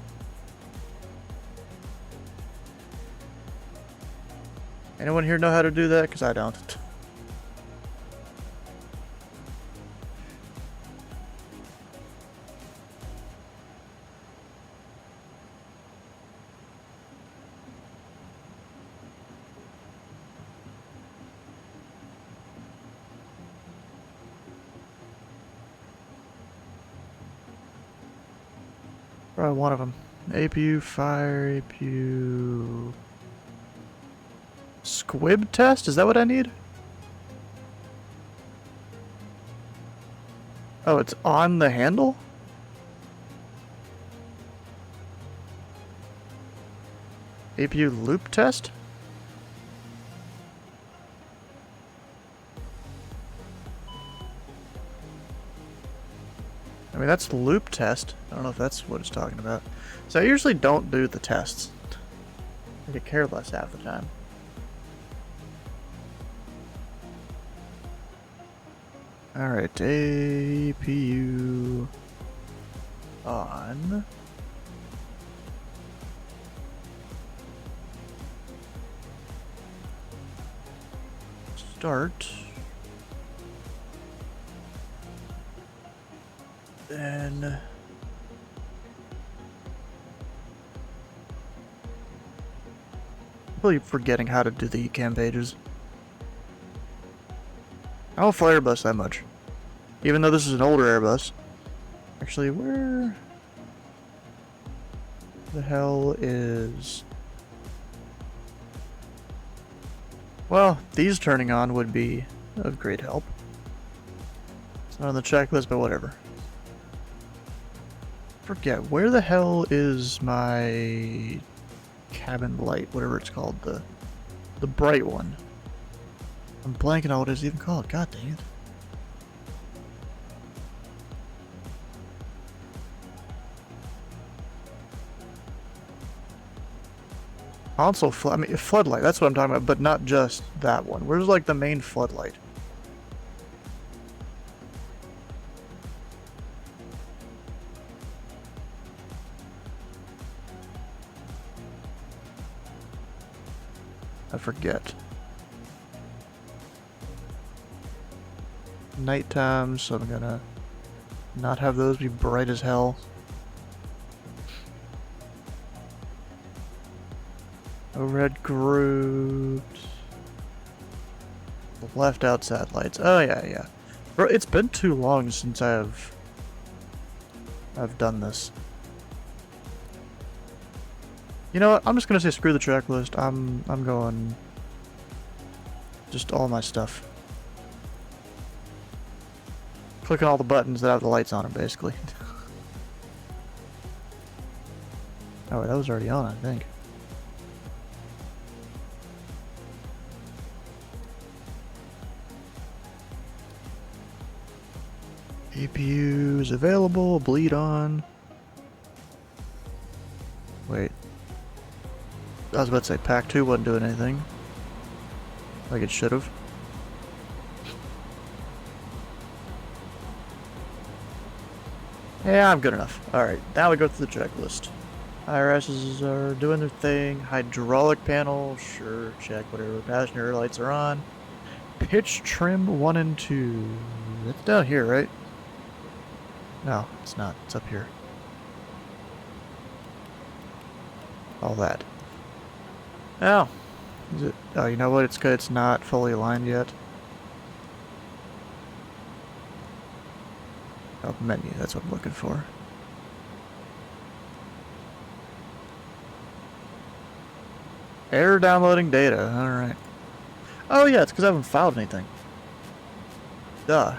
Anyone here know how to do that? Because I don't. Probably one of them. APU fire, APU... Squib test? Is that what I need? Oh, it's on the handle? APU loop test? I mean, that's the loop test. I don't know if that's what it's talking about. So I usually don't do the tests. I could care less half the time. Alright, APU on. Start. Then... I'm really forgetting how to do the ECAM pages. I don't fly Airbus that much. Even though this is an older Airbus. Actually, where the hell is... Well, these turning on would be of great help. It's not on the checklist, but whatever. Forget, where the hell is my cabin light, whatever it's called, the bright one. I'm blanking on what it's even called, god dang it. Console I mean, floodlight, that's what I'm talking about, but not just that one. Where's like the main floodlight? forget. Nighttime, so I'm gonna not have those be bright as hell. Overhead groups. Left outside lights. Oh yeah, yeah. Bro, it's been too long since I've done this. You know what? I'm just gonna say screw the checklist. I'm going just all my stuff. Clicking all the buttons that have the lights on them, basically. Oh wait, that was already on, I think. APU is available, bleed on. Wait. I was about to say Pack 2 wasn't doing anything. Like it should have. Yeah, I'm good enough. Alright, now we go through the checklist. IRSs are doing their thing. Hydraulic panel, sure, check whatever. Passenger lights are on. Pitch trim 1 and 2. It's down here, right? No, it's not. It's up here. All that. Oh. Is it? Oh, you know what? It's good. It's not fully aligned yet. Oh, menu. That's what I'm looking for. Error downloading data. Alright. Oh, yeah. It's because I haven't filed anything. Duh.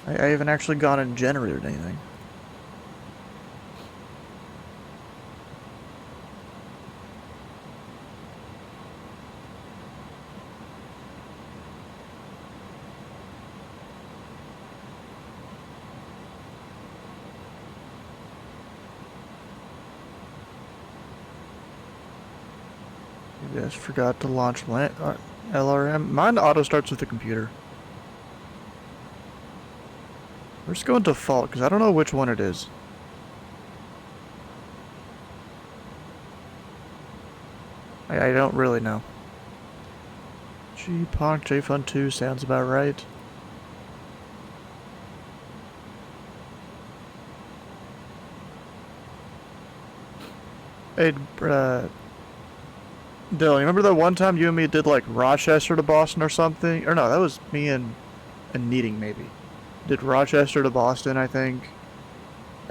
I haven't actually gone and generated anything. You guys forgot to launch LRM. Mine auto starts with the computer. We're just going default, because I don't know which one it is. I don't really know. G-Ponk, J-Fun 2 sounds about right. Hey, Dylan, you remember that one time you and me did like Rochester to Boston or something? Or no, that was me and Needing maybe. Did Rochester to Boston, I think.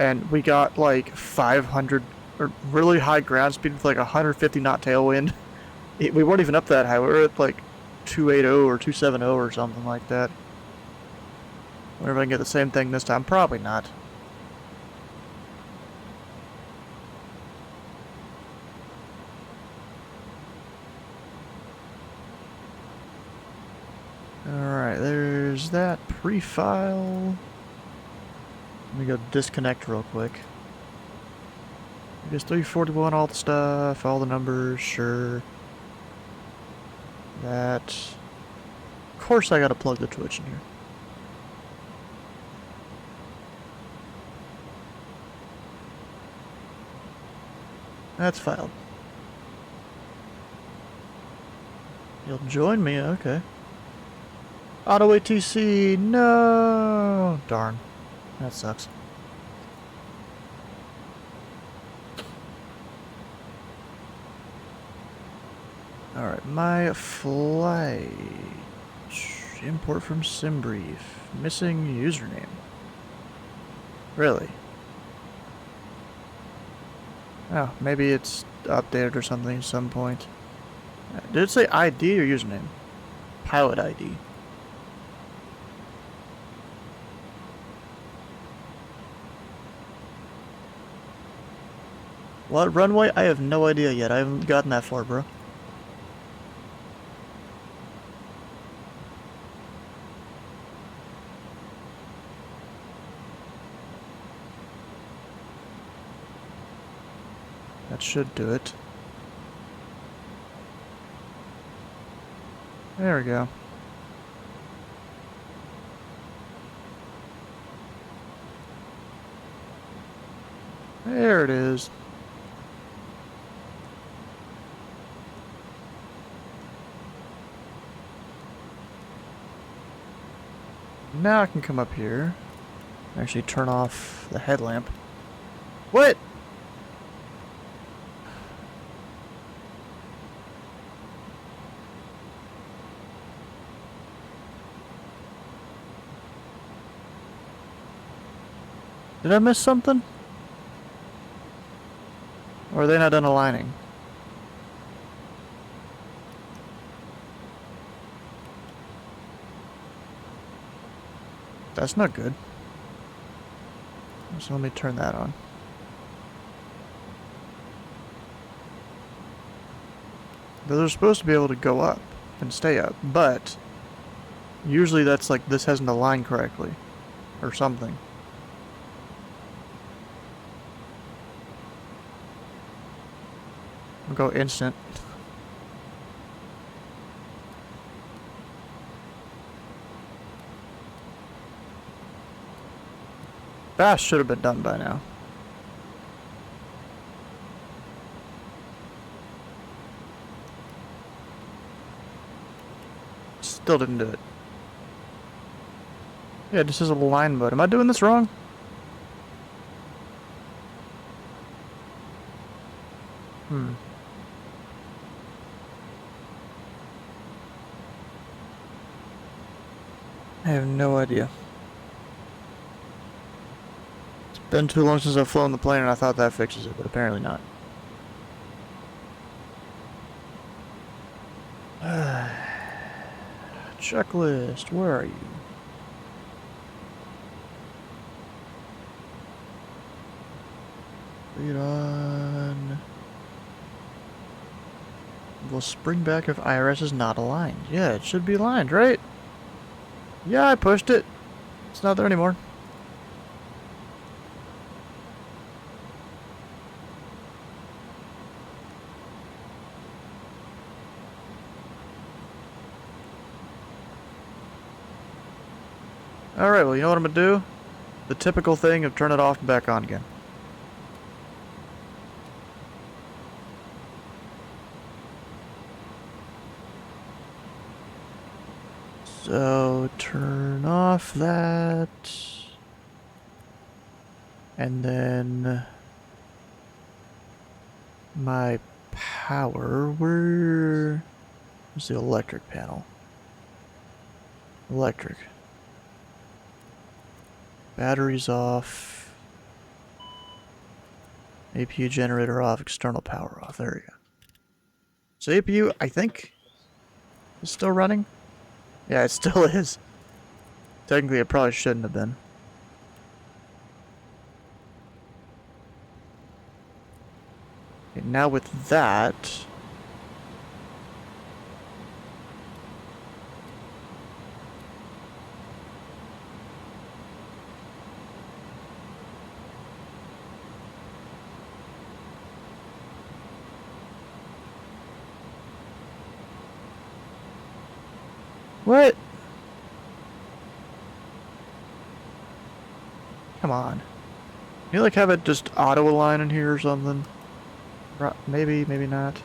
And we got like 500 or really high ground speed with like 150 knot tailwind. We weren't even up that high. We were at like 280 or 270 or something like that. Wonder if I can get the same thing this time. Probably not. Alright, there's that pre-file. Let me go disconnect real quick. I guess 341, all the stuff, all the numbers, sure. That. Of course I gotta plug the Twitch in here. That's filed. You'll join me, okay. Auto ATC, no! Darn. That sucks. Alright, my flight. Import from SimBrief. Missing username. Really? Oh, maybe it's updated or something at some point. Did it say ID or username? Pilot ID. What runway? I have no idea yet. I haven't gotten that far, bro. That should do it. There we go. There it is. Now I can come up here. Actually turn off the headlamp. What? Did I miss something? Or are they not done aligning? That's not good. So let me turn that on. They're supposed to be able to go up and stay up, but usually that's like this hasn't aligned correctly or something. I'll go instant. That should have been done by now. Still didn't do it. Yeah, this is a line mode. Am I doing this wrong? I have no idea. It's been too long since I've flown the plane and I thought that fixes it, but apparently not. Checklist, where are you? Lead on. Will spring back if IRS is not aligned. Yeah, it should be aligned, right? Yeah, I pushed it. It's not there anymore. Alright, well, you know what I'm gonna do? The typical thing of turn it off and back on again. So, turn off that. And then my power, where's the electric panel? Electric. Batteries off. APU generator off, external power off. There we go. So APU, I think, is still running? Yeah, it still is. Technically, it probably shouldn't have been. Okay, now with that... What? Come on. You like have it just auto align in here or something? Maybe, maybe not.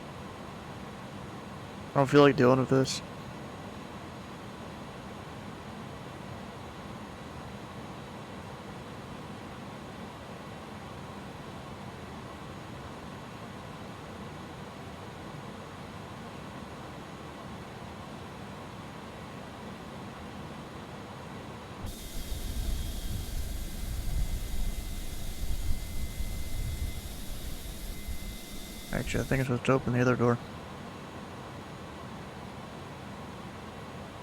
I don't feel like dealing with this. Actually, I think I'm supposed to open the other door.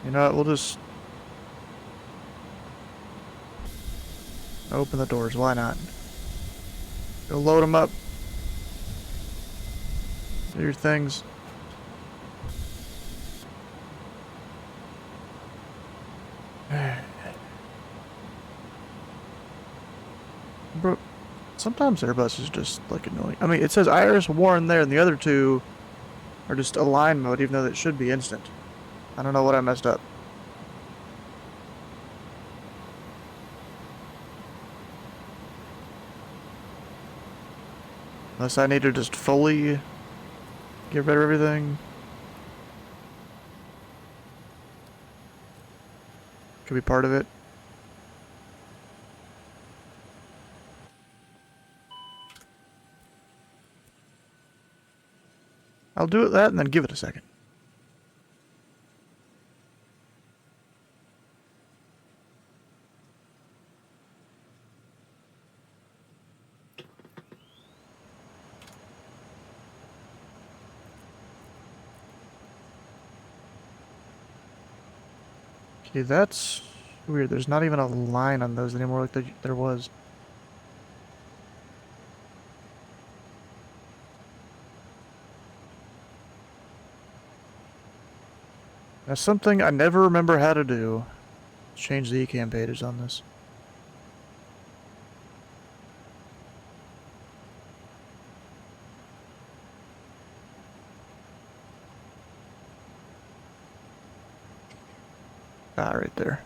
You know what, we'll just... open the doors, why not? Go load them up. Do your things. Bro, sometimes Airbus is just like annoying. I mean, it says Iris Warren there, and the other two are just align mode, even though that should be instant. I don't know what I messed up. Unless I need to just fully get rid of everything. Could be part of it. I'll do it that and then give it a second. Okay, that's weird. There's not even a line on those anymore like there was. That's something I never remember how to do. Change the ECAM pages on this. Ah, right there.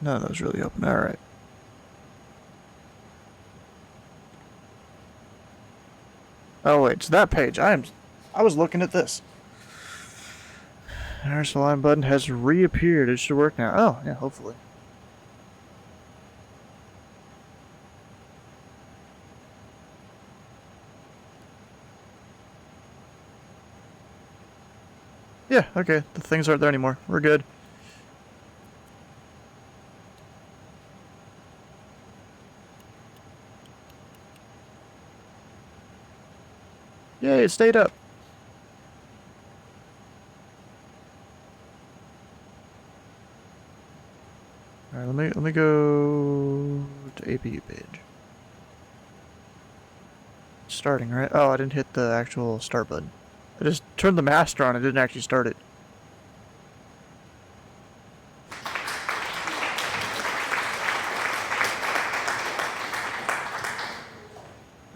None of those really open. All right. Oh wait, it's that page. I was looking at this. There's the line button has reappeared. It should work now. Oh yeah, hopefully. Yeah, okay. The things aren't there anymore. We're good. Yay, it stayed up. Alright, let me go to APU page. Starting, right? Oh, I didn't hit the actual start button. I just turned the master on, it didn't actually start it.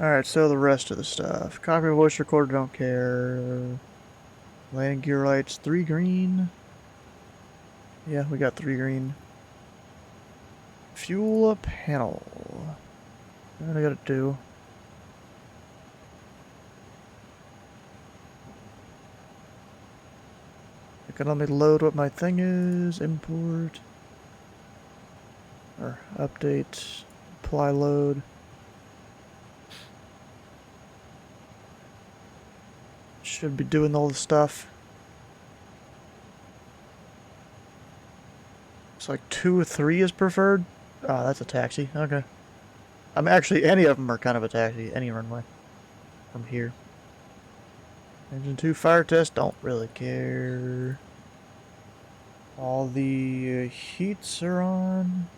Alright, so the rest of the stuff. Copy voice recorder, don't care. Landing gear lights, 3 green. Yeah, we got 3 green. Fuel panel. What I gotta do? It can let me load what my thing is. Import. Or update. Apply load. Should be doing all the stuff. It's like 2 or 3 is preferred. Ah, that's a taxi. Okay. I mean, actually, any of them are kind of a taxi. Any runway. From here. Engine 2 fire test. Don't really care. All the heats are on.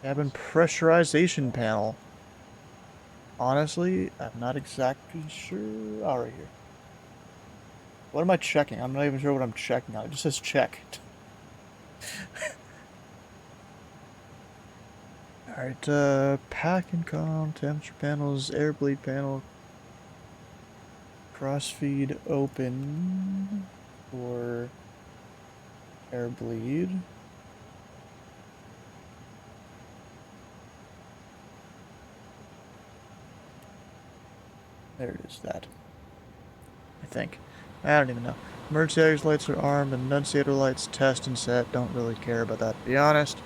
Cabin pressurization panel. Honestly, I'm not exactly sure. Oh, right here. What am I checking? I'm not even sure what I'm checking on. It just says check. Alright, pack and comm, temperature panels, air bleed panel, crossfeed open for air bleed. There it is, that. I think. I don't even know. Emergency exit lights are armed, enunciator lights test and set. Don't really care about that, to be honest.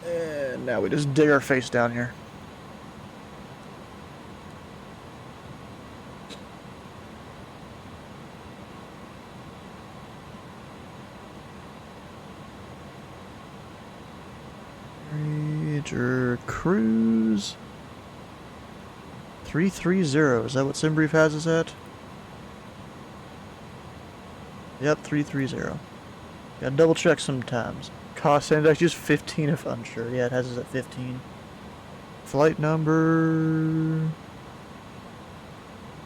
And now we just dig our face down here. Major cruise. 330. Is that what SimBrief has us at? Yep, 330. Gotta double check sometimes. Cost index just 15 if unsure. Yeah, it has us at 15. Flight number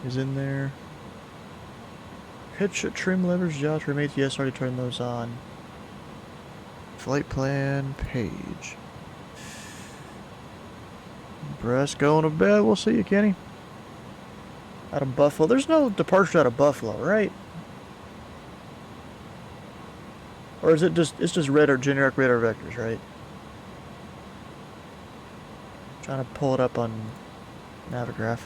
is in there. Pitch trim levers, yaw trim ATS, already turned those on. Flight plan page. Press going to bed. We'll see you, Kenny. Out of Buffalo. There's no departure out of Buffalo, right? Or is it just, it's just red or generic radar vectors, right? Trying to pull it up on Navigraph.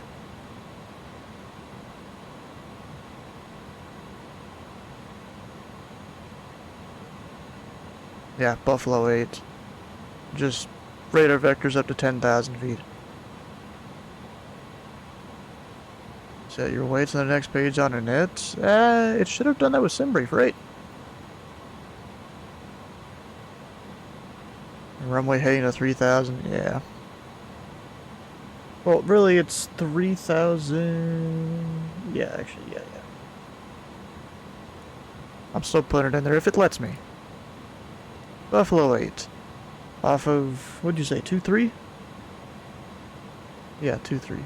Yeah, Buffalo 8. Just radar vectors up to 10,000 feet. Set your weights on the next page on it. It should have done that with Simbrief, right? Runway heading to 3,000, yeah. Well, really, it's 3,000... Yeah, actually, yeah. I'm still putting it in there if it lets me. Buffalo 8. Off of, what'd you say, 2-3? Yeah, 2-3.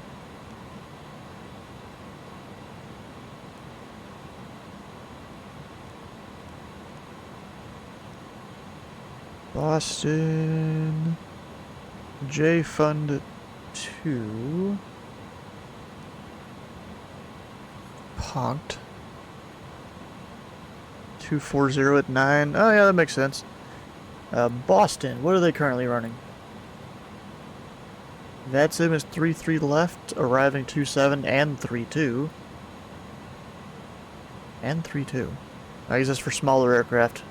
Boston... J Fund 2... Punked. 240 at 9. Oh yeah, that makes sense. Boston, what are they currently running? VATSIM is 3-3 left, arriving 2-7 and 3-2. And 3-2. I use this for smaller aircraft,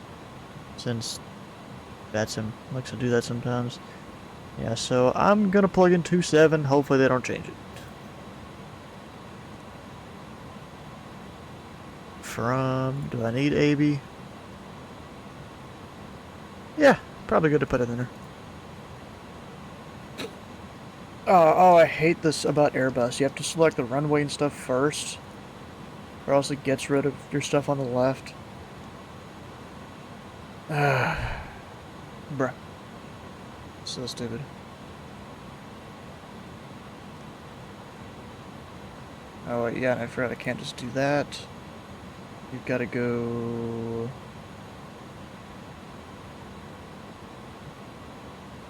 since VATSIM likes to do that sometimes. Yeah, so I'm gonna plug in 2-7, hopefully they don't change it. From, do I need AB? Yeah, probably good to put it in there. Oh, I hate this about Airbus. You have to select the runway and stuff first, or else it gets rid of your stuff on the left. Bruh. So stupid. Oh, wait, yeah, I forgot I can't just do that. You've got to go...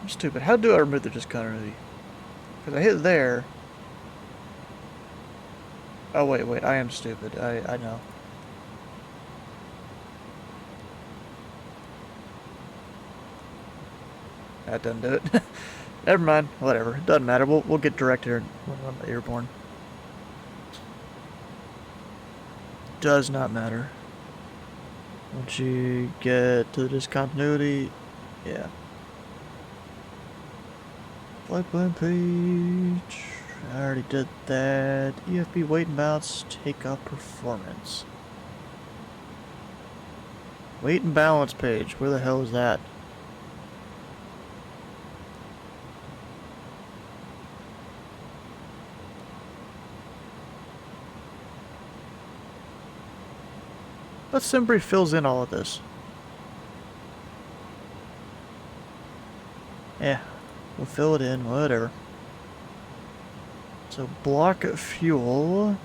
I'm stupid. How do I remove the discontinuity? Because I hit there. Oh, wait, I am stupid. I know. That doesn't do it. Never mind. Whatever. It doesn't matter. We'll get direct here when I'm airborne. Does not matter. Once you get to the discontinuity, yeah. Flight plan page. I already did that. EFB weight and balance, takeoff performance. Weight and balance page. Where the hell is that? But Simbrief fills in all of this. Yeah, we'll fill it in, whatever. So block fuel,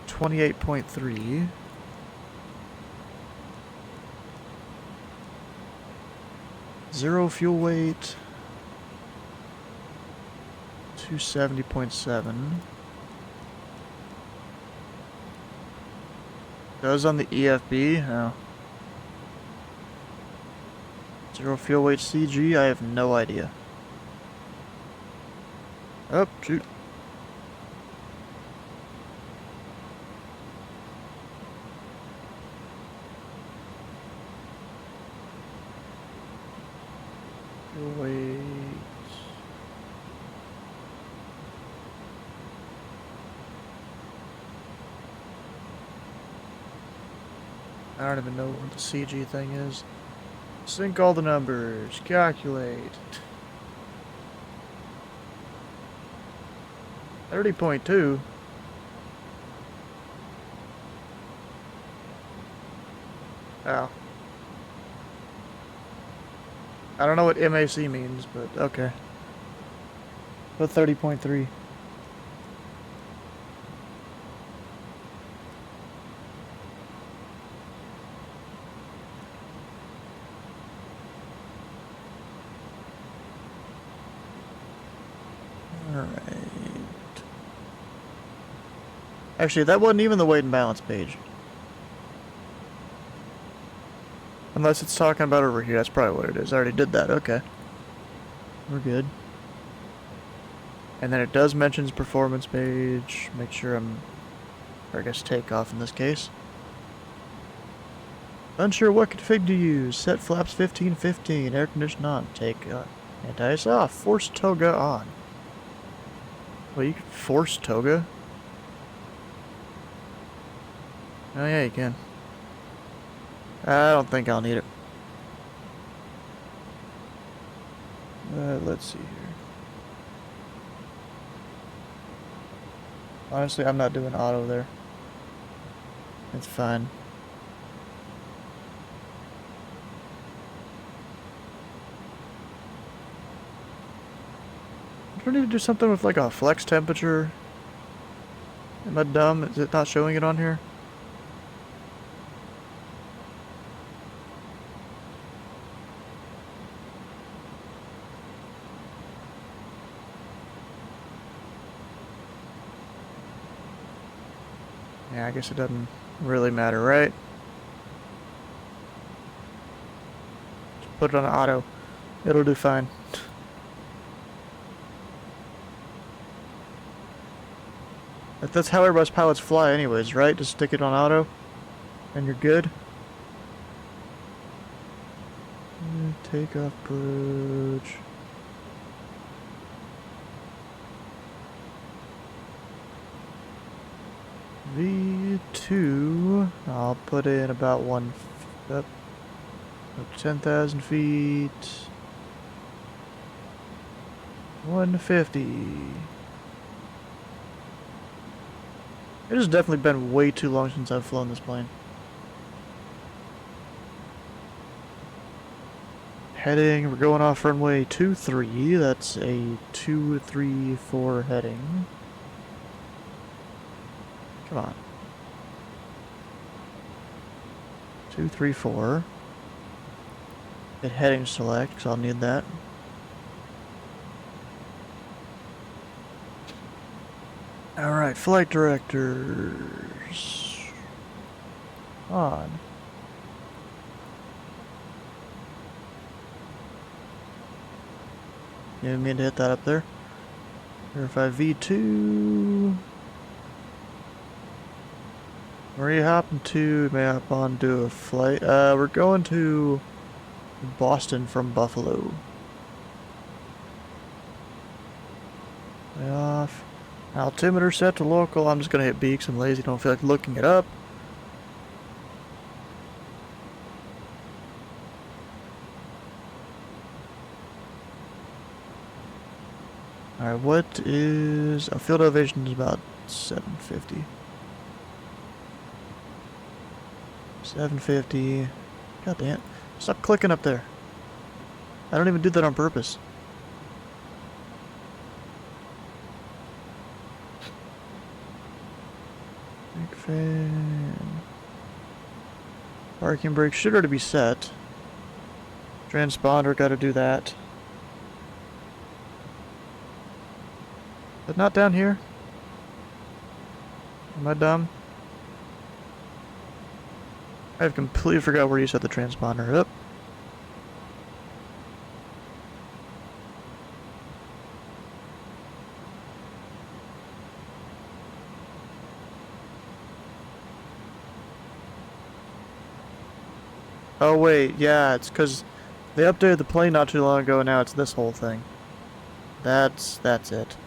28.3. Zero fuel weight, 270.7. Goes on the EFB? Oh. Zero fuel weight CG? I have no idea. Oh, shoot. Fuel weight. I don't even know what the CG thing is. Sync all the numbers. Calculate. 30.2. Oh. I don't know what MAC means, but okay. But 30.3. Actually, that wasn't even the weight and balance page. Unless it's talking about over here, that's probably what it is. I already did that, okay. We're good. And then it does mention performance page. Make sure or I guess takeoff in this case. Unsure what config to use. Set flaps 1515. Air condition on. Take anti-ice off. Force toga on. Well, you can force toga? Oh yeah, you can. I don't think I'll need it. Let's see here. Honestly, I'm not doing auto there. It's fine. Do I need to do something with like a flex temperature? Am I dumb? Is it not showing it on here? Yeah, I guess it doesn't really matter, right? Just put it on auto. It'll do fine. That's how everybody's pilots fly anyways, right? Just stick it on auto, and you're good. Takeoff approach. V2, I'll put in about up 10,000 feet. 150. It has definitely been way too long since I've flown this plane. Heading, we're going off runway 23. That's a 234 heading. Come on. 234. Hit heading select, because I'll need that. Alright, flight directors. On. You didn't mean to hit that up there. Verify V2. Where are you hopping to? May I hop on to a flight? We're going to Boston from Buffalo. Way off. Altimeter set to local. I'm just gonna hit B because I'm lazy. Don't feel like looking it up. Alright, what is... field elevation is about 750. 750. God damn it. Stop clicking up there. I don't even do that on purpose. Big fan. Parking brake should already be set. Transponder, gotta do that. But not down here. Am I dumb? I've completely forgot where you set the transponder up. Oh wait, yeah, it's because they updated the plane not too long ago and now it's this whole thing. That's it.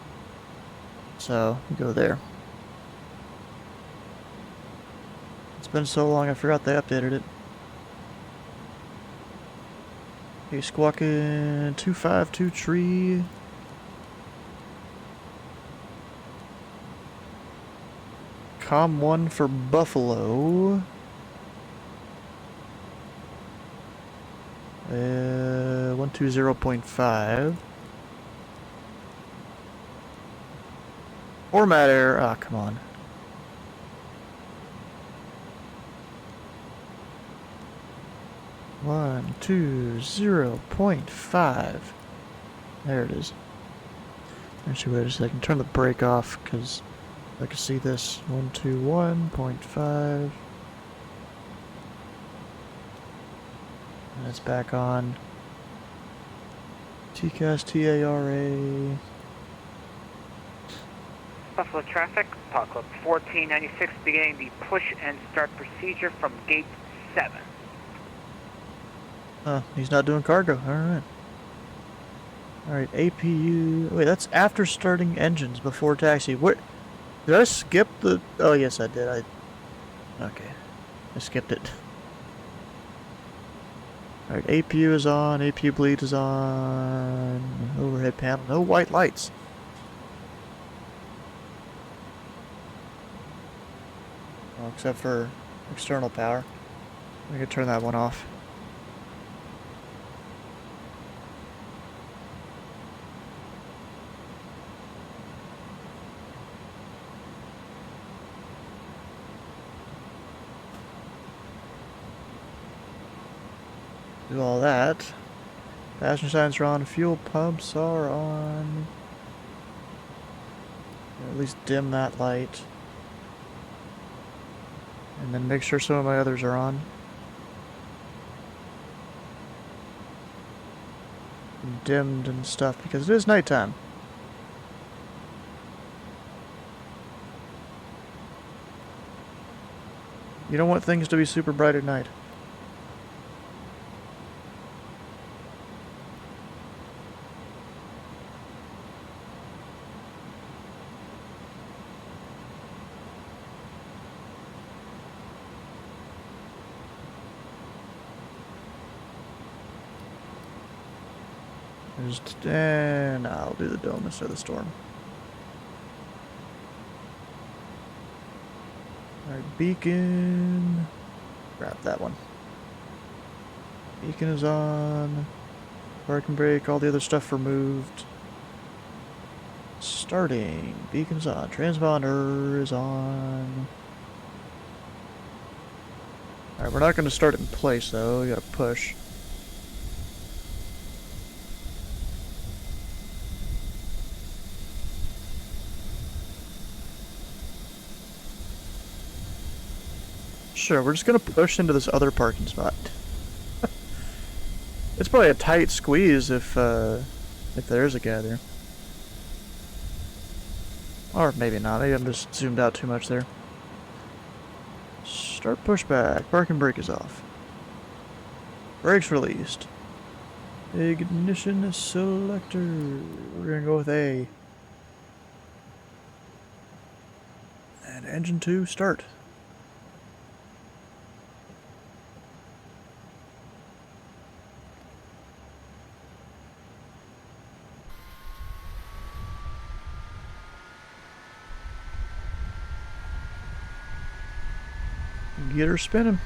So, go there. It's been so long I forgot they updated it. Okay, squawking 252 tree. Com 1 for Buffalo. 120.5. Format error. Ah, come on. One, 2.0.5. There it is. Actually, wait a second. Turn the brake off because I can see this. 121.5. And it's back on. TCAS TARA. Buffalo traffic, Pilot Club 1496 beginning the push and start procedure from gate 7. He's not doing cargo. Alright. Alright, APU... Wait, that's after starting engines before taxi. What? Did I skip the... Oh, yes, I did. Okay. I skipped it. Alright, APU is on. APU bleed is on. Overhead panel. No white lights. Well, except for external power. We could turn that one off. Do all that. Passenger signs are on. Fuel pumps are on. At least dim that light. And then make sure some of my others are on. And dimmed and stuff because it is nighttime. You don't want things to be super bright at night. And I'll do the dome instead of the storm. Alright, beacon. Grab that one. Beacon is on. Parking brake, all the other stuff removed. Starting. Beacon's on. Transponder is on. Alright, we're not going to start it in place though. We gotta push. Sure, we're just gonna push into this other parking spot. It's probably a tight squeeze if there's a guy there. Or maybe not, maybe I'm just zoomed out too much there. Start pushback, parking brake is off. Brakes released. Ignition selector, we're gonna go with A. And engine 2, start. Get her spinning.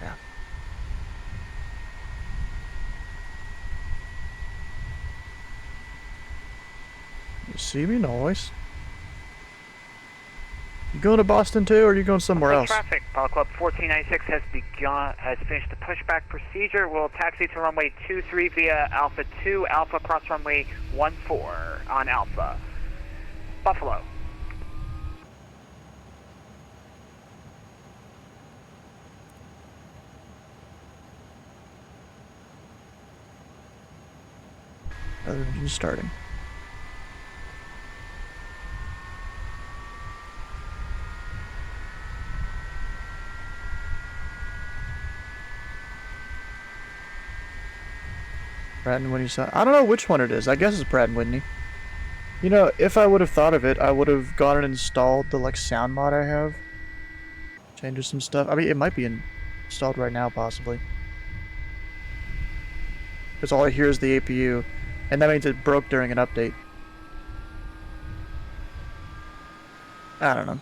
Yeah. You see me? Noise. You going to Boston too, or are you going somewhere else? Traffic, Pilot Club 1496 has finished the pushback procedure. We'll taxi to runway 23 via Alpha 2, Alpha cross runway 14 on Alpha. Buffalo. Other engine starting. Pratt and Whitney. I don't know which one it is. I guess it's Pratt and Whitney. You know, if I would have thought of it, I would have gone and installed the sound mod I have. Changes some stuff. I mean, it might be installed right now, possibly. Because all I hear is the APU, and that means it broke during an update. I don't know.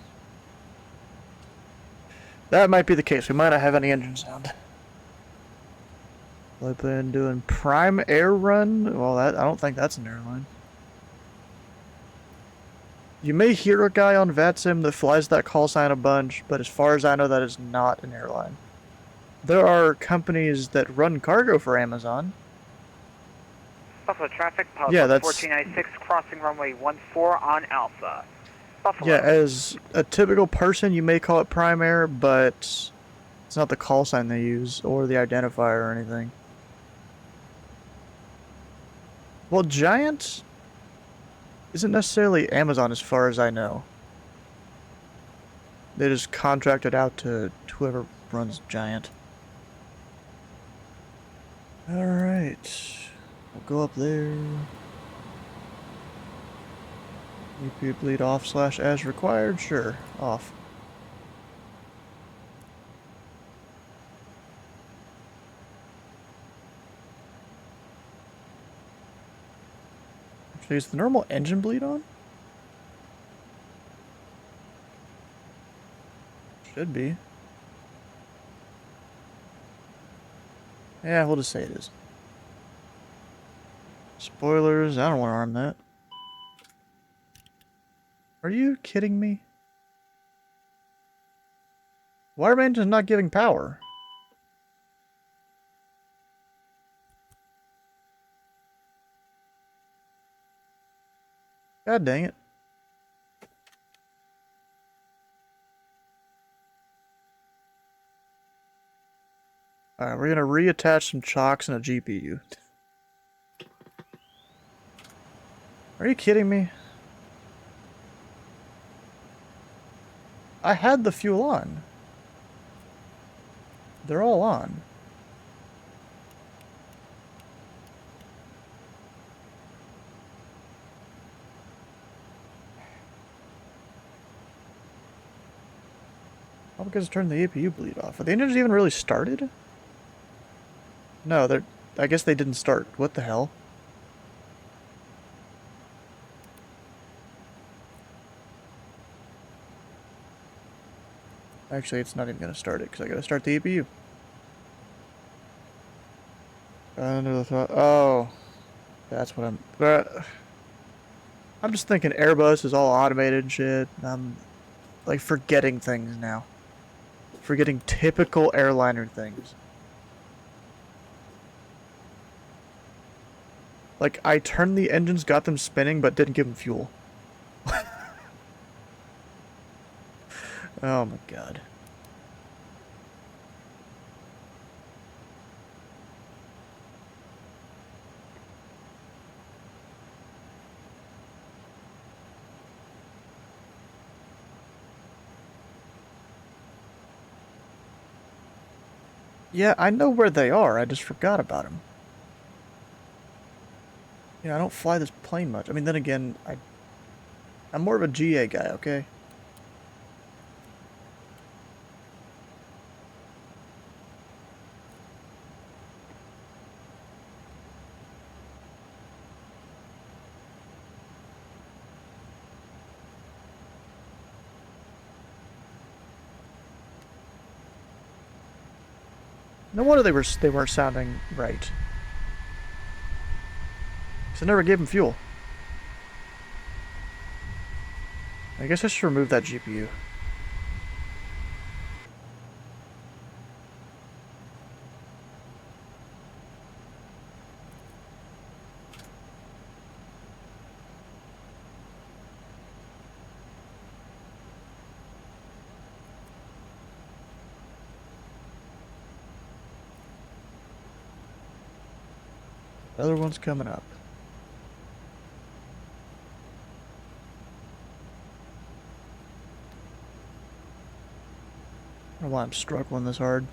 That might be the case. We might not have any engine sound. I've been doing prime air run. Well, I don't think that's an airline. You may hear a guy on VATSIM that flies that call sign a bunch, but as far as I know, that is not an airline. There are companies that run cargo for Amazon. Buffalo traffic, Pilot Yeah, Club that's... 1496 crossing runway 14 on Alpha. Buffalo. Yeah, as a typical person, you may call it prime air, but it's not the call sign they use or the identifier or anything. Well, Giant isn't necessarily Amazon as far as I know. They just contracted out to whoever runs Giant. Alright. We'll go up there. EP bleed off / as required? Sure. Off. Actually, is the normal engine bleed on? Should be. Yeah, we'll just say it is. Spoilers, I don't want to arm that. Are you kidding me? Why are my engines not giving power? God dang it. Alright, we're gonna reattach some chocks and a GPU. Are you kidding me? I had the fuel on. They're all on. How because I turned the APU bleed off? Are the engines even really started? No, they're... I guess they didn't start. What the hell? Actually, it's not even going to start it, because I got to start the APU. Oh. That's what I'm just thinking Airbus is all automated and shit. I'm, like, forgetting things now. Forgetting typical airliner things. Like, I turned the engines, got them spinning, but didn't give them fuel. Oh my god. Yeah, I know where they are, I just forgot about them. Yeah, I don't fly this plane much. I mean, then again, I'm more of a GA guy, okay? No wonder they weren't sounding right. 'Cause I never gave them fuel. I guess I should remove that GPU. The other one's coming up. I don't know why I'm struggling this hard.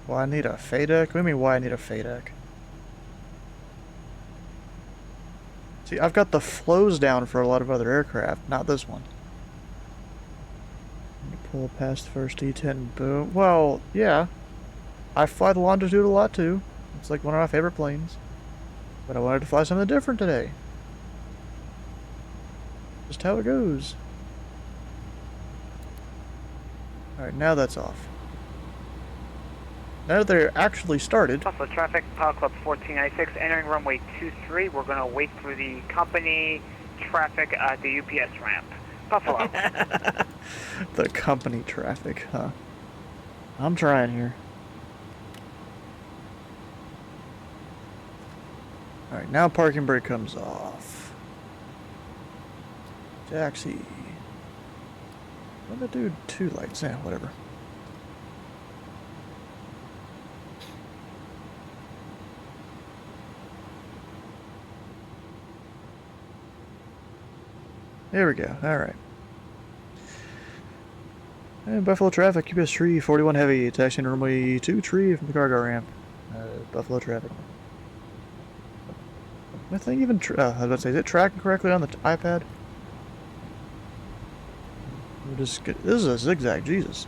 Why I need a FADEC? What do you mean why I need a FADEC? See, I've got the flows down for a lot of other aircraft, not this one. Pull past the first E10, boom. Well, yeah. I fly the Longitude a lot too. It's like one of my favorite planes. But I wanted to fly something different today. Just how it goes. Alright, now that's off. Now that they're actually started. Buffalo traffic, Pilot Club 1496, entering runway 23. We're going to wait for the company traffic at the UPS ramp. Buffalo. The company traffic, huh? I'm trying here. Alright, now parking brake comes off. Taxi. What did I do? 2 lights. Yeah, whatever. There we go. Alright. And Buffalo traffic, QPS tree, 41 heavy, taxiing runway 2 tree from the cargo ramp. Buffalo traffic. I think even, I was about to say, is it tracking correctly on the iPad? We'll just get, this is a zigzag, Jesus.